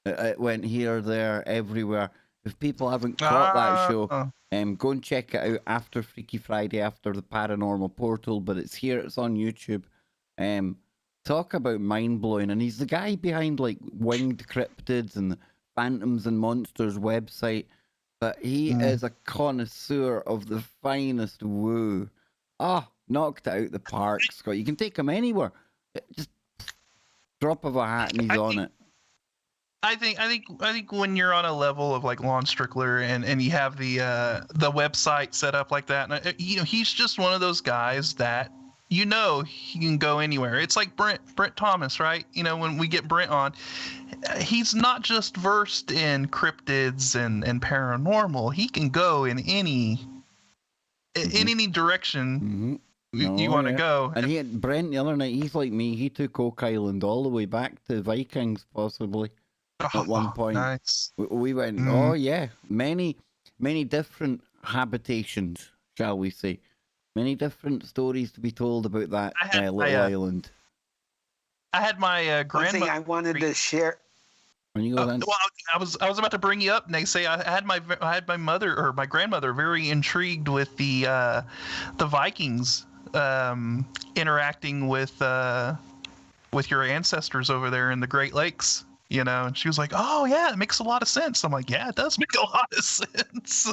It went here, there, everywhere. If people haven't caught that show, go and check it out after Freaky Friday, after the Paranormal Portal. But it's here. It's on YouTube. Talk about mind-blowing. And he's the guy behind, like, Winged Cryptids and Phantoms and Monsters website. But he is a connoisseur of the finest woo. Knocked it out the park, Scott. You can take him anywhere. Just drop of a hat and he's on it. I think when you're on a level of like Lon Strickler and you have the website set up like that, and he's just one of those guys that he can go anywhere. It's like Brent Thomas, right? When we get Brent on, he's not just versed in cryptids and paranormal. He can go in any direction you want to go. And he had Brent the other night. He's like me. He took Oak Island all the way back to Vikings, possibly. At one point, nice. We went. Many different habitations, shall we say? Many different stories to be told about that little island. I had my grandmother. One thing I wanted to share. When you go well, I was about to bring you up, and they say I had my mother or my grandmother very intrigued with the Vikings interacting with your ancestors over there in the Great Lakes. And she was like, "Oh yeah, it makes a lot of sense." I'm like, "Yeah, it does make a lot of sense."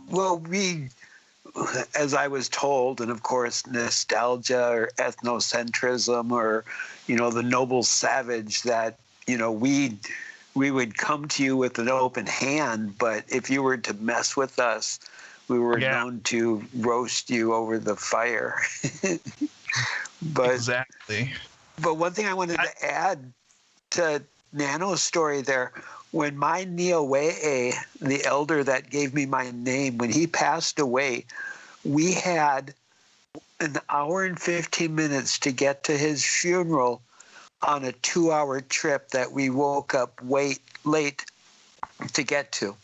Well, as I was told, and of course, nostalgia or ethnocentrism or, the noble savage that, we would come to you with an open hand, but if you were to mess with us, we were known to roast you over the fire. Exactly. But one thing I wanted to add to Nano's story there, when my Niawee, the elder that gave me my name, when he passed away, we had an hour and 15 minutes to get to his funeral on a 2-hour trip that we woke up late to get to.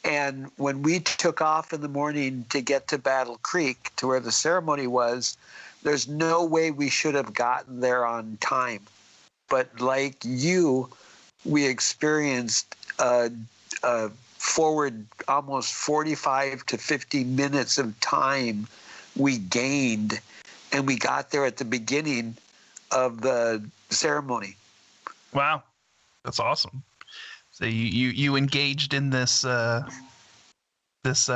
And when we took off in the morning to get to Battle Creek, to where the ceremony was, there's no way we should have gotten there on time. But like you, we experienced a forward almost 45 to 50 minutes of time we gained, and we got there at the beginning of the ceremony. Wow, that's awesome. So you engaged in this this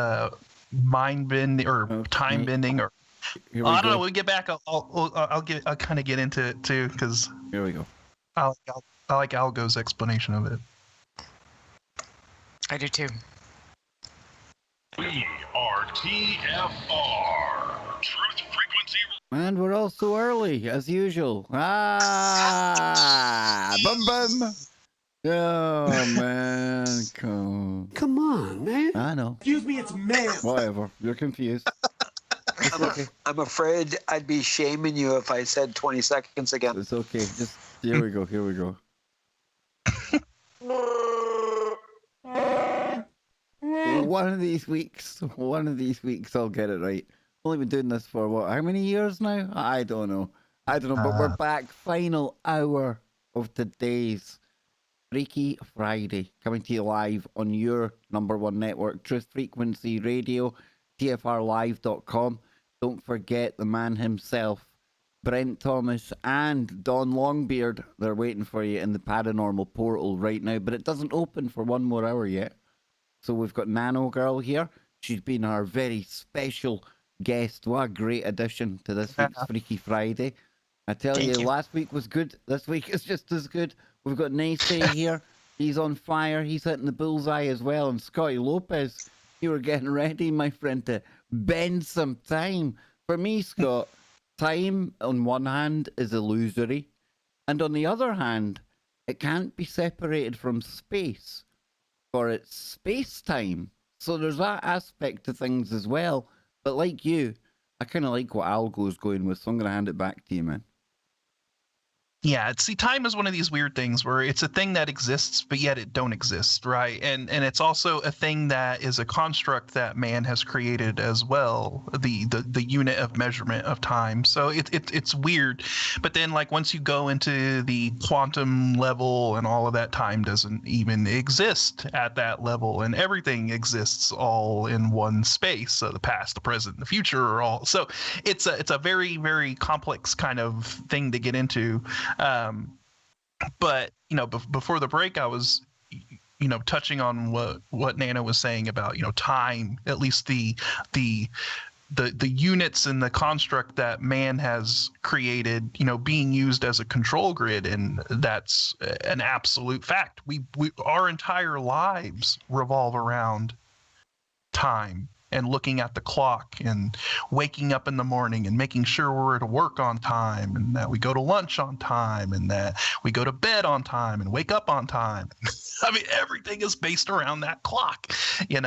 mind bending or Okay. time bending, or Here we I don't go. know. When we get back, I'll kind of get into it too, because Here we go. I like Algo's explanation of it. I do too. We are TFR. Truth Frequency. And we're all so early, as usual. Bum bum. Oh, man. Come on, man. I know. Excuse me, it's man. Whatever. You're confused. It's okay. I'm afraid I'd be shaming you if I said 20 seconds again. It's okay. Just, here we go. Here we go. One of these weeks, I'll get it right. Only been doing this for what? How many years now? I don't know. But we're back. Final hour of today's Freaky Friday, coming to you live on your number one network, Truth Frequency Radio, TFRlive.com. Don't forget the man himself, Brent Thomas and Don Longbeard. They're waiting for you in the paranormal portal right now, but it doesn't open for one more hour yet. So we've got Nanogirl here. She's been our very special guest. What a great addition to this week's Freaky Friday. I tell you, last week was good. This week is just as good. We've got Naysay here. He's on fire. He's hitting the bullseye as well. And Scotty Lopez, you were getting ready, my friend, to bend some time. For me, Scott, time on one hand is illusory. And on the other hand, it can't be separated from space, for it's space-time. So there's that aspect to things as well. But like you, I kind of like what Algo's going with, so I'm going to hand it back to you, man. Yeah, see, time is one of these weird things where it's a thing that exists, but yet it don't exist, right? And it's also a thing that is a construct that man has created as well, the unit of measurement of time. So it's weird. But then, like, once you go into the quantum level and all of that, time doesn't even exist at that level, and everything exists all in one space. So the past, the present, the future are all. So it's a very, very complex kind of thing to get into. But before the break, I was touching on what Nano was saying about time, at least the units and the construct that man has created, being used as a control grid, and that's an absolute fact. We our entire lives revolve around time and looking at the clock and waking up in the morning and making sure we're at work on time, and that we go to lunch on time, and that we go to bed on time and wake up on time. I mean, everything is based around that clock, and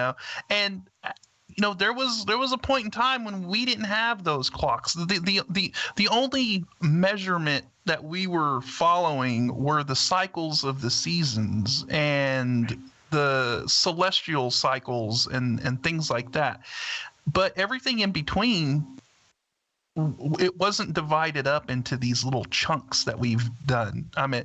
there was a point in time when we didn't have those clocks. The only measurement that we were following were the cycles of the seasons and the celestial cycles and things like that. But everything in between, it wasn't divided up into these little chunks that we've done. I mean,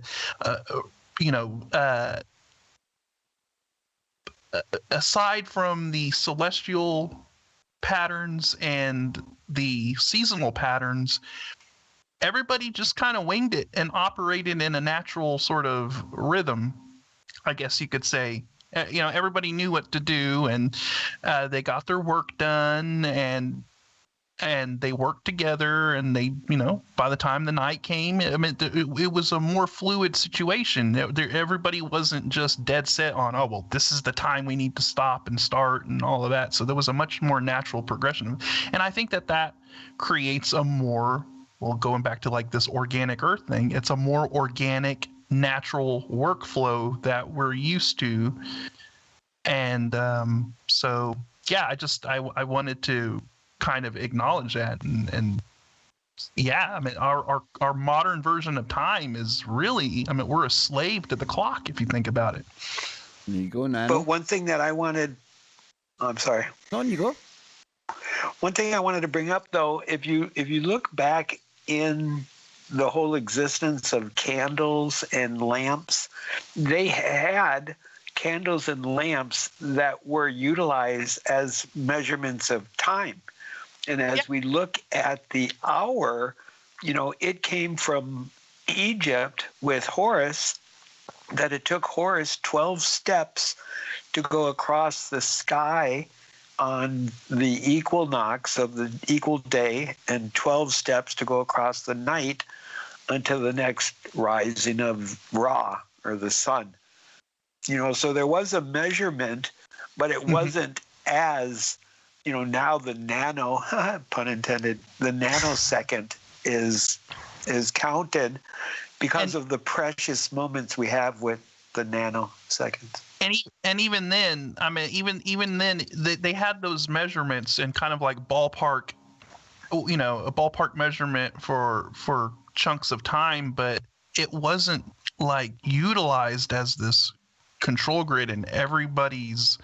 aside from the celestial patterns and the seasonal patterns, everybody just kind of winged it and operated in a natural sort of rhythm, I guess you could say. Everybody knew what to do, and they got their work done, and they worked together, and they, by the time the night came, I mean, it was a more fluid situation. Everybody wasn't just dead set on, oh, well, this is the time we need to stop and start and all of that. So there was a much more natural progression. And I think that creates a more, well, going back to like this organic earth thing, it's a more organic, natural workflow that we're used to. And so yeah, I wanted to kind of acknowledge that, and yeah, I mean, our modern version of time is really, I mean, we're a slave to the clock if you think about it. There you go, Nano. But one thing that I wanted, I'm sorry. On you go. One thing I wanted to bring up, though, if you look back in the whole existence of candles and lamps, they had candles and lamps that were utilized as measurements of time. And as we look at the hour, it came from Egypt with Horus, that it took Horus 12 steps to go across the sky on the equinox of the equal day and 12 steps to go across the night until the next rising of Ra, or the sun. So there was a measurement, but it wasn't as, now the nano, pun intended, the nanosecond is counted because of the precious moments we have with the nanoseconds. And even then, I mean, even then, they had those measurements and kind of like ballpark, a ballpark measurement for chunks of time, but it wasn't like utilized as this control grid, and everybody's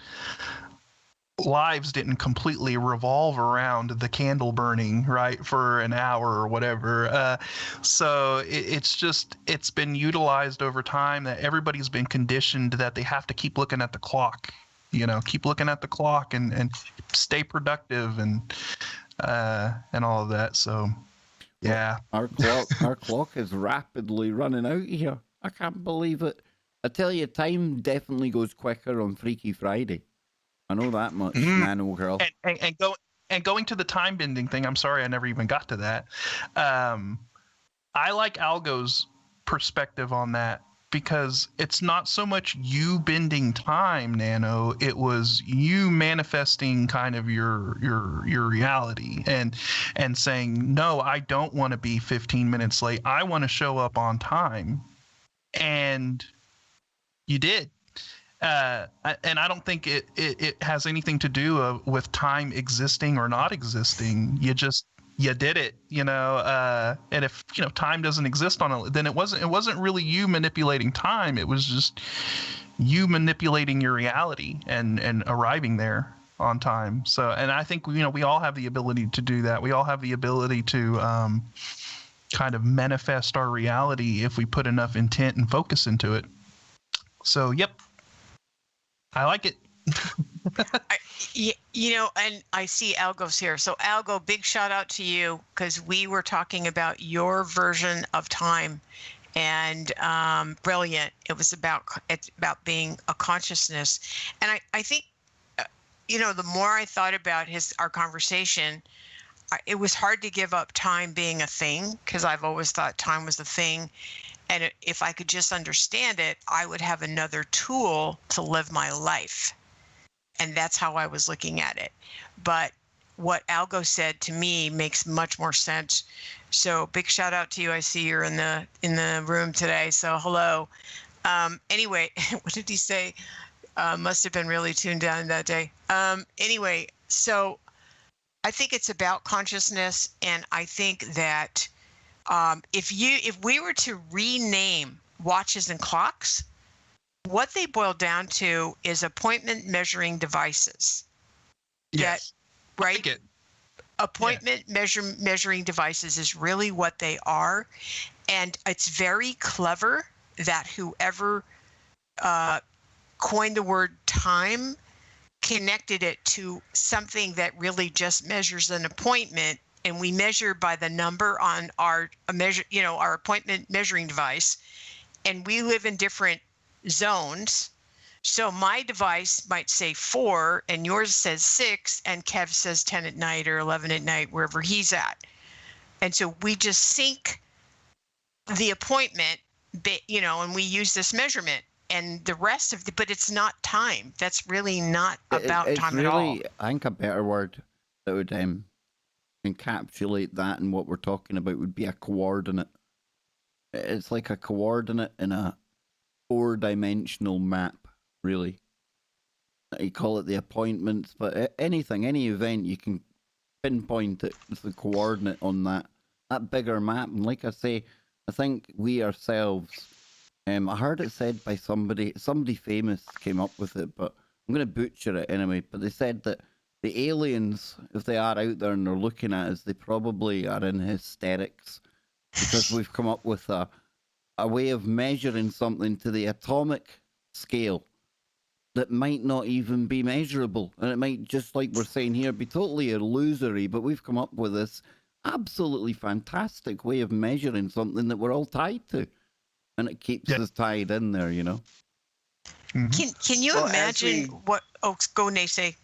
lives didn't completely revolve around the candle burning, for an hour or whatever. So it's been utilized over time, that everybody's been conditioned that they have to keep looking at the clock, keep looking at the clock and stay productive and all of that. So, yeah. Our clock is rapidly running out here. I can't believe it. I tell you, time definitely goes quicker on Freaky Friday. I know that much, Nanogirl. And going to the time bending thing, I'm sorry I never even got to that. I like Algo's perspective on that, because it's not so much you bending time, Nano. It was you manifesting kind of your reality and saying, no, I don't want to be 15 minutes late. I want to show up on time. And you did. And I don't think it has anything to do with time existing or not existing. You did it, and if time doesn't exist on it, then it wasn't really you manipulating time. It was just you manipulating your reality and arriving there on time. So, and I think we all have the ability to do that. We all have the ability to kind of manifest our reality if we put enough intent and focus into it. So, yep. I like it. And I see Algo's here. So Algo, big shout out to you, because we were talking about your version of time, and brilliant. It's about being a consciousness. And I think, the more I thought about our conversation, it was hard to give up time being a thing, because I've always thought time was a thing. And if I could just understand it, I would have another tool to live my life. And that's how I was looking at it. But what Algo said to me makes much more sense. So big shout out to you. I see you're in the room today. So hello. Anyway, what did he say? Must have been really tuned down that day. Anyway, so I think it's about consciousness. And I think that if we were to rename watches and clocks, what they boil down to is appointment measuring devices. Yes. Right? I like it. Appointment measuring devices is really what they are. And it's very clever that whoever coined the word time connected it to something that really just measures an appointment. And we measure by the number on our appointment measuring device. And we live in different zones. So my device might say 4 and yours says 6 and Kev says 10 at night or 11 at night, wherever he's at. And so we just sync the appointment, and we use this measurement. And the rest of but it's not time. That's really not about time at all. I think a better word that would encapsulate that and what we're talking about would be a coordinate. It's like a coordinate in a 4-dimensional map, really. You call it the appointments, but any event, you can pinpoint it with the coordinate on that bigger map. And like I say, I think we ourselves, I heard it said by somebody famous came up with it, but I'm going to butcher it anyway. But they said that the aliens, if they are out there and they're looking at us, they probably are in hysterics because we've come up with a way of measuring something to the atomic scale that might not even be measurable. And it might, just like we're saying here, be totally illusory, but we've come up with this absolutely fantastic way of measuring something that we're all tied to. And it keeps us tied in there, Mm-hmm. Can you imagine what... Oh, go Naysay.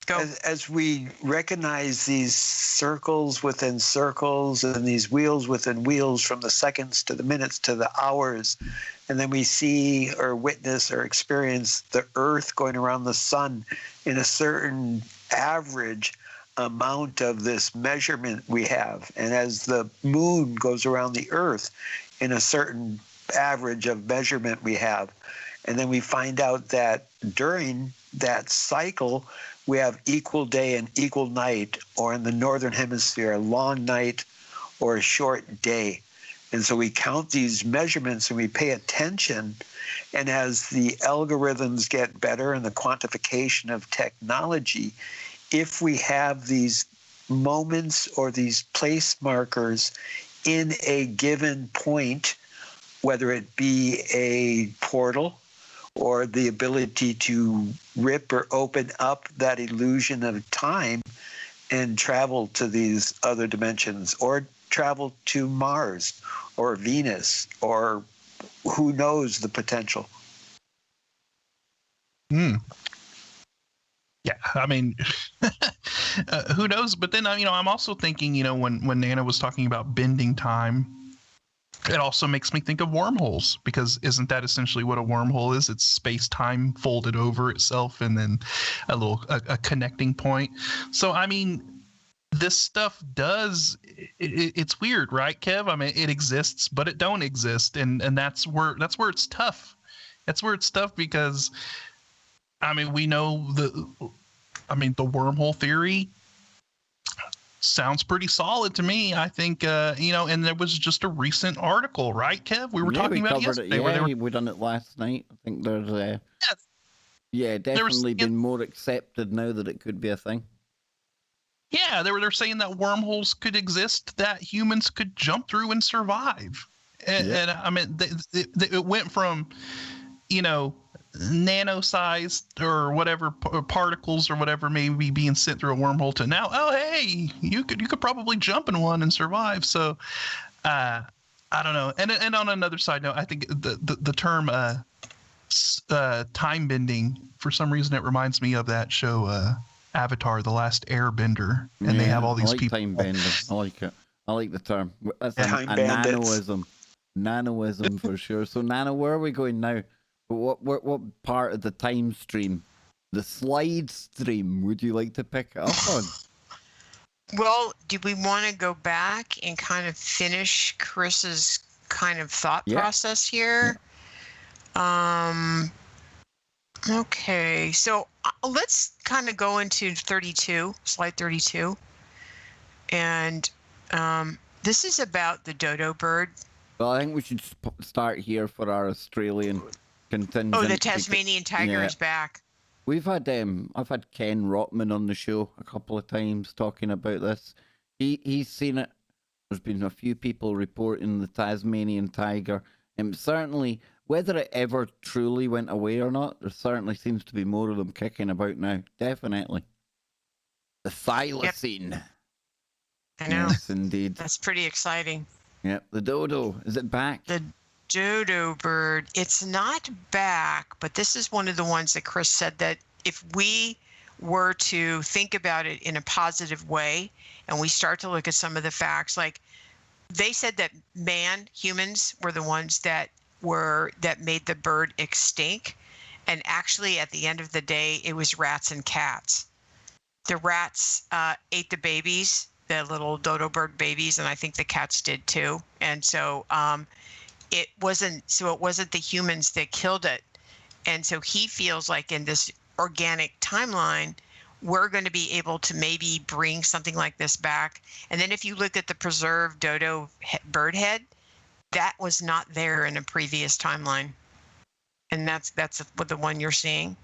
Go. As we recognize these circles within circles and these wheels within wheels, from the seconds to the minutes to the hours, and then we see or witness or experience the Earth going around the sun in a certain average amount of this measurement we have, and as the moon goes around the Earth in a certain average of measurement we have, and then we find out that during that cycle we have equal day and equal night, or in the northern hemisphere a long night or a short day. And so we count these measurements and we pay attention, and as the algorithms get better and the quantification of technology, if we have these moments or these place markers in a given point, whether it be a portal or the ability to rip or open up that illusion of time and travel to these other dimensions, or travel to Mars or Venus, or who knows the potential. Yeah, I mean, who knows? But then, I'm also thinking, when Nana was talking about bending time, it also makes me think of wormholes, because isn't that essentially what a wormhole is? It's space-time folded over itself and then a connecting point. So, I mean, this stuff does, it's weird, right, Kev? I mean, it exists, but it don't exist. And that's where it's tough. That's where it's tough, because, I mean, we know the wormhole theory sounds pretty solid to me. I think, and there was just a recent article, right, Kev? We were talking about it yesterday. We done it last night. I think there's definitely been more accepted now that it could be a thing. Yeah, they're saying that wormholes could exist that humans could jump through and survive. And I mean, it went from, nano-sized or whatever particles or whatever may be being sent through a wormhole to now, oh hey, you could probably jump in one and survive. So I don't know. And on another side note, I think the term time bending, for some reason it reminds me of that show Avatar: The Last Airbender, and they have all these people. Time bending. I like it. I like the term. That's a nanoism for sure. So Nano, where are we going now? What part of the time stream, the slide stream, would you like to pick it up on? Well, do we want to go back and kind of finish Chris's kind of thought process here? Okay, so let's kind of go into slide 32. And this is about the dodo bird. Well, I think we should start here for our Australian contingent. Oh, the Tasmanian tiger is back. We've had I've had Ken Rotman on the show a couple of times talking about this. He's seen it. There's been a few people reporting the Tasmanian tiger, and certainly whether it ever truly went away or not, there certainly seems to be more of them kicking about now. Definitely. The thylacine. Yep. I know. Yes, indeed. That's pretty exciting. Yep. The dodo. Is it back? The dodo bird. It's not back, but this is one of the ones that Chris said that if we were to think about it in a positive way and we start to look at some of the facts, like they said that humans were the ones that made the bird extinct, and actually at the end of the day it was rats and cats. The rats ate the babies, the little dodo bird babies, and I think the cats did too. And so it wasn't the humans that killed it. And so he feels like in this organic timeline we're going to be able to maybe bring something like this back. And then if you look at the preserved dodo bird head, that was not there in a previous timeline. And that's what the one you're seeing.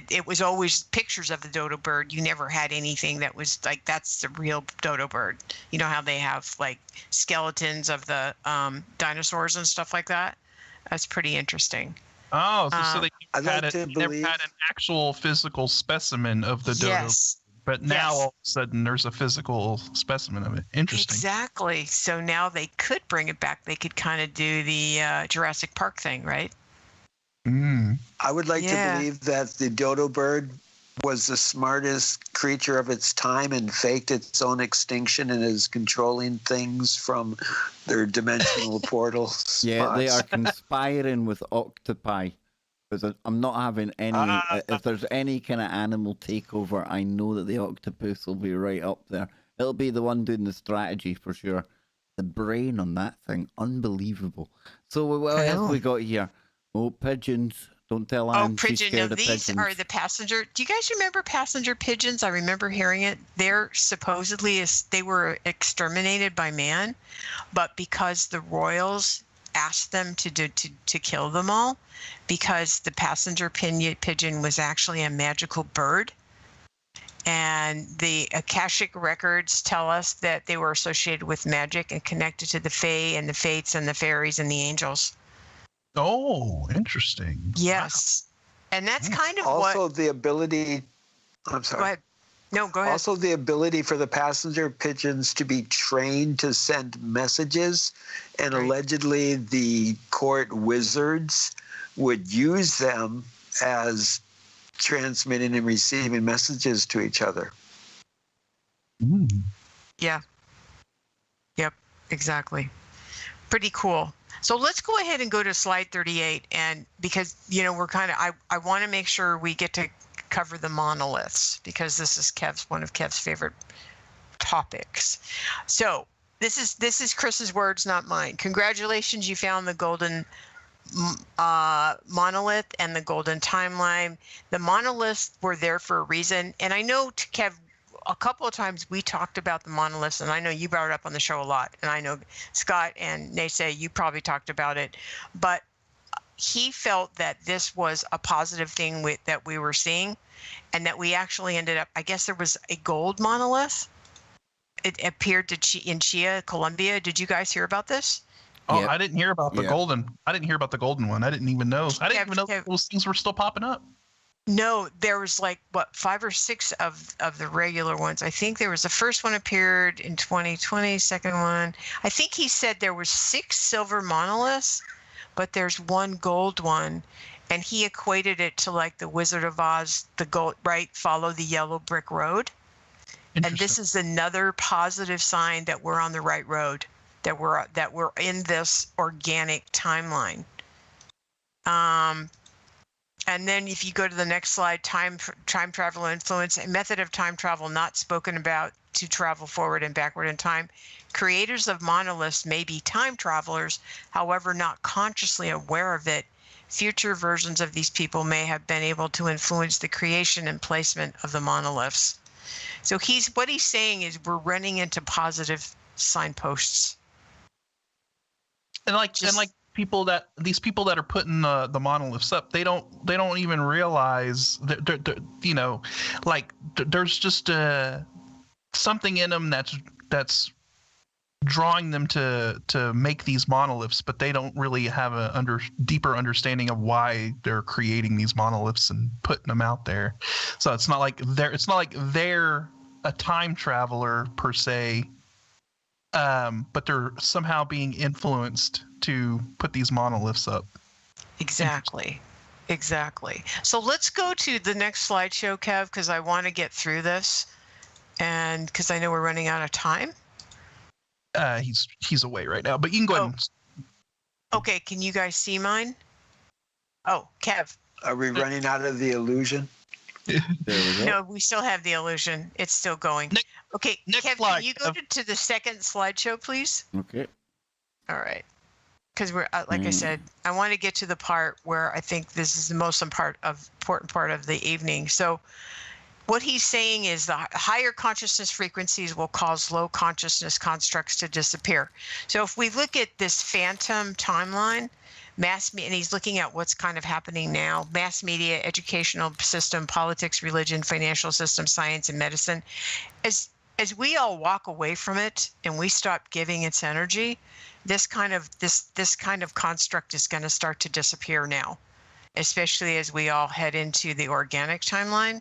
It was always pictures of the dodo bird. You never had anything that was like, that's the real dodo bird. You know how they have like skeletons of the dinosaurs and stuff like that? That's pretty interesting. Oh, so they never had an actual physical specimen of the dodo. Yes. But now all of a sudden there's a physical specimen of it. Interesting. Exactly. So now they could bring it back. They could kind of do the Jurassic Park thing, right? I would like to believe that the dodo bird was the smartest creature of its time and faked its own extinction and is controlling things from their dimensional portal spots. Yeah, they are conspiring with octopi. Because I'm not having any. If there's any kind of animal takeover, I know that the octopus will be right up there. It'll be the one doing the strategy for sure. The brain on that thing, unbelievable. So what else have we got here? Oh, pigeons. Don't tell Anne she's pigeon. scared Now, of these pigeons. are the passenger. Do you guys remember passenger pigeons? I remember hearing it. They're supposedly they were exterminated by man, but because the royals asked them to kill them all, because the passenger pigeon was actually a magical bird. And the Akashic records tell us that they were associated with magic and connected to the Fae and the Fates and the fairies and the angels. Oh, interesting. Yes. Wow. And that's kind of also the ability. I'm sorry. Go ahead. No, go ahead. Also, the ability for the passenger pigeons to be trained to send messages, and allegedly the court wizards would use them as transmitting and receiving messages to each other. Yeah. Yep, exactly. Pretty cool. So let's go ahead and go to slide 38, and because we're kind of I want to make sure we get to cover the monoliths, because this is one of Kev's favorite topics. So this is Chris's words, not mine. Congratulations, you found the golden monolith and the golden timeline. The monoliths were there for a reason, and I know, Kev, a couple of times we talked about the monoliths, and I know you brought it up on the show a lot, and I know Scott and Naysay, you probably talked about it, but he felt that this was a positive thing that we were seeing, and that we actually ended up, I guess there was a gold monolith. It appeared in Chia, Colombia. Did you guys hear about this? Oh, yep. I didn't hear about the golden. I didn't hear about the golden one. I didn't even know. I didn't even know those things were still popping up. No, there was 5 or 6 of the regular ones. I think there was the first one appeared in 2020, second one. I think he said there were 6 silver monoliths, but there's one gold one, and he equated it to like the Wizard of Oz, the gold, right? Follow the yellow brick road. And this is another positive sign that we're on the right road, that we're in this organic timeline. And then if you go to the next slide, time travel influence, a method of time travel not spoken about to travel forward and backward in time. Creators of monoliths may be time travelers, however, not consciously aware of it. Future versions of these people may have been able to influence the creation and placement of the monoliths. So what he's saying is we're running into positive signposts. And these people that are putting the monoliths up, they don't even realize that there's just something in them that's drawing them to make these monoliths, but they don't really have a deeper understanding of why they're creating these monoliths and putting them out there. So it's not like they're a time traveler per se, but they're somehow being influenced to put these monoliths up. Exactly. So let's go to the next slideshow, Kev, because I want to get through this, and because I know we're running out of time. He's away right now, but you can go ahead. Okay, can you guys see mine? Oh, Kev. Are we running out of the illusion? There we go. No, we still have the illusion. It's still going. Okay, next Kev, slide. can you go to the second slideshow, please? Okay. All right. Because we're like I said, I want to get to the part where I think this is the most important part of the evening. So what he's saying is the higher consciousness frequencies will cause low consciousness constructs to disappear. So if we look at this phantom timeline, and he's looking at what's kind of happening now, mass media, educational system, politics, religion, financial system, science, and medicine, as we all walk away from it and we stop giving its energy, this kind of construct is going to start to disappear now, especially as we all head into the organic timeline.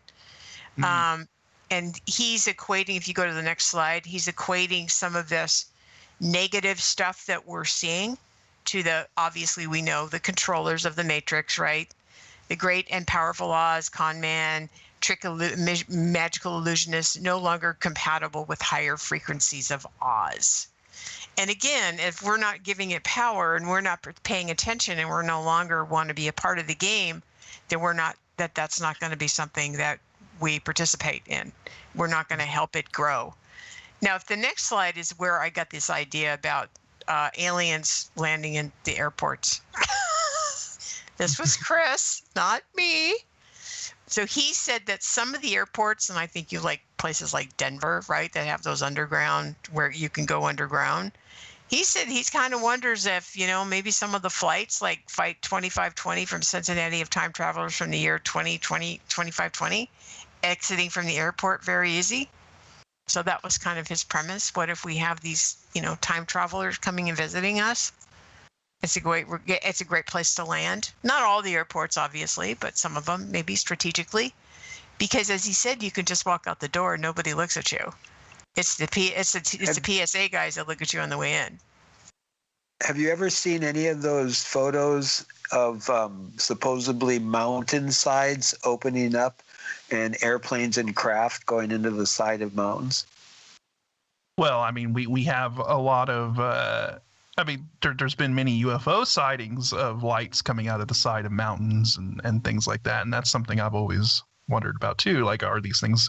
Mm-hmm. And he's equating, if you go to the next slide, he's equating some of this negative stuff that we're seeing to obviously we know the controllers of the matrix, right? The great and powerful Oz, con man, magical illusionists no longer compatible with higher frequencies of Oz. And again, if we're not giving it power and we're not paying attention and we're no longer want to be a part of the game, then that's not going to be something that we participate in. We're not going to help it grow. Now, if the next slide is where I got this idea about aliens landing in the airports. This was Chris, not me. So he said that some of the airports, and I think you like places like Denver, right, that have those underground where you can go underground. He said he kind of wonders if, maybe some of the flights like Flight 2520 from Cincinnati of time travelers from the year 2520, exiting from the airport very easy. So that was kind of his premise. What if we have these, time travelers coming and visiting us? It's a great place to land. Not all the airports, obviously, but some of them, maybe strategically. Because as he said, you can just walk out the door and nobody looks at you. It's the PSA guys that look at you on the way in. Have you ever seen any of those photos of supposedly mountainsides opening up and airplanes and craft going into the side of mountains? Well, I mean, we have a lot of. There's been many UFO sightings of lights coming out of the side of mountains and things like that, and that's something I've always wondered about too. Like, are these things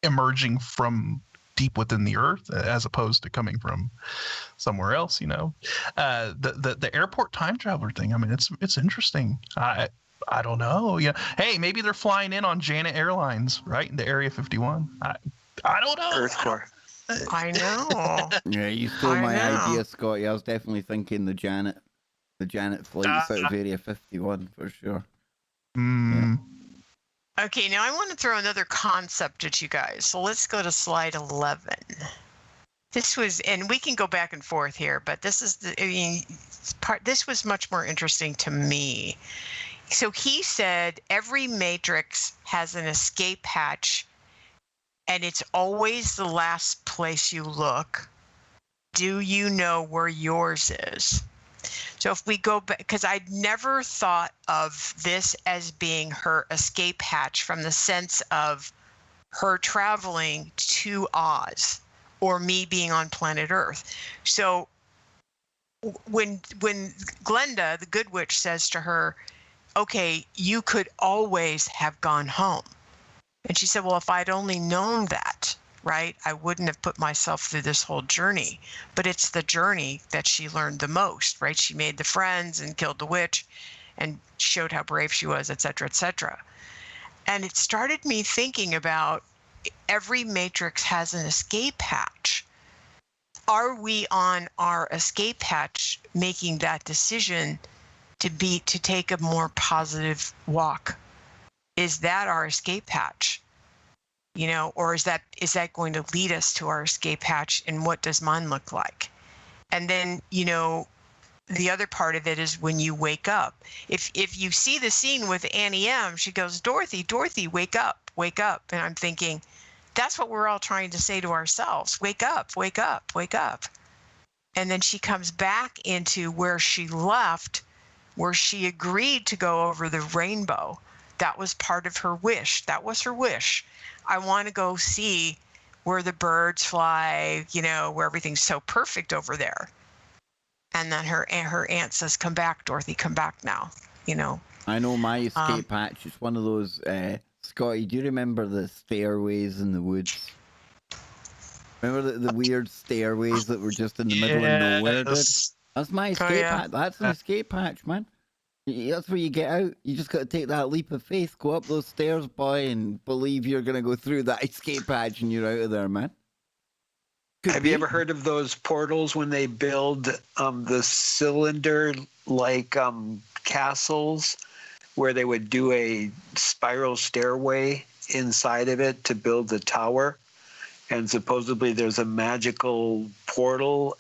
emerging from deep within the earth as opposed to coming from somewhere else? The airport time traveler thing. I mean, it's interesting. I don't know. Yeah. Hey, maybe they're flying in on Janet Airlines, right? In the Area 51. I don't know. Earthcore. I know. Yeah, you stole my idea, Scotty. I was definitely thinking the Janet flights out of Area 51 for sure. Mm. Yeah. Okay, now I want to throw another concept at you guys. So let's go to slide 11. This was, and we can go back and forth here, but this is this was much more interesting to me. So he said every matrix has an escape hatch, and it's always the last place you look. Do you know where yours is? So if we go back, because I'd never thought of this as being her escape hatch from the sense of her traveling to Oz or me being on planet Earth. So when Glenda, the good witch, says to her, okay, you could always have gone home. And she said, well, if I'd only known that, right, I wouldn't have put myself through this whole journey. But it's the journey that she learned the most, right? She made the friends and killed the witch and showed how brave she was, et cetera, et cetera. And it started me thinking about every matrix has an escape hatch. Are we on our escape hatch making that decision to take a more positive walk? Is that our escape hatch? Or is that going to lead us to our escape hatch, and what does mine look like? And then, the other part of it is when you wake up. If you see the scene with Annie M, she goes, Dorothy, wake up, wake up. And I'm thinking, that's what we're all trying to say to ourselves. Wake up, wake up, wake up. And then she comes back into where she left, where she agreed to go over the rainbow. That was part of her wish. That was her wish. I want to go see where the birds fly, where everything's so perfect over there. And then her aunt says, come back, Dorothy, come back now, I know my escape hatch. It's one of those, Scotty, do you remember the stairways in the woods? Remember the weird stairways that were just in the middle of nowhere, dude? That's my escape hatch. That's an escape hatch, man. That's where you get out. You just got to take that leap of faith, go up those stairs, boy, and believe you're going to go through that escape hatch and you're out of there, man. Have you ever heard of those portals when they build the cylinder-like castles where they would do a spiral stairway inside of it to build the tower? And supposedly there's a magical portal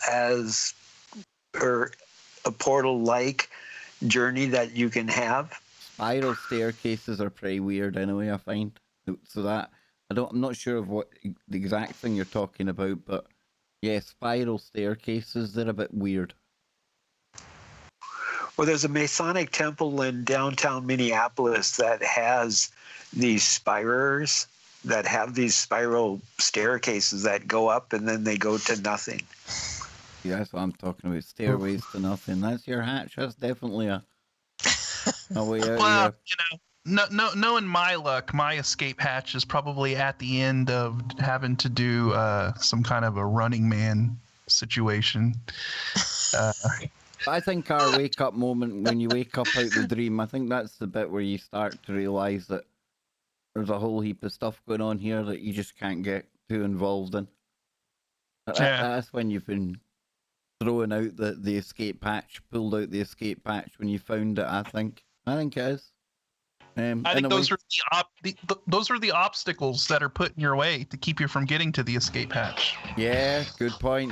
or a portal-like journey that you can have. Spiral staircases are pretty weird anyway, I find. So that I'm not sure of what the exact thing you're talking about, but yeah, spiral staircases, they're a bit weird. Well, there's a Masonic temple in downtown Minneapolis that has these spirers that have these spiral staircases that go up and then they go to nothing. Yeah, that's what I'm talking about. Stairways to nothing. That's your hatch. That's definitely a way out Well, of here. knowing my luck, my escape hatch is probably at the end of having to do some kind of a Running Man situation. I think our wake up moment, when you wake up out the dream, I think that's the bit where you start to realise that there's a whole heap of stuff going on here that you just can't get too involved in. That's when you've been throwing out the escape hatch, pulled out the escape hatch when you found it, I think it is. I think those are those are the obstacles that are put in your way to keep you from getting to the escape hatch. Yeah, good point.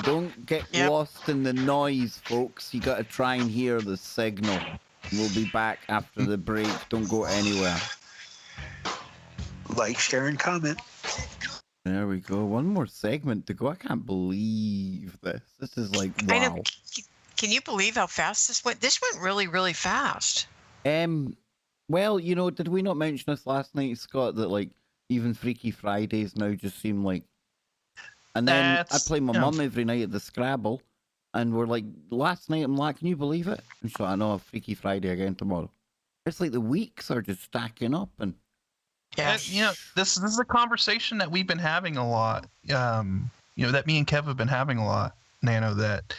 Don't get lost in the noise, folks. You got to try and hear the signal. We'll be back after the break. Don't go anywhere. Like, share, and comment. There we go. One more segment to go. I can't believe this. This is like, wow. I know. Can you believe how fast this went? This went really, really fast. Well, did we not mention this last night, Scott, that like even Freaky Fridays now just seem like... And then I play my mum every night at the Scrabble, and we're like, last night I'm like, can you believe it? And so I know, Freaky Friday again tomorrow. It's like the weeks are just stacking up, and... Yeah. This is a conversation that we've been having a lot. That me and Kev have been having a lot, Nano, that,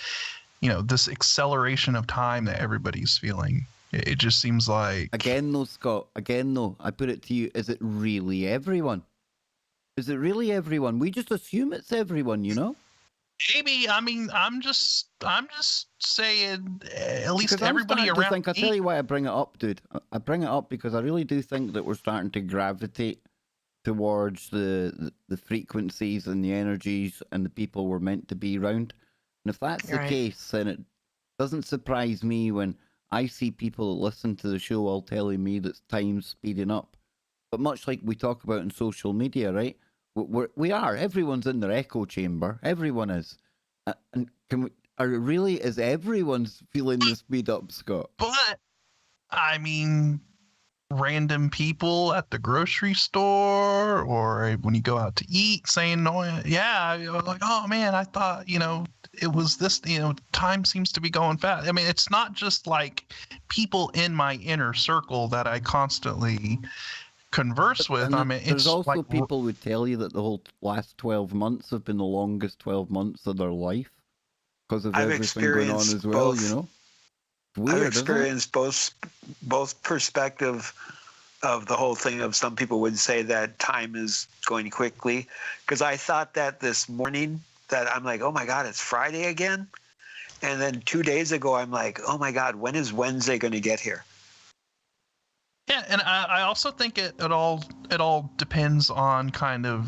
this acceleration of time that everybody's feeling. It just seems like... Again though, Scott, I put it to you, is it really everyone? Is it really everyone? We just assume it's everyone, Maybe. I mean, I'm just saying, at least everybody around me. I'll tell you why I bring it up, dude. I bring it up because I really do think that we're starting to gravitate towards the frequencies and the energies and the people we're meant to be around. And if that's the case, then it doesn't surprise me when I see people that listen to the show all telling me that time's speeding up. But much like we talk about in social media, right? Everyone's in their echo chamber. Everyone is. And is everyone's feeling the speed up, Scott? But, I mean, random people at the grocery store or when you go out to eat saying, like, oh man, I thought, it was this, time seems to be going fast. I mean, it's not just like people in my inner circle that I constantly converse with. There's also like, people who tell you that the whole last 12 months have been the longest 12 months of their life because of everything going on as well, It's weird, I've experienced both perspective of the whole thing. Of some people would say that time is going quickly, because I thought that this morning that I'm like, oh my God, it's Friday again. And then 2 days ago, I'm like, oh my God, when is Wednesday going to get here? Yeah, and I also think it all depends on kind of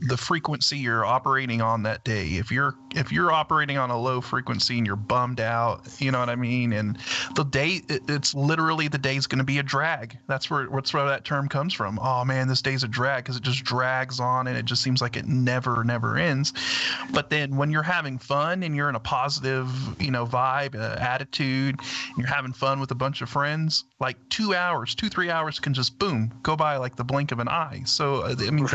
the frequency you're operating on that day. If you're operating on a low frequency and you're bummed out, you know what I mean, and the day it's literally the day's going to be a drag. That's where that term comes from. Oh man, this day's a drag because it just drags on and it just seems like it never ends. But then when you're having fun and you're in a positive, vibe, attitude, and you're having fun with a bunch of friends, like 2 hours, 2-3 hours can just boom go by like the blink of an eye. So I mean,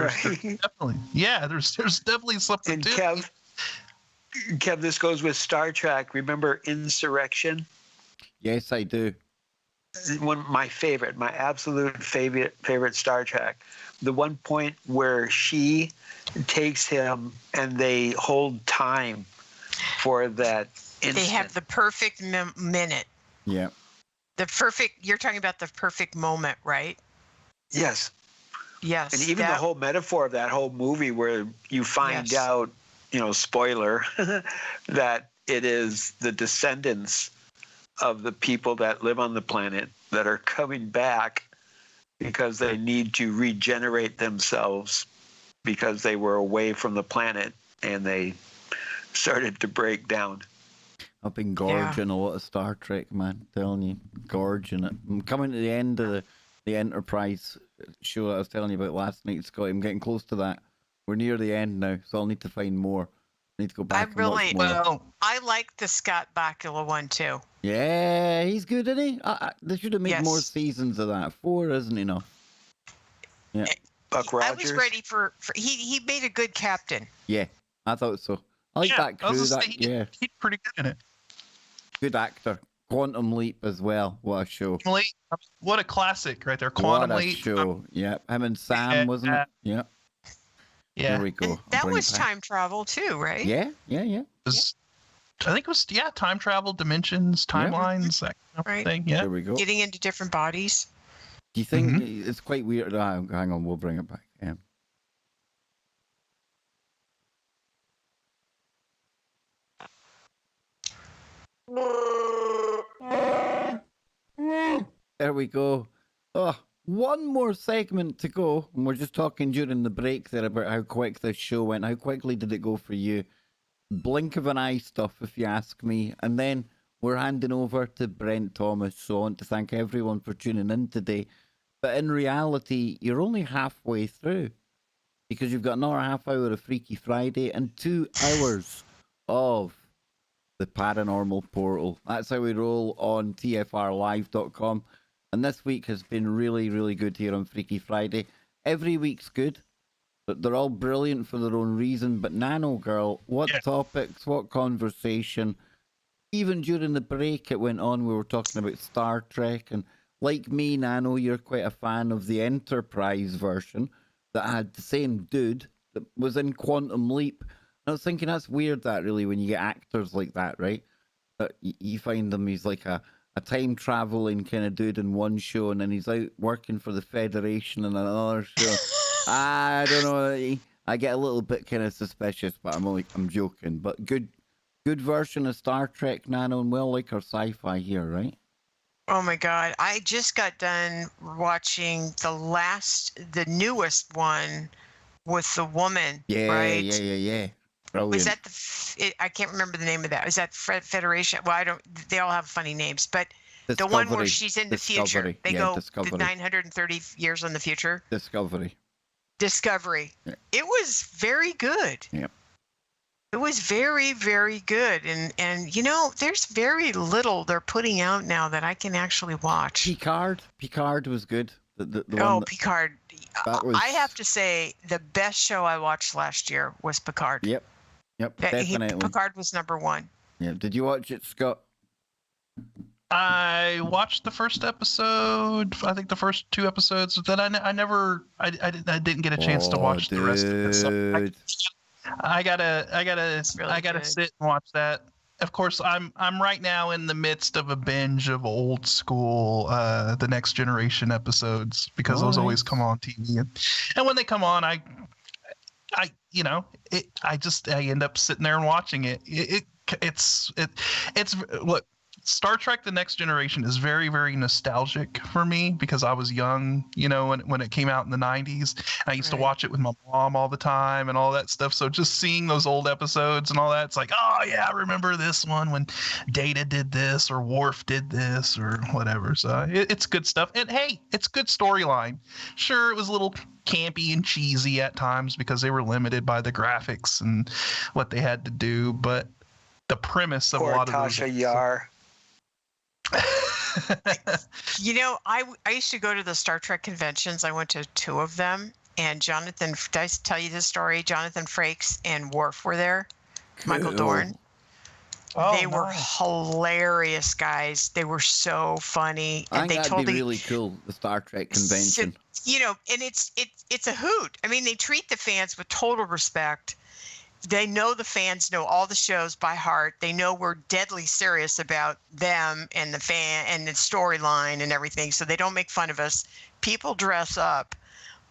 there's definitely something. And to Kev, this goes with Star Trek. Remember Insurrection? Yes, I do. My absolute favorite Star Trek. The one point where she takes him and they hold time for that instant. They have the perfect minute. Yeah. You're talking about the perfect moment, right? Yes. Yes. And even the whole metaphor of that whole movie where you find out, spoiler, that it is the descendants of the people that live on the planet that are coming back because they need to regenerate themselves because they were away from the planet and they started to break down. I've been gorging a lot of Star Trek, man. I'm telling you, gorging it. I'm coming to the end of the Enterprise show that I was telling you about last night, Scott. I'm getting close to that. We're near the end now, so I'll need to find more. I need to go back and watch more. I like the Scott Bakula one too. Yeah, he's good, isn't he? They should have made more Yes. seasons of that. 4 isn't enough. Yeah, Buck I Rogers. was ready for he made a good captain. yeah, I thought so. I like that I was crew. gonna That say, he did pretty good in it. good actor. Quantum Leap as well. What a show! Quantum Leap, what a classic right there. What Quantum a Leap. show! Yeah, him and Sam, wasn't it? Yeah. Yeah. There we go. And I'll that bring it was back. time travel too, right? Yeah. I think it was time travel, dimensions, timelines, that kind of Right. thing. Yeah. There we go. Getting into different bodies. Do you think Mm-hmm. it's quite weird? Hang on, we'll bring it back. There we go. Oh, one more segment to go. And we're just talking during the break there about how quick this show went. How quickly did it go for you? Blink of an eye stuff, if you ask me. And then we're handing over to Brent Thomas. So I want to thank everyone for tuning in today. But in reality, you're only halfway through because you've got another half hour of Freaky Friday and 2 hours of the Paranormal Portal. That's how we roll on tfrlive.com. And this week has been really, really good here on Freaky Friday. Every week's good, but they're all brilliant for their own reason. But Nanogirl, what topics, what conversation. Even during the break it went on, we were talking about Star Trek. And like me, Nano, you're quite a fan of the Enterprise version that had the same dude that was in Quantum Leap. I was thinking that's weird, that really, when you get actors like that, right? That you find them, he's like a time traveling kind of dude in one show, and then he's out working for the Federation in another show. I don't know. I get a little bit kind of suspicious, but I'm joking. But good version of Star Trek, Nano, and well, like our sci-fi here, right? Oh my God. I just got done watching the newest one with the woman, right? Yeah. Brilliant. Was that I can't remember the name of that. Is that Federation? Well, they all have funny names, but the one where she's in the future. They go Discovery. 930 years in the future. Discovery. Yeah. It was very good. Yeah. It was very, very good. And there's very little they're putting out now that I can actually watch. Picard was good. The one Picard. I have to say the best show I watched last year was Picard. Yep, definitely. Picard was number 1. Yeah. Did you watch it, Scott? I watched the first episode. I think the first 2 episodes. Then I didn't get a chance to watch the rest of it. So I gotta sit and watch that. Of course, I'm right now in the midst of a binge of old school, the Next Generation episodes because those always come on TV, and when they come on, I end up sitting there and watching it. It's look. Star Trek: The Next Generation is very, very nostalgic for me because I was young, when it came out in the 90s. I used to watch it with my mom all the time and all that stuff. So just seeing those old episodes and all that, it's like, oh yeah, I remember this one when Data did this or Worf did this or whatever. So it's good stuff. And hey, it's good storyline. Sure, it was a little campy and cheesy at times because they were limited by the graphics and what they had to do, but the premise of a lot of those Tasha Yar. I used to go to the Star Trek conventions. I went to 2 of them, and Jonathan, did I tell you this story? Jonathan Frakes and Worf were there. Michael Dorn. They were hilarious guys. They were so funny, and I think that'd be really cool. The Star Trek convention. And it's a hoot. I mean, they treat the fans with total respect. They know the fans know all the shows by heart. They know we're deadly serious about them and the fan and the storyline and everything. So they don't make fun of us. People dress up.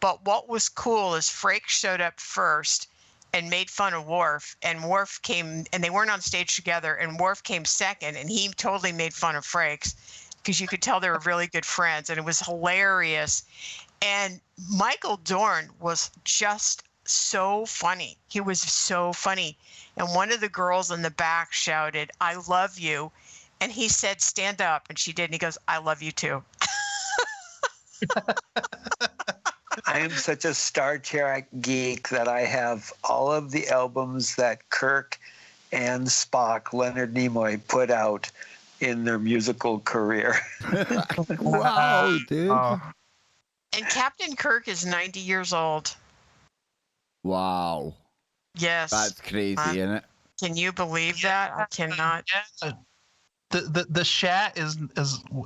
But what was cool is Frakes showed up first and made fun of Worf. And Worf came, and they weren't on stage together. And Worf came second, and he totally made fun of Frakes because you could tell they were really good friends. And it was hilarious. And Michael Dorn was just so funny. He was so funny. And one of the girls in the back shouted, "I love you." And he said, "Stand up." And she did. And he goes, "I love you too." I am such a Star Trek geek that I have all of the albums that Kirk and Spock, Leonard Nimoy, put out in their musical career. Wow, dude. And Captain Kirk is 90 years old. Wow. Yes. That's crazy, isn't it? Can you believe that? I cannot. The Shat is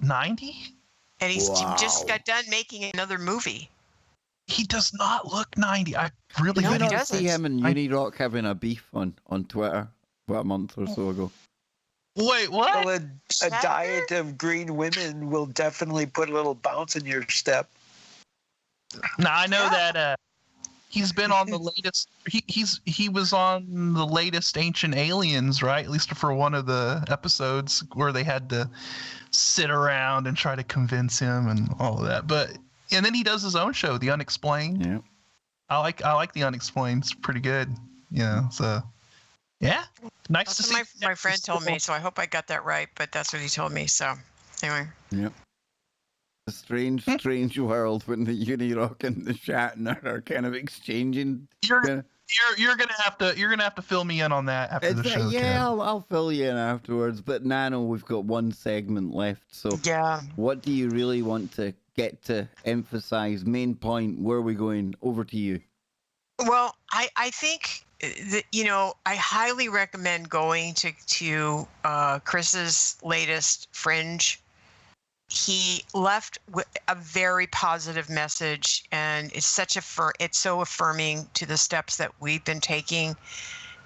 90. And he's Wow. just got done making another movie. He does not look 90. I really Did you No, he not doesn't. see him and Unirock having a beef on Twitter about a month or so ago? Wait, what? Well, a diet of green women will definitely put a little bounce in your step. No, I know Yeah. that he's been on the latest. He was on the latest Ancient Aliens, right? At least for one of the episodes where they had to sit around and try to convince him and all of that. And then he does his own show, The Unexplained. Yeah. I like The Unexplained. It's pretty good. So yeah, nice That's to see. what my friend told me, so I hope I got that right, but that's what he told me. So anyway. Yep. A strange, strange world when the Unirock and the Shatner are kind of exchanging. You're gonna have to fill me in on that after the show. Yeah, Kev. I'll fill you in afterwards. But Nano, we've got one segment left. So Yeah. what do you really want to get to emphasize? Main point, where are we going? Over to you. Well, I think that, I highly recommend going to Chris's latest Fringe. He left a very positive message, and it's so affirming to the steps that we've been taking.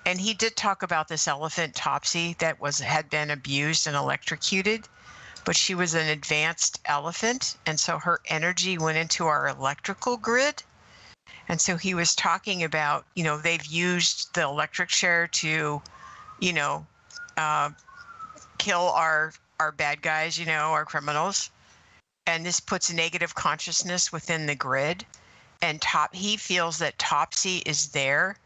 And he did talk about this elephant Topsy that had been abused and electrocuted, but she was an advanced elephant, and so her energy went into our electrical grid. And so he was talking about, they've used the electric chair to, kill our bad guys, our criminals. And this puts negative consciousness within the grid. And he feels that Topsy is there,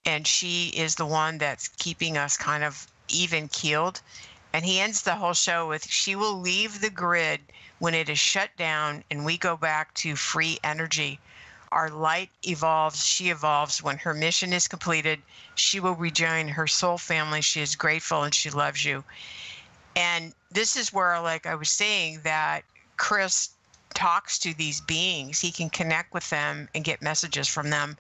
and she is the one that's keeping us kind of even keeled. And he ends the whole show with, she will leave the grid when it is shut down and we go back to free energy. Our light evolves, she evolves. When her mission is completed, she will rejoin her soul family. She is grateful and she loves you. And this is where, like I was saying, that Chris talks to these beings. He can connect with them and get messages from them.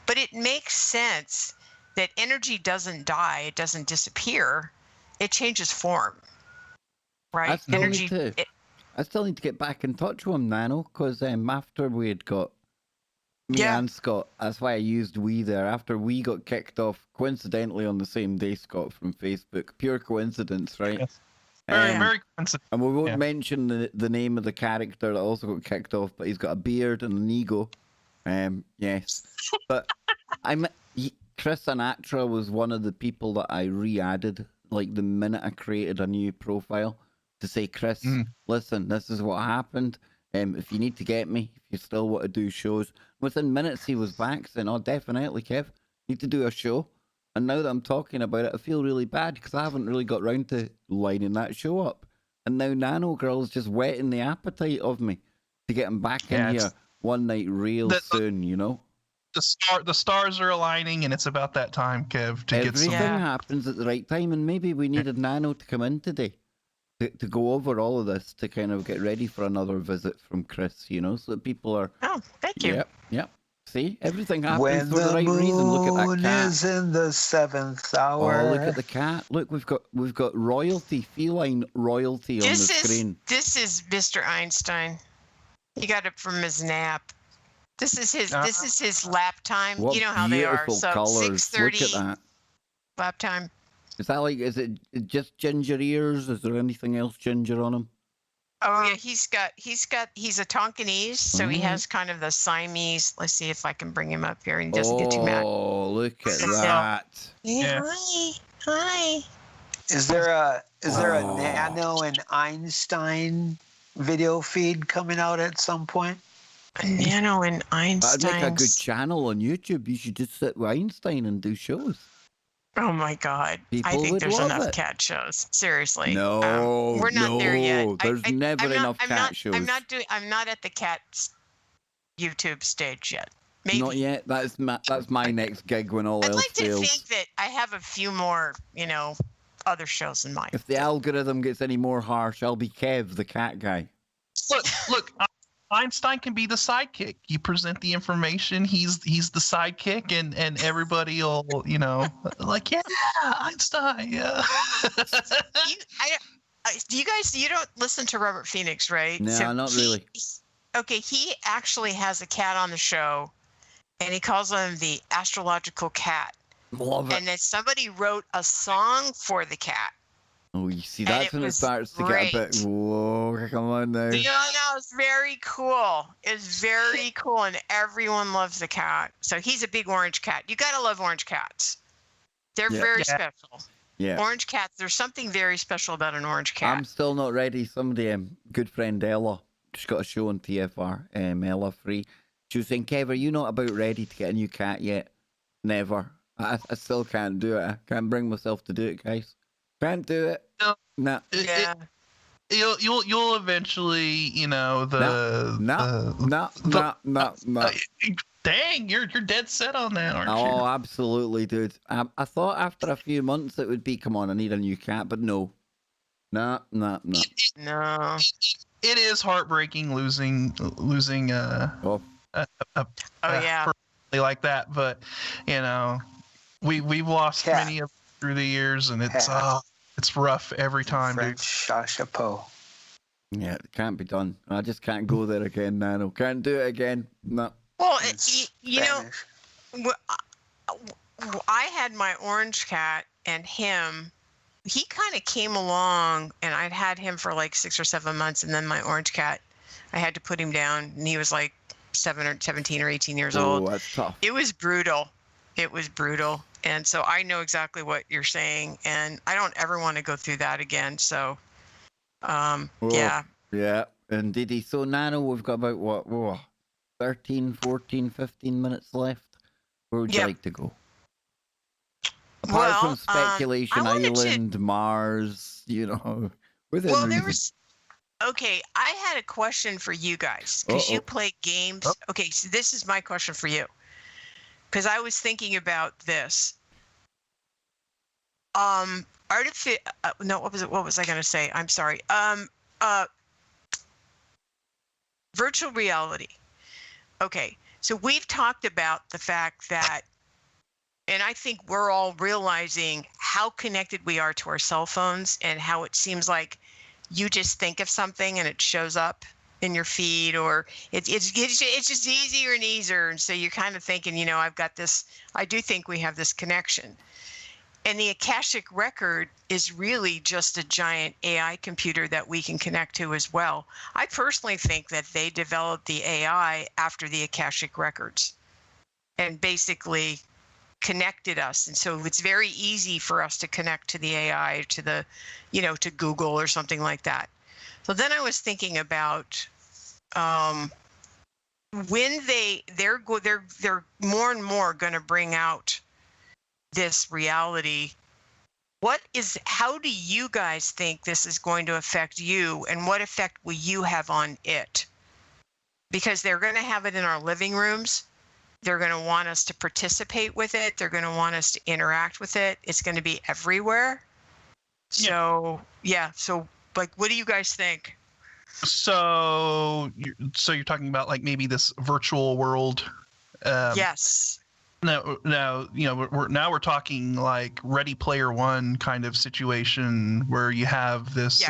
But it makes sense that energy doesn't die, it doesn't disappear, it changes form. Right? I still need to get back in touch with him, Nano, because after we had got me and Scott, that's why I used we there. After we got kicked off, coincidentally on the same day, Scott, from Facebook. Pure coincidence, right? Yes. Very coincident. And we won't mention the name of the character that also got kicked off, but he's got a beard and an ego. Yes. But Chris Sinatra was one of the people that I re-added, like the minute I created a new profile, to say, Chris, listen, this is what happened. If you need to get me, if you still want to do shows. Within minutes he was back saying, oh, definitely, Kev, need to do a show. And now that I'm talking about it, I feel really bad because I haven't really got round to lining that show up. And now Nanogirl's just whetting the appetite of me to get him back in here one night soon, The stars are aligning, and it's about that time, Kev, to get some. Everything happens at the right time, and maybe we needed Nano to come in today to go over all of this to kind of get ready for another visit from Chris, so that people are... Oh, thank you. Yep. See, everything happens When for the right reason. Look at that moon cat. is in the 7th hour. Oh, look at the cat. Look, we've got royalty, feline royalty on the screen. This is Mr. Einstein. He got it from his nap. This is his lap time. What you know how they are. So colours. 6:30 Look at that. lap time. Is it just ginger ears? Is there anything else ginger on him? Oh yeah, he's a Tonkinese, so he has kind of the Siamese. Let's see if I can bring him up here and he doesn't get too mad. Oh, look at that. Yeah. Hi. Is there a Nano and Einstein video feed coming out at some point? Nano and Einstein. That'd make a good channel on YouTube. You should just sit with Einstein and do shows. Oh my God! People I think would there's love enough it. cat shows. Seriously. No, we're not there yet. There's never enough cat shows. I'm not at the cat YouTube stage yet. Maybe. Not yet. That's my next gig when all I'd else like to fails. think that I have a few more, other shows in mind. If the algorithm gets any more harsh, I'll be Kev, the cat guy. Look, Einstein can be the sidekick. You present the information, he's the sidekick, and everybody will, like, yeah, Einstein, yeah. You don't listen to Robert Phoenix, right? No, not really. Okay, he actually has a cat on the show, and he calls him the astrological cat. Love it. And then somebody wrote a song for the cat. Oh, you see, that's when it starts to great. get a bit, whoa, come on now. No, it's very cool. It's very cool, and everyone loves the cat. So he's a big orange cat. You got to love orange cats. They're very special. Yeah. Orange cats, there's something very special about an orange cat. I'm still not ready. Somebody, good friend Ella, she's got a show on TFR, Ella Free. She was saying, Kev, are you not about ready to get a new cat yet? Never. I still can't do it. I can't bring myself to do it, guys. Can't do it. No. Yeah. You'll eventually, No. Dang, you're dead set on that, aren't you? Oh, absolutely, dude. I thought after a few months it would be, come on, I need a new cat, but no. No. No. It is heartbreaking losing yeah. like that, but we've lost many of through the years, and it's rough every time, dude. Chapeau. Yeah, it can't be done. I just can't go there again, Nano. Can't do it again. No. Well, I had my orange cat, and he kind of came along, and I'd had him for like 6 or 7 months, and then my orange cat, I had to put him down, and he was like 17 or 18 years old. Oh, that's tough. It was brutal. And so I know exactly what you're saying, and I don't ever want to go through that again. So, yeah. Yeah, indeed. So, Nano, we've got about, 13, 14, 15 minutes left. Where would you like to go? Apart from Speculation Island, Mars, within reason. Okay, I had a question for you guys, because you play games. Okay, so this is my question for you, because I was thinking about this. What was I going to say? I'm sorry. Virtual reality. Okay, so we've talked about the fact that, and I think we're all realizing how connected we are to our cell phones, and how it seems like you just think of something and it shows up in your feed, or it's just easier and easier. And so you're kind of thinking, I've got this, I do think we have this connection. And the Akashic record is really just a giant AI computer that we can connect to as well. I personally think that they developed the AI after the Akashic records and basically connected us. And so it's very easy for us to connect to the AI, to the, to Google or something like that. So then I was thinking about when they're more and more going to bring out this reality, how do you guys think this is going to affect you, and what effect will you have on it? Because they're going to have it in our living rooms. They're going to want us to participate with it. They're going to want us to interact with it. It's going to be everywhere. So, So, what do you guys think? So you're talking about like maybe this virtual world? Yes. No, we're talking like Ready Player One kind of situation where you have this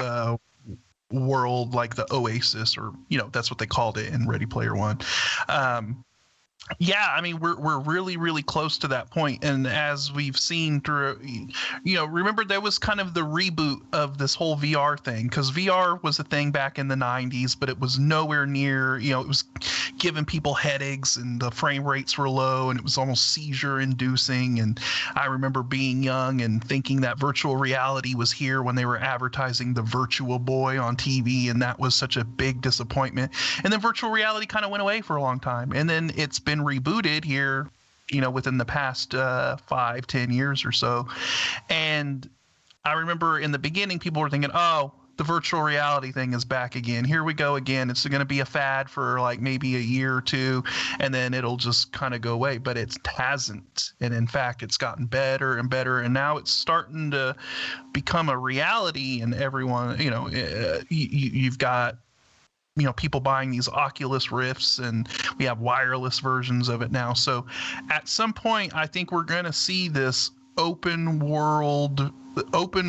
world like the Oasis, or that's what they called it in Ready Player One. Yeah, I mean, we're really, really close to that point. And as we've seen through, remember there was kind of the reboot of this whole VR thing, because VR was a thing back in the 90s, but it was nowhere near, it was giving people headaches and the frame rates were low and it was almost seizure inducing. And I remember being young and thinking that virtual reality was here when they were advertising the Virtual Boy on TV. And that was such a big disappointment. And then virtual reality kind of went away for a long time. And then it's been rebooted here, within the past 5-10 years or so. And I remember in the beginning, people were thinking, oh, the virtual reality thing is back again. Here we go again. It's going to be a fad for like maybe a year or two, and then it'll just kind of go away. But it hasn't. And in fact, it's gotten better and better. And now it's starting to become a reality. And everyone, you've got, people buying these Oculus Rifts, and we have wireless versions of it now. So at some point, I think we're going to see this open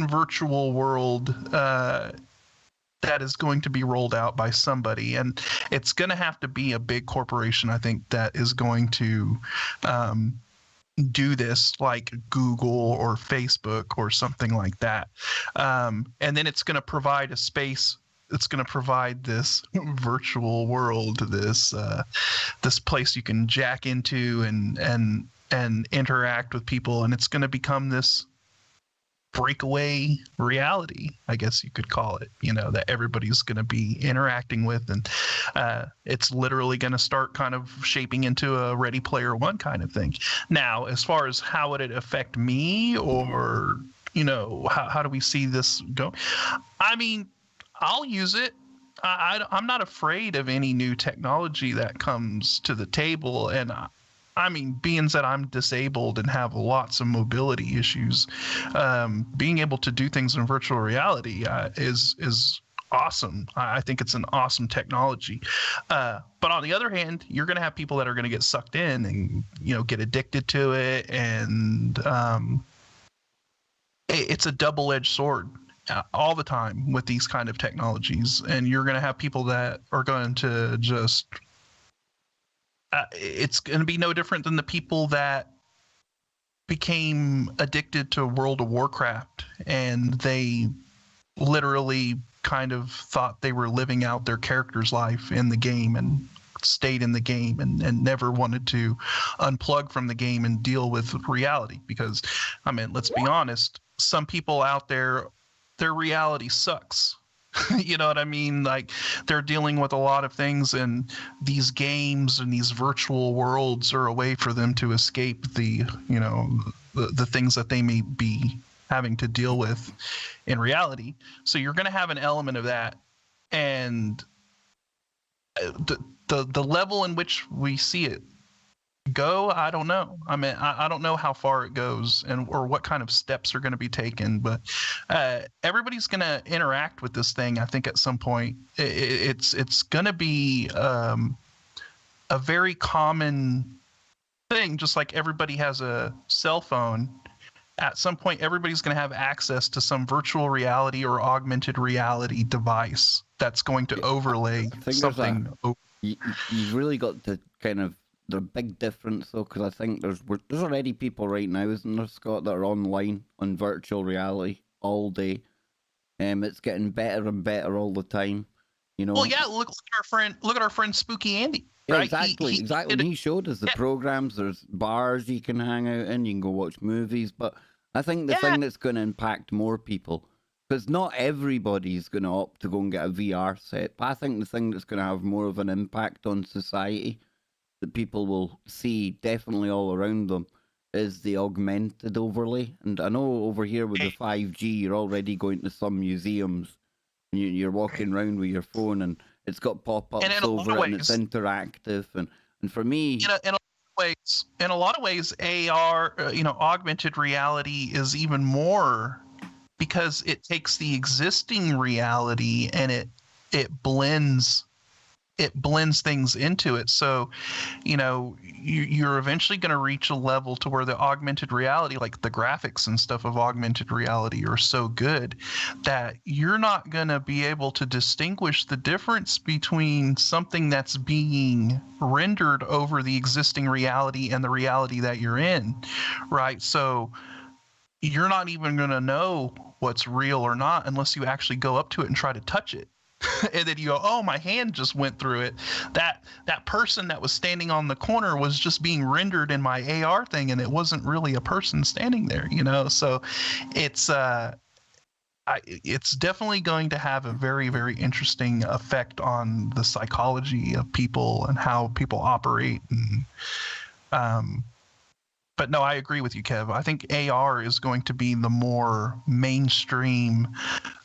virtual world that is going to be rolled out by somebody, and it's going to have to be a big corporation, I think, that is going to do this, like Google or Facebook or something like that. And then it's going to provide a space. It's going to provide this virtual world, this place you can jack into and interact with people, and it's going to become this breakaway reality, I guess you could call it, that everybody's going to be interacting with, and it's literally going to start kind of shaping into a Ready Player One kind of thing. Now, as far as how would it affect me, or how do we see this go? I mean, I'll use it. I'm not afraid of any new technology that comes to the table, and I mean, being that I'm disabled and have lots of mobility issues, being able to do things in virtual reality is awesome. I think it's an awesome technology. But on the other hand, you're going to have people that are going to get sucked in and, get addicted to it. And it's a double-edged sword all the time with these kind of technologies. And you're going to have people that are going to just... it's going to be no different than the people that became addicted to World of Warcraft, and they literally kind of thought they were living out their character's life in the game and stayed in the game and never wanted to unplug from the game and deal with reality. Because, I mean, let's be honest, some people out there, their reality sucks. You know what I mean? Like, they're dealing with a lot of things, and these games and these virtual worlds are a way for them to escape the things that they may be having to deal with in reality. So you're going to have an element of that, and the level in which we see it go, I don't know. I mean, I don't know how far it goes or what kind of steps are going to be taken, but everybody's going to interact with this thing. I think at some point it's going to be a very common thing, just like everybody has a cell phone. At some point, everybody's going to have access to some virtual reality or augmented reality device that's going to overlay something. You've really got to kind of, the big difference though, because I think there's already people right now, isn't there, Scott, that are online on virtual reality all day. It's getting better and better all the time. Well, yeah. Look at our friend Spooky Andy. Yeah, right? exactly. He showed us the programs. There's bars you can hang out in. You can go watch movies. But I think the thing that's going to impact more people, because not everybody's going to opt to go and get a VR set, but I think the thing that's going to have more of an impact on society that people will see definitely all around them is the augmented overlay. And I know over here with the 5G, you're already going to some museums and you're walking around with your phone and it's got pop-ups over it and it's interactive. And for me... In a lot of ways, AR, augmented reality is even more, because it takes the existing reality and it blends things into it. So, you're eventually going to reach a level to where the augmented reality, like the graphics and stuff of augmented reality, are so good that you're not going to be able to distinguish the difference between something that's being rendered over the existing reality and the reality that you're in, right? So you're not even going to know what's real or not unless you actually go up to it and try to touch it. And then you go, oh, my hand just went through it. That person that was standing on the corner was just being rendered in my AR thing, and it wasn't really a person standing there, So it's definitely going to have a very, very interesting effect on the psychology of people and how people operate. And but but no, I agree with you, Kev. I think AR is going to be the more mainstream,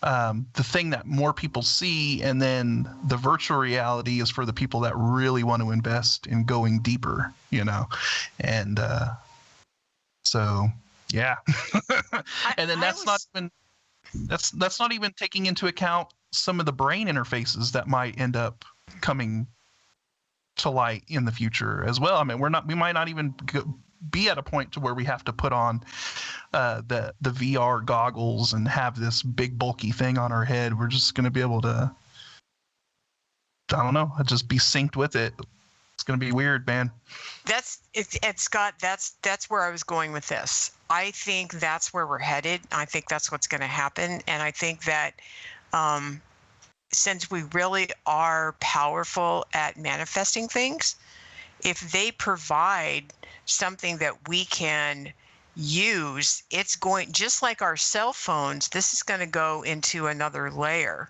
the thing that more people see, and then the virtual reality is for the people that really want to invest in going deeper, and so yeah. And then that's not even taking into account some of the brain interfaces that might end up coming to light in the future as well. I mean, we might not even be at a point to where we have to put on the VR goggles and have this big bulky thing on our head. We're just going to be able to, I don't know, just be synced with it. It's going to be weird, man. And Scott, that's where I was going with this. I think that's where we're headed. I think that's what's going to happen. And I think that since we really are powerful at manifesting things, if they provide something that we can use, it's going, just like our cell phones, this is going to go into another layer.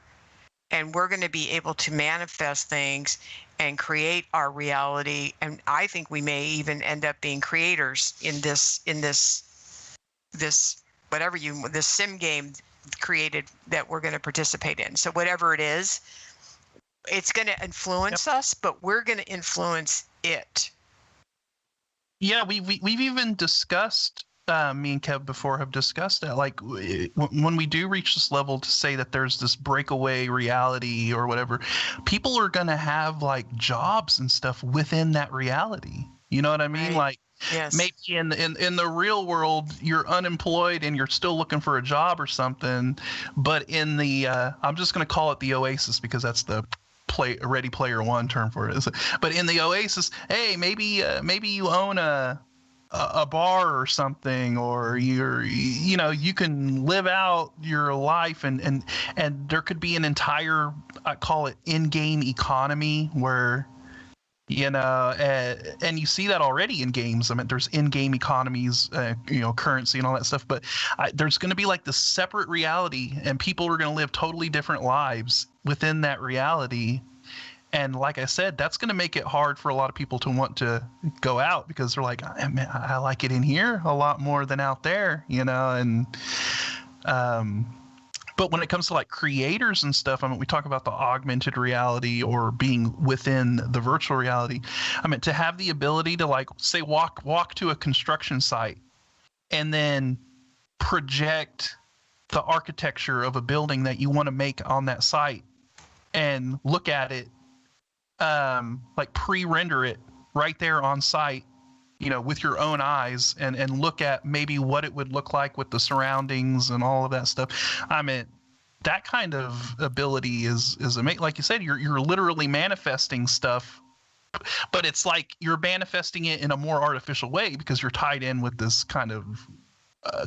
And we're going to be able to manifest things and create our reality. And I think we may even end up being creators in this sim game created that we're going to participate in. So whatever it is, it's going to influence us, but we're going to influence it. Yeah, we've even discussed, me and Kev before have discussed that, like when we do reach this level to say that there's this breakaway reality or whatever, people are going to have like jobs and stuff within that reality. You know what I mean? Right. Like, yes. Maybe in the real world you're unemployed and you're still looking for a job or something, but in the I'm just going to call it the Oasis because that's the Ready Player One term for it. But in the Oasis, hey, maybe you own a bar or something, or you can live out your life, and there could be an entire, I call it, in-game economy where and you see that already in games. I mean, there's in-game economies, currency and all that stuff, but there's going to be like this separate reality, and people are going to live totally different lives within that reality. And like I said, that's going to make it hard for a lot of people to want to go out because they're like, I like it in here a lot more than out there, and but when it comes to like creators and stuff, I mean, we talk about the augmented reality or being within the virtual reality. I mean, to have the ability to, like, say, walk to a construction site and then project the architecture of a building that you want to make on that site and look at it, like pre-render it right there on site, with your own eyes and look at maybe what it would look like with the surroundings and all of that stuff. I mean, that kind of ability is amazing. Like you said, you're literally manifesting stuff, but it's like you're manifesting it in a more artificial way because you're tied in with this kind of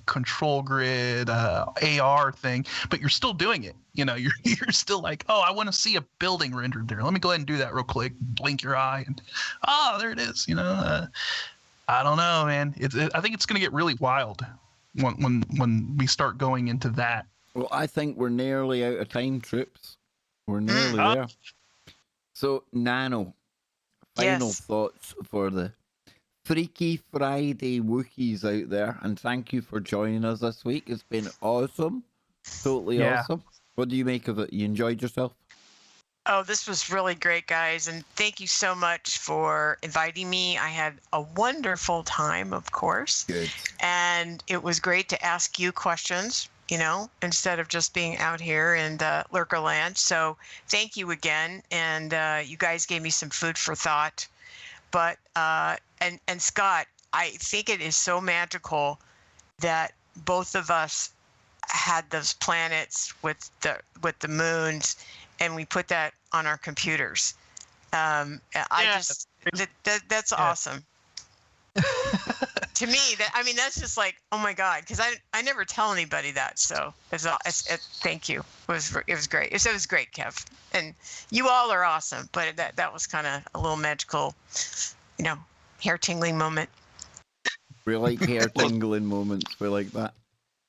control grid, AR thing, but you're still doing it. You're still like, oh, I want to see a building rendered there. Let me go ahead and do that real quick. Blink your eye and, oh, there it is. I don't know, man. I think it's going to get really wild when we start going into that. Well, I think we're nearly out of time, troops. We're nearly there. So, Nano, final thoughts for the Freaky Friday Wookiees out there, and thank you for joining us this week. It's been awesome. Totally awesome. What do you make of it? You enjoyed yourself? Oh, this was really great, guys. And thank you so much for inviting me. I had a wonderful time, of course. Good. And it was great to ask you questions, instead of just being out here in Lurkerland. So thank you again. And you guys gave me some food for thought. But, and Scott, I think it is so magical that both of us had those planets with the moons, and we put that on our computers. That's awesome. To me, that's just like, oh my God, because I never tell anybody that. So thank you. It was great. It was great, Kev, and you all are awesome. But that was kind of a little magical, hair tingling moment. We like hair tingling moments. We like that.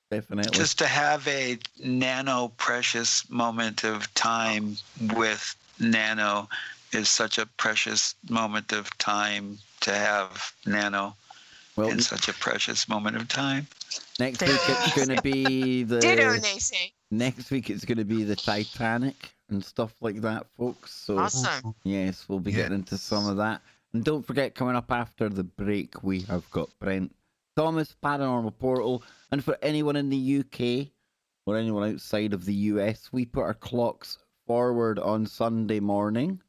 Definitely. Just to have a nano precious moment of time with Nano is such a precious moment of time to have Nano. Well, in such a precious moment of time. next week it's going to be Ditto, the Nacy. next week it's going to be the Titanic and stuff like that, folks. So Awesome. yes, we'll be getting into some of that. And don't forget, coming up after the break, we have got Brent Thomas, Paranormal Portal, and for anyone in the UK or anyone outside of the US, we put our clocks forward on Sunday morning.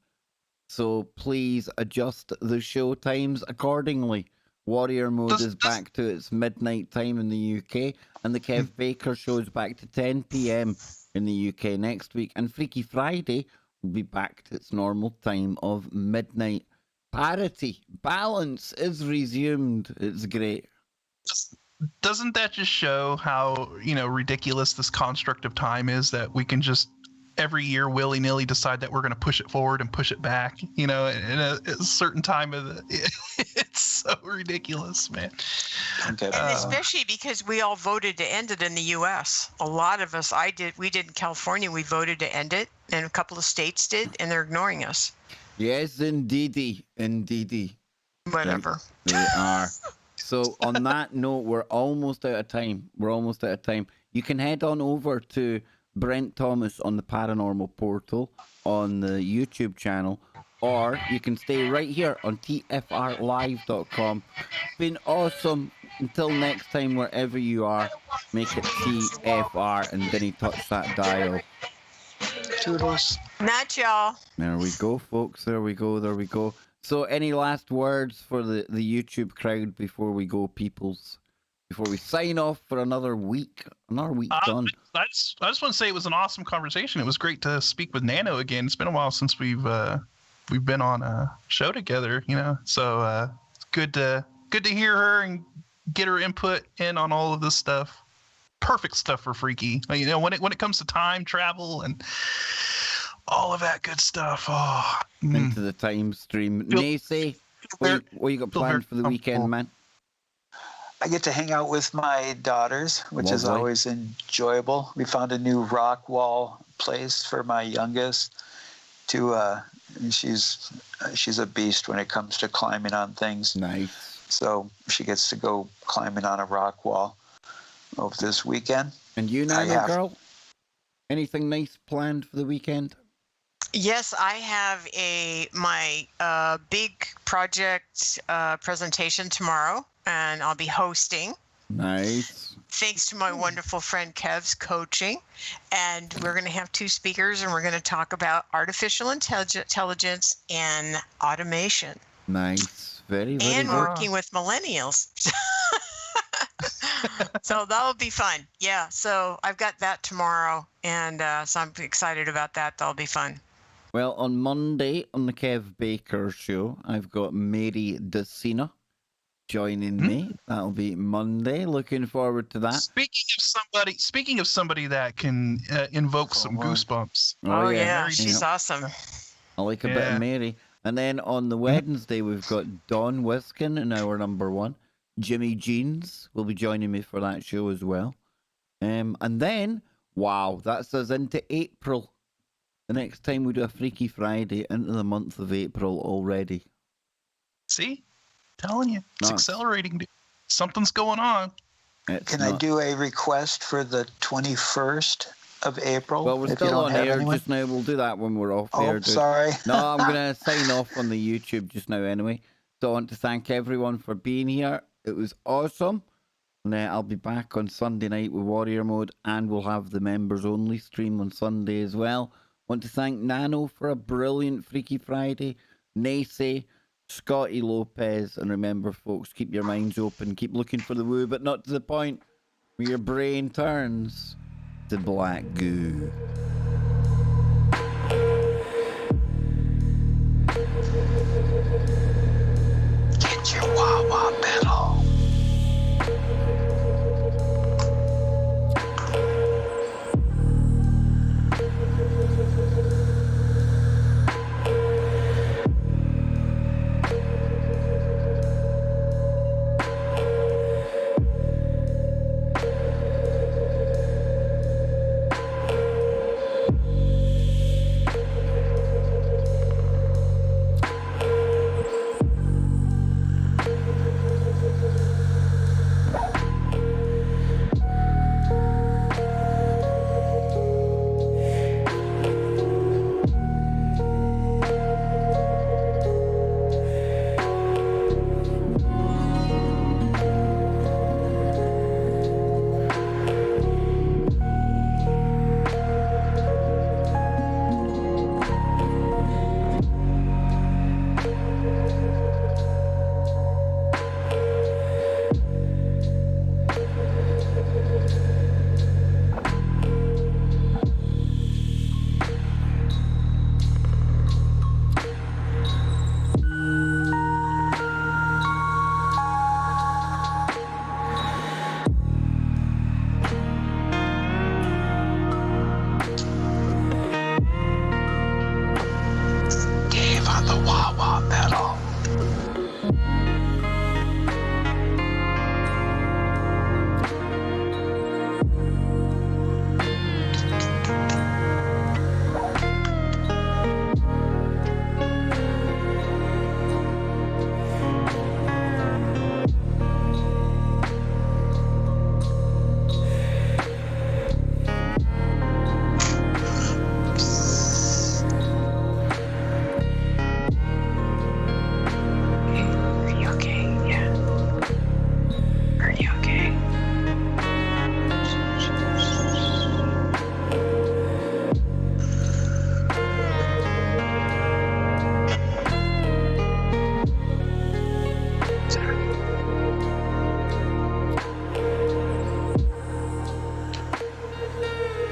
So please adjust the show times accordingly. Warrior Mode is back to its midnight time in the UK, and the Kev Baker show is back to 10 p.m. in the UK next week, and Freaky Friday will be back to its normal time of midnight. Parity, balance is resumed. It's great. Doesn't that just show how, ridiculous this construct of time is, that we can just every year willy-nilly decide that we're going to push it forward and push it back, in a certain time of the it's so ridiculous, man. Okay. And especially because we all voted to end it in the US. A lot of us, we did in California, we voted to end it, and a couple of states did, and they're ignoring us. Yes, indeedy. Whatever. They are. So on that note, we're almost out of time. You can head on over to Brent Thomas on the Paranormal Portal on the YouTube channel, or you can stay right here on tfrlive.com. It's been awesome. Until next time, wherever you are, make it TFR and then touch that dial. Toodles. Not y'all. There we go, folks. There we go. So any last words for the YouTube crowd before we go, peoples? Before we sign off for another week done. I just want to say it was an awesome conversation. It was great to speak with Nano again. It's been a while since we've been on a show together, So it's good to hear her and get her input in on all of this stuff. Perfect stuff for Freaky. When it comes to time travel and all of that good stuff. Oh, into the time stream. Nacy, what you got planned for the weekend, man? I get to hang out with my daughters, which is always enjoyable. We found a new rock wall place for my youngest. She's a beast when it comes to climbing on things. Nice. So she gets to go climbing on a rock wall over this weekend. And you, Nanogirl? Anything nice planned for the weekend? Yes, I have my big project presentation tomorrow, and I'll be hosting. Nice. Thanks to my wonderful friend Kev's coaching. And we're going to have 2 speakers, and we're going to talk about artificial intelligence and automation. Nice. Very, very and good. working with millennials. So that'll be fun. Yeah, so I've got that tomorrow, and so I'm excited about that. That'll be fun. Well, on Monday on the Kev Baker show, I've got Mary DeCina joining me. That'll be Monday. Looking forward to that. Speaking of somebody that can invoke some goosebumps. Oh yeah, she's awesome. I like a bit of Mary. And then on the Wednesday, we've got Dawn Wiskin in our number 1. Jimmy Jeans will be joining me for that show as well. And then, wow, that's us into April. The next time we do a Freaky Friday, into the month of April already. See? Telling you. It's accelerating. Something's going on. Can I do a request for the 21st of April? Well, we're still on air just now. We'll do that when we're off air. Sorry. No, I'm going to sign off on the YouTube just now anyway. So I want to thank everyone for being here. It was awesome. And I'll be back on Sunday night with Warrior Mode, and we'll have the members only stream on Sunday as well. Want to thank Nano for a brilliant Freaky Friday, Nacy, Scotty Lopez, and remember, folks, keep your minds open, keep looking for the woo, but not to the point where your brain turns to black goo.